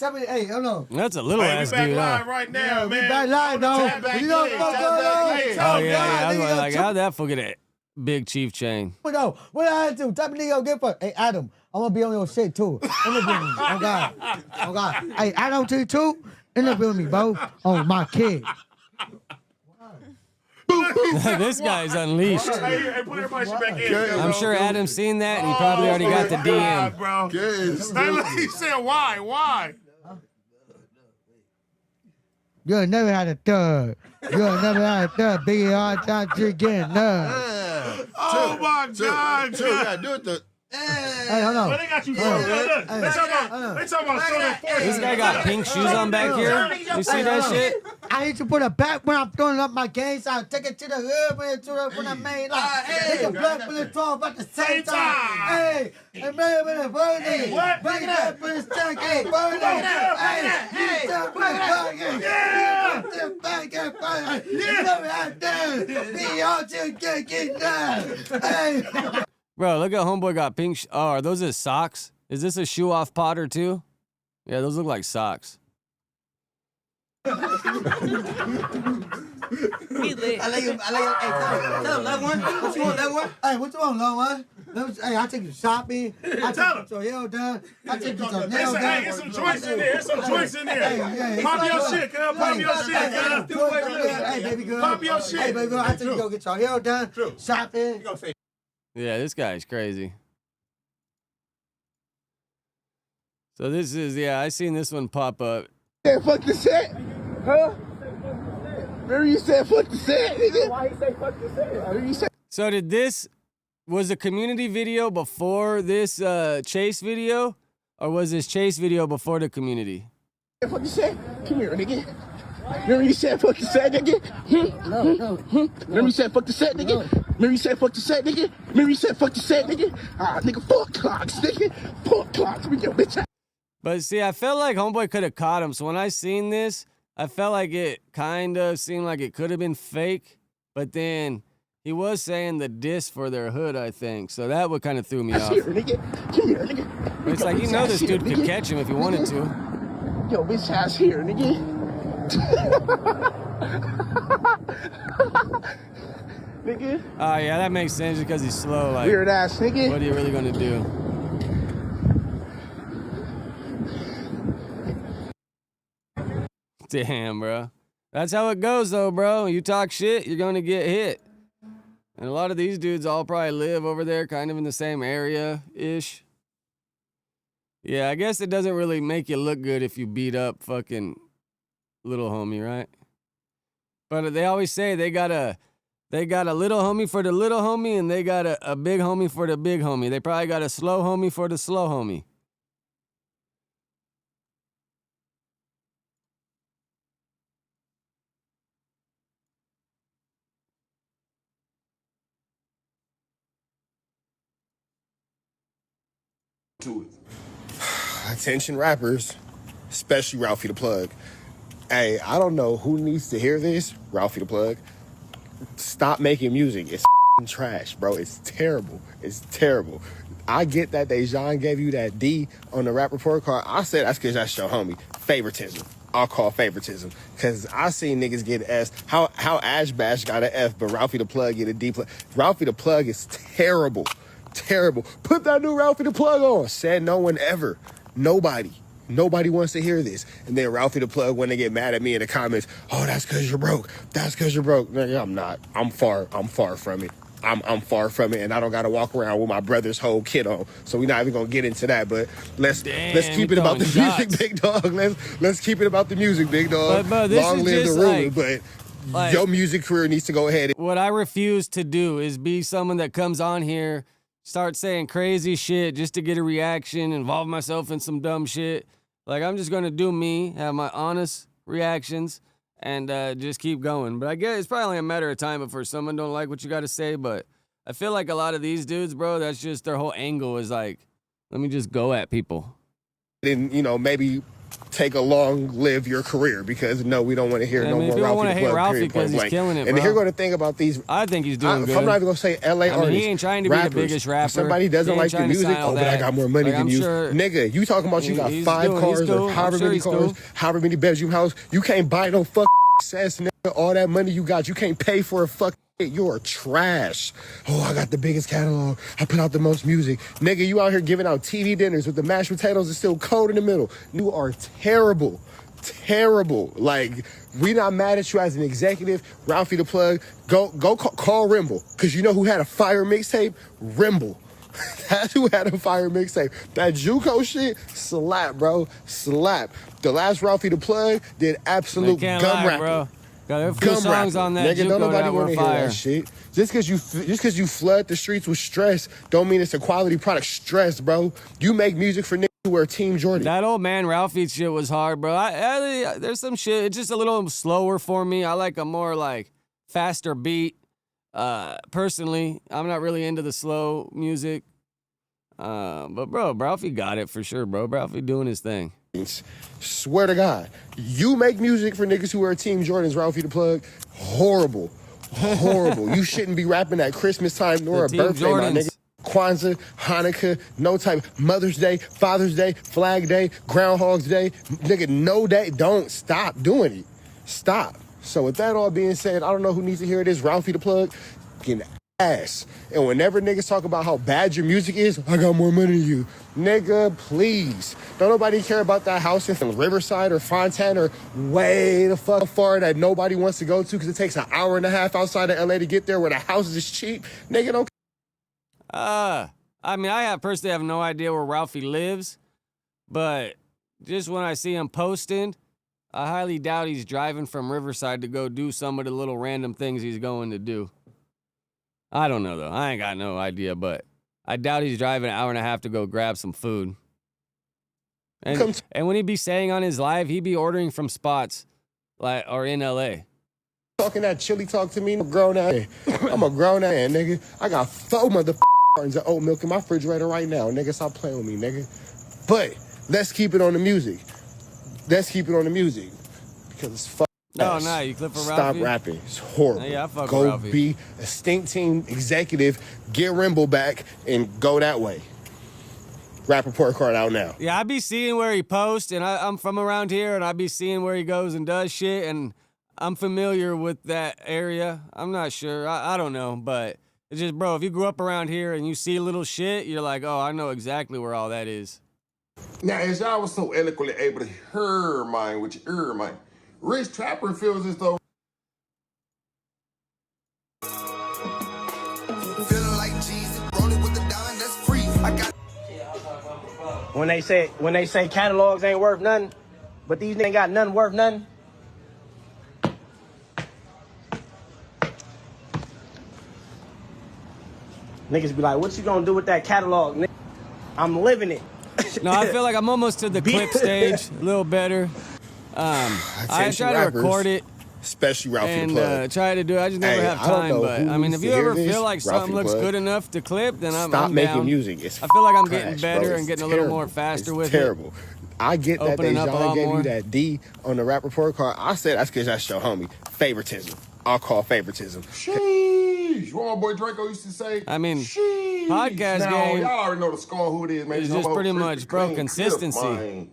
hold on. That's a little ass we back dude, live huh? right now, man. We back live, though. You know what fuck going on? Oh, yeah. I was like, how'd that fuck get a big chief chain? What I had to? Type of nigga get for? Hey, Adam, I'm gonna be on your shit, too. Interview me. Oh, God. Oh, God. Hey, Adam, too? Interview me, bro. Oh, my kid. This guy's unleashed. Hey, put everybody shit back in. I'm sure Adam's seen that, and he probably already got the DM. Bro. He said, why? You'll never had a thug. You'll never had a thug. Biggie hard time to get none. Oh, my God. Two, yeah, do it the... Hey, hold on. Well, they got you. They talking about showing force. This guy got pink shoes on back here. You see that shit? I need to put it back when I'm throwing up my game, so I take it to the hood when I made like nigga black for the 12 at the same time. Hey, and man with a burning. What? Bring it up for the stack, hey, burning. Hey, you never had that. Be out to get down. Hey. Bro, look at homeboy got pink. Oh, are those his socks? Is this a shoe off Potter too? Yeah, those look like socks. He lit. I like it. Hey, tell him, love one. What you want, love one? Hey, what you want, love one? Hey, I take you shopping. I take you to your hair done. I take you to nail done. Hey, there's some joints in there. Pop your shit, girl. Pop your shit, girl. Hey, baby girl. Pop your shit. Hey, baby girl, I take you to go get your hair done. Shopping. Yeah, this guy's crazy. So this is, yeah, I seen this one pop up. Yeah, fuck the set. Huh? Remember you said fuck the set, nigga? Why you say fuck the set? So did this, was the community video before this Chase video? Or was this Chase video before the community? Yeah, fuck the set. Come here, nigga. Remember you said fuck the set, nigga? No. Remember you said fuck the set, nigga? Remember you said fuck the set, nigga? Remember you said fuck the set, nigga? Ah, nigga, fuck clocks, nigga. Fuck clocks. Bring your bitch out. But see, I felt like homeboy could have caught him. So when I seen this, I felt like it kind of seemed like it could have been fake. But then he was saying the diss for their hood, I think. So that would kind of threw me off. Here, nigga. Come here, nigga. But it's like, you know this dude could catch him if he wanted to. Yo, bitch ass here, nigga. Nigga. Oh, yeah, that makes sense because he's slow. Like, Weird ass nigga. What are you really going to do? Damn, bro. That's how it goes, though, bro. You talk shit, you're going to get hit. And a lot of these dudes all probably live over there kind of in the same area-ish. Yeah, I guess it doesn't really make you look good if you beat up fucking little homie, right? But they always say they got a little homie for the little homie, and they got a big homie for the big homie. They probably got a slow homie for the slow homie. To it. Attention rappers, especially Ralfy the Plug. Hey, I don't know who needs to hear this. Ralfy the Plug. Stop making music. It's trash, bro. It's terrible. It's terrible. I get that Dejan gave you that D on the rap report card. I said that's because that's your homie. Favoritism. I'll call favoritism. Because I seen niggas get an S. How Ash Bash got an F, but Ralfy the Plug get a D+. Ralfy the Plug is terrible. Terrible. Put that new Ralfy the Plug on. Said no one ever. Nobody wants to hear this. And then Ralfy the Plug, when they get mad at me in the comments, oh, that's because you're broke. That's because you're broke. Nigga, I'm not. I'm far from it. I'm far from it, and I don't got to walk around with my brother's whole kit on. So we're not even gonna get into that. But let's keep it about the music, big dog. Let's keep it about the music, big dog. But this Long is live the just rumor. But your music career needs to go ahead. What I refuse to do is be someone that comes on here, start saying crazy shit just to get a reaction, involve myself in some dumb shit. Like, I'm just gonna do me, have my honest reactions, and just keep going. But I guess it's probably only a matter of time before someone don't like what you got to say. But I feel like a lot of these dudes, bro, that's just their whole angle is like, let me just go at people. And, maybe take a long live your career because no, we don't want to hear no more Ralfy the Plug. Because he's killing it, and bro. here's going to think about these. I think he's doing good. I'm not even going to say LA artists. He ain't trying to be the biggest rapper. If somebody doesn't like your music, but I got more money than you. Nigga, you talking about you got 5 cars or however many cars, however many bedroom house. You can't buy no fuck ass nigga. All that money you got, you can't pay for a fuck. You're trash. Oh, I got the biggest catalog. I put out the most music. Nigga, you out here giving out TV dinners with the mashed potatoes and still cold in the middle. You are terrible. Terrible. Like, we not mad at you as an executive. Ralfy the Plug, go call Rimble. Because you know who had a fire mixtape? Rimble. That's who had a fire mixtape. That JUCO shit, slap, bro. Slap. The last Ralfy the Plug did absolute gum rap. Bro. Got a few songs on that nigga, don't JUCO nobody that want were to hear fire. that shit. Just because you flood the streets with stress, don't mean it's a quality product. Stress, bro. You make music for niggas who wear Team Jordan. That old man Ralfy shit was hard, bro. There's some shit. It's just a little slower for me. I like a more like faster beat. Personally, I'm not really into the slow music. But bro, Ralfy got it for sure, bro. Ralfy doing his thing. Swear to God, you make music for niggas who wear Team Jordans, Ralfy the Plug. Horrible. Horrible. You shouldn't be rapping at Christmas time nor a birthday, my nigga. Kwanzaa, Hanukkah, no type, Mother's Day, Father's Day, Flag Day, Groundhog's Day. Nigga, no day. Don't stop doing it. Stop. So with that all being said, I don't know who needs to hear this. Ralfy the Plug, getting ass. And whenever niggas talk about how bad your music is, I got more money than you. Nigga, please. Don't nobody care about that house in Riverside or Fontana or way the fuck far that nobody wants to go to because it takes an hour and a half outside of LA to get there where the houses is cheap. Nigga, don't. I mean, I personally have no idea where Ralfy lives, but just when I see him posting, I highly doubt he's driving from Riverside to go do some of the little random things he's going to do. I don't know, though. I ain't got no idea, but I doubt he's driving an hour and a half to go grab some food. And when he be saying on his live, he be ordering from spots or in LA. Talking that chili talk to me, I'm a grown ass. I'm a grown ass, nigga. I got 4 cartons of oat milk in my refrigerator right now. Nigga, stop playing with me, nigga. But let's keep it on the music. Let's keep it on the music. Because it's fucking No, you clip for Ralfy? Stop rapping. It's horrible. Yeah, I fuck go with Ralfy. Be a stink team executive, get Rimble back, and go that way. Rap report card out now. Yeah, I be seeing where he posts, and I'm from around here, and I be seeing where he goes and does shit, and I'm familiar with that area. I'm not sure. I don't know, but it's just, bro, if you grew up around here and you see little shit, you're like, oh, I know exactly where all that is. Now, as y'all was so eloquently able to hear mine with your ear, mine, Rich Trapper feels as though When they say catalogs ain't worth nothing, but these niggas ain't got nothing worth nothing. Niggas be like, what you gonna do with that catalog, nigga? I'm living it. No, I feel like I'm almost to the clip stage, a little better. I try to record it. Especially Ralfy and the Plug. Try to do it. I just never have time. But I mean, if you ever feel like something looks good enough to clip, then I'm Stop making down. music. It's I feel like I'm trash, getting better bro. and getting a Terrible. little more faster it's with terrible. it. I get that Opening up a Dejan lot gave more. you that D on the rap report card. I said that's because that's your homie. Favoritism. I'll call favoritism. sheesh. One boy Draco used to say, I mean, sheesh. podcast now, game y'all already know the score who it is, man. It's You know just about pretty Crispy much, bro, Clean consistency. Clip, man.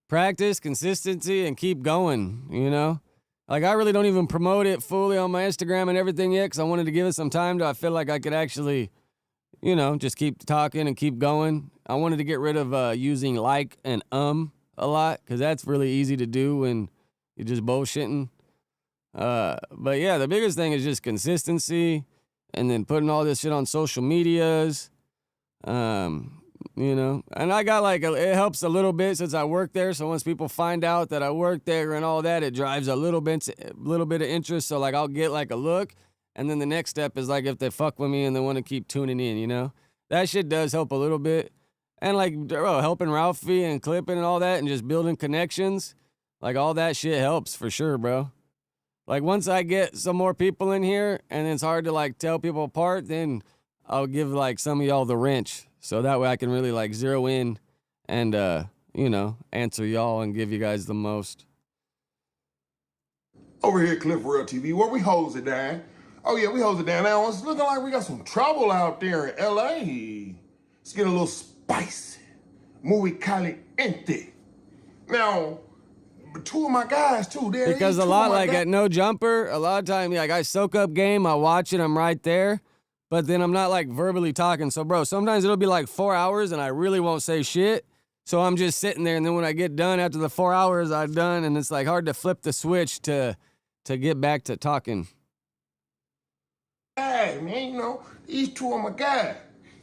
Practice, consistency, and keep going, you know? Like, I really don't even promote it fully on my Instagram and everything yet because I wanted to give it some time to I feel like I could actually, you know, just keep talking and keep going. I wanted to get rid of using like and a lot because that's really easy to do when you're just bullshitting. But yeah, the biggest thing is just consistency and then putting all this shit on social medias. You know, and I got it helps a little bit since I work there. So once people find out that I work there and all that, it drives a little bit of interest. So I'll get a look. And then the next step is if they fuck with me and they want to keep tuning in, you know, that shit does help a little bit. And helping Ralfy and clipping and all that and just building connections, all that shit helps for sure, bro. Once I get some more people in here and it's hard to tell people apart, then I'll give some of y'all the wrench. So that way I can really zero in and answer y'all and give you guys the most. Over here, Cliff Real TV, where we hose it down. Oh yeah, we hose it down. Now it's looking like we got some trouble out there in LA. It's getting a little spicy. Muy caliente. Now, two of my guys too. Because a lot, like at No Jumper, a lot of time, like I soak up game, I watch it, I'm right there, but then I'm not like verbally talking. So bro, sometimes it'll be like 4 hours and I really won't say shit. So I'm just sitting there, and then when I get done after the 4 hours I'm done, and it's like hard to flip the switch to get back to talking. Hey, man, these two of my guys.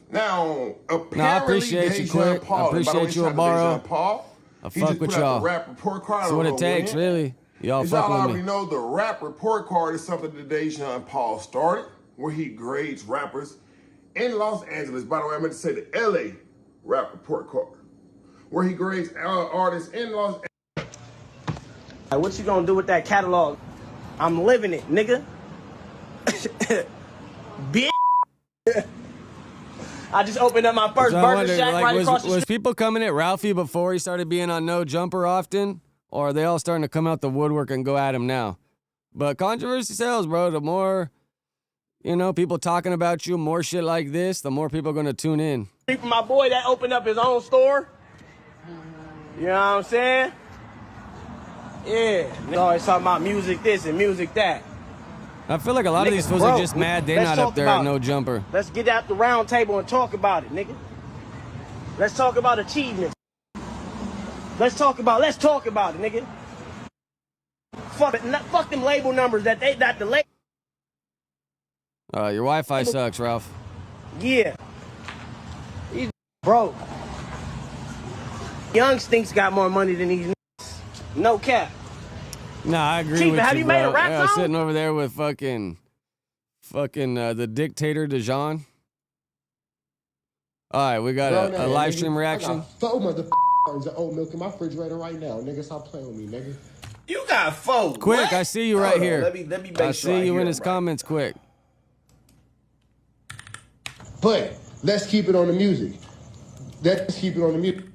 Now, apparently, I appreciate you, Quick. I appreciate you, Abaro. I fuck with y'all. Rap report card. That's what it takes, really. Y'all fuck with already me. know the rap report card is something that Dejan Paul started, where he grades rappers in Los Angeles. By the way, I meant to say the LA rap report card, where he grades artists in Los Angeles. What you gonna do with that catalog? I'm living it, nigga. Bitch. I just opened up my first burger shack right across the street. Was people coming at Ralfy before he started being on No Jumper often? Or are they all starting to come out the woodwork and go at him now? But controversy sells, bro. The more, people talking about you, more shit like this, the more people are going to tune in. For my boy that opened up his own store. You know what I'm saying? Yeah. He's always talking about music this and music that. I feel like a lot of these fools are just mad they're not up there at No Jumper. Let's get out the round table and talk about it, nigga. Let's talk about achievements. Let's talk about it, nigga. Fuck them label numbers that the label. Your Wi-Fi sucks, Ralph. Yeah. He's broke. Young Stinks got more money than these niggas. No cap. Nah, I agree Chief, with you, have you made a rap yeah, song? sitting over there with fucking the dictator Dejan. All right, we got a live stream reaction. I got 4 motherfuckers of oat milk in my refrigerator right now. Nigga, stop playing with me, nigga. You got 4. Quick, what? I see you right here. Let me make I sure see you hear in his right. comments, Quick. But let's keep it on the music. Let's keep it on the music.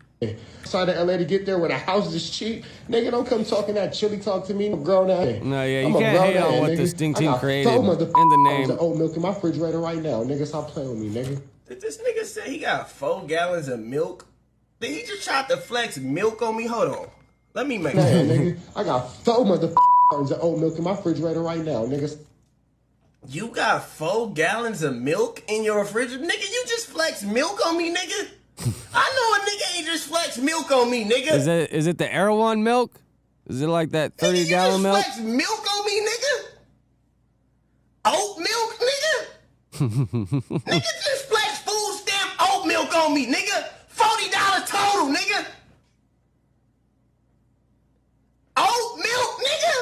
Side of LA to get there where the houses is cheap. Nigga, don't come talking that chilly talk to me. I'm grown out. No, yeah, you can't hate on what the Sting team created in the name. Of oat milk in my refrigerator right now. Nigga, stop playing with me, nigga. Did this nigga say he got 4 gallons of milk? Did he just try to flex milk on me? Hold on. Let me make sure. Nigga, I got 4 motherfuckers of oat milk in my refrigerator right now, nigga. You got 4 gallons of milk in your refrigerator? Nigga, you just flex milk on me, nigga? I know a nigga ain't just flex milk on me, nigga. Is it the Erewhon milk? Is it like that 30-gallon milk? You just flex milk on me, nigga? Oat milk, nigga? Nigga just flex food stamp oat milk on me, nigga. $40 total, nigga. Oat milk, nigga?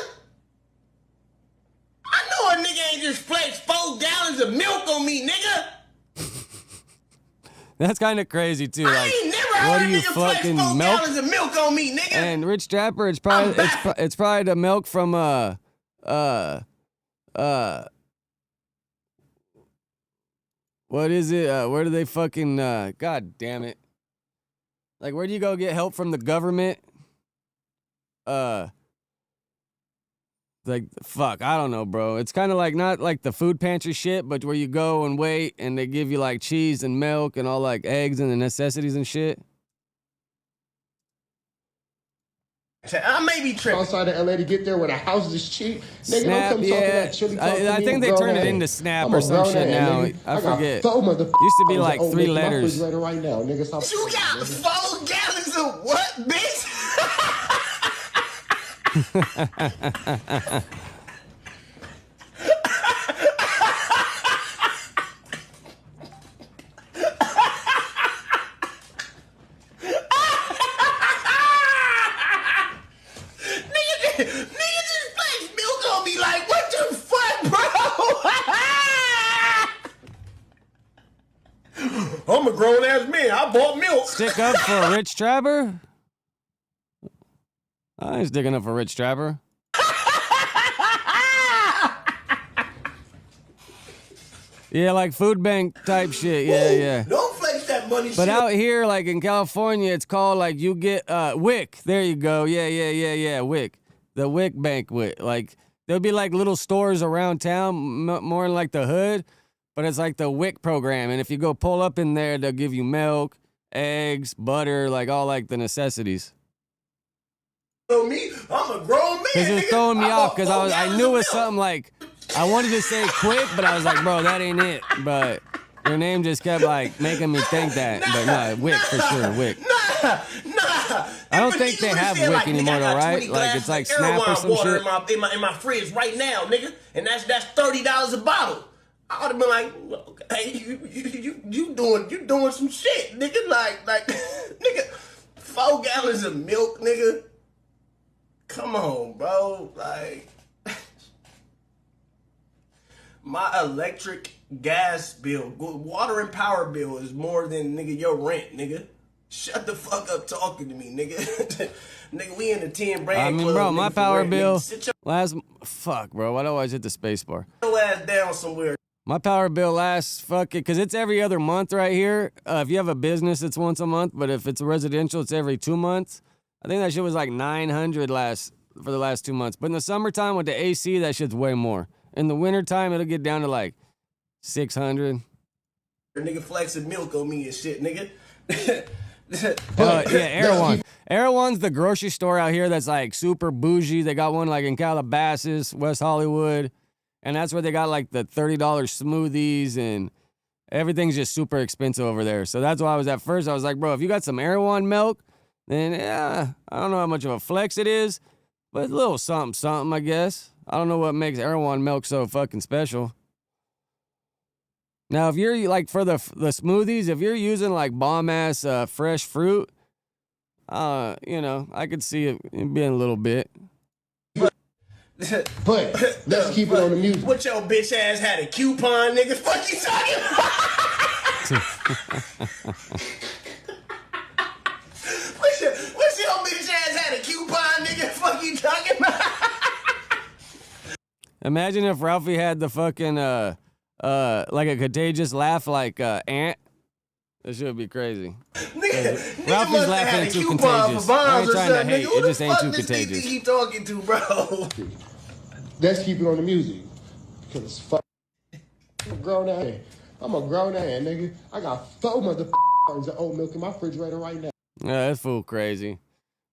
I know a nigga ain't just flex 4 gallons of milk on me, nigga. That's kind of crazy too. I ain't never heard a nigga flex 4 gallons of milk on me, nigga. And Rich Trapper, it's probably the milk from what is it? Where do they fucking God damn it. Like, where do you go get help from the government? Like, fuck, I don't know, bro. It's kind of like, not like the food pantry shit, but where you go and wait and they give you like cheese and milk and all like eggs and the necessities and shit. I may be tripping. Outside of LA to get there where the houses is cheap. Nigga, Snap, don't come talking that chili talk to me. I think they turned it into Snap or some shit now. I forget. Used to be like 3 letters. Right now. Nigga, stop. You got 4 gallons of what, bitch? Nigga just flex milk on me like, what the fuck, bro? I'm a grown ass man. I bought milk. Stick up for Rich Trapper? I ain't sticking up for Rich Trapper. Yeah, like food bank type shit. Yeah, yeah. Don't flex that that money But shit. out here, like in California, it's called like you get WIC. There you go. Yeah. WIC. The WIC banquet. Like there'll be like little stores around town, more in like the hood, but it's like the WIC program. And if you go pull up in there, they'll give you milk, eggs, butter, like all like the necessities. Me, I'm a grown man. Because it was throwing me off because I knew it was something like, I wanted to say quick, but I was like, bro, that ain't it. But your name just kept like making me think that. But no, WIC for sure, WIC. Nah. I don't think they have WIC like, anymore nigga, I though, got right? 20 Like it's like Snap or Erewhon some water shit. in my fridge right now, nigga, and that's $30 a bottle. I ought to be like, hey, you doing some shit, nigga. Like nigga, 4 gallons of milk, nigga. Come on, bro. Like, my electric, gas bill, water and power bill is more than, nigga, your rent, nigga. Shut the fuck up talking to me, nigga. Nigga, we in the 10 brand I mean, club, bro, nigga, my for power rent, bill nigga. Sit fuck, bro. Why do I always hit the space bar? your ass down somewhere. My power bill lasts because it's every other month right here. If you have a business, it's once a month, but if it's residential, it's every 2 months. I think that shit was like 900 for the last 2 months. But in the summertime with the AC, that shit's way more. In the wintertime, it'll get down to like 600. Nigga flexing milk on me and shit, nigga. Yeah, Erewhon. Erewhon's the grocery store out here that's like super bougie. They got one like in Calabasas, West Hollywood. And that's where they got like the $30 smoothies and everything's just super expensive over there. So that's why I was at first. I was like, bro, if you got some Erewhon milk, then yeah, I don't know how much of a flex it is, but it's a little something, I guess. I don't know what makes Erewhon milk so fucking special. Now, if you're like for the smoothies, if you're using like bomb ass fresh fruit, I could see it being a little bit. But let's keep it on the music. What your bitch ass had a coupon, nigga? Fuck you talking about? What's your bitch ass had a coupon, nigga? Fuck you talking about? Imagine if Ralfy had the fucking like a contagious laugh like Ant. That shit would be crazy. Ralphie's laughing ain't too contagious. I ain't trying to hate. It just ain't too contagious. He talking to, bro? Let's keep it on the music. Because it's fuck. I'm a grown man. I'm a grown man, nigga. I got 4 motherfuckers of oat milk in my refrigerator right now. Yeah, that's fool crazy.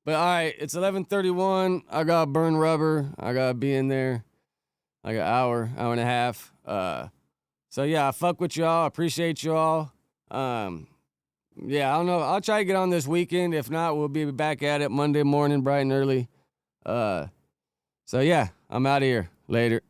But all right, it's 11:31. I got burn rubber. I gotta be in there like an hour and a half. So yeah, I fuck with y'all. I appreciate y'all. Yeah, I don't know. I'll try to get on this weekend. If not, we'll be back at it Monday morning, bright and early. So yeah, I'm out of here. Later.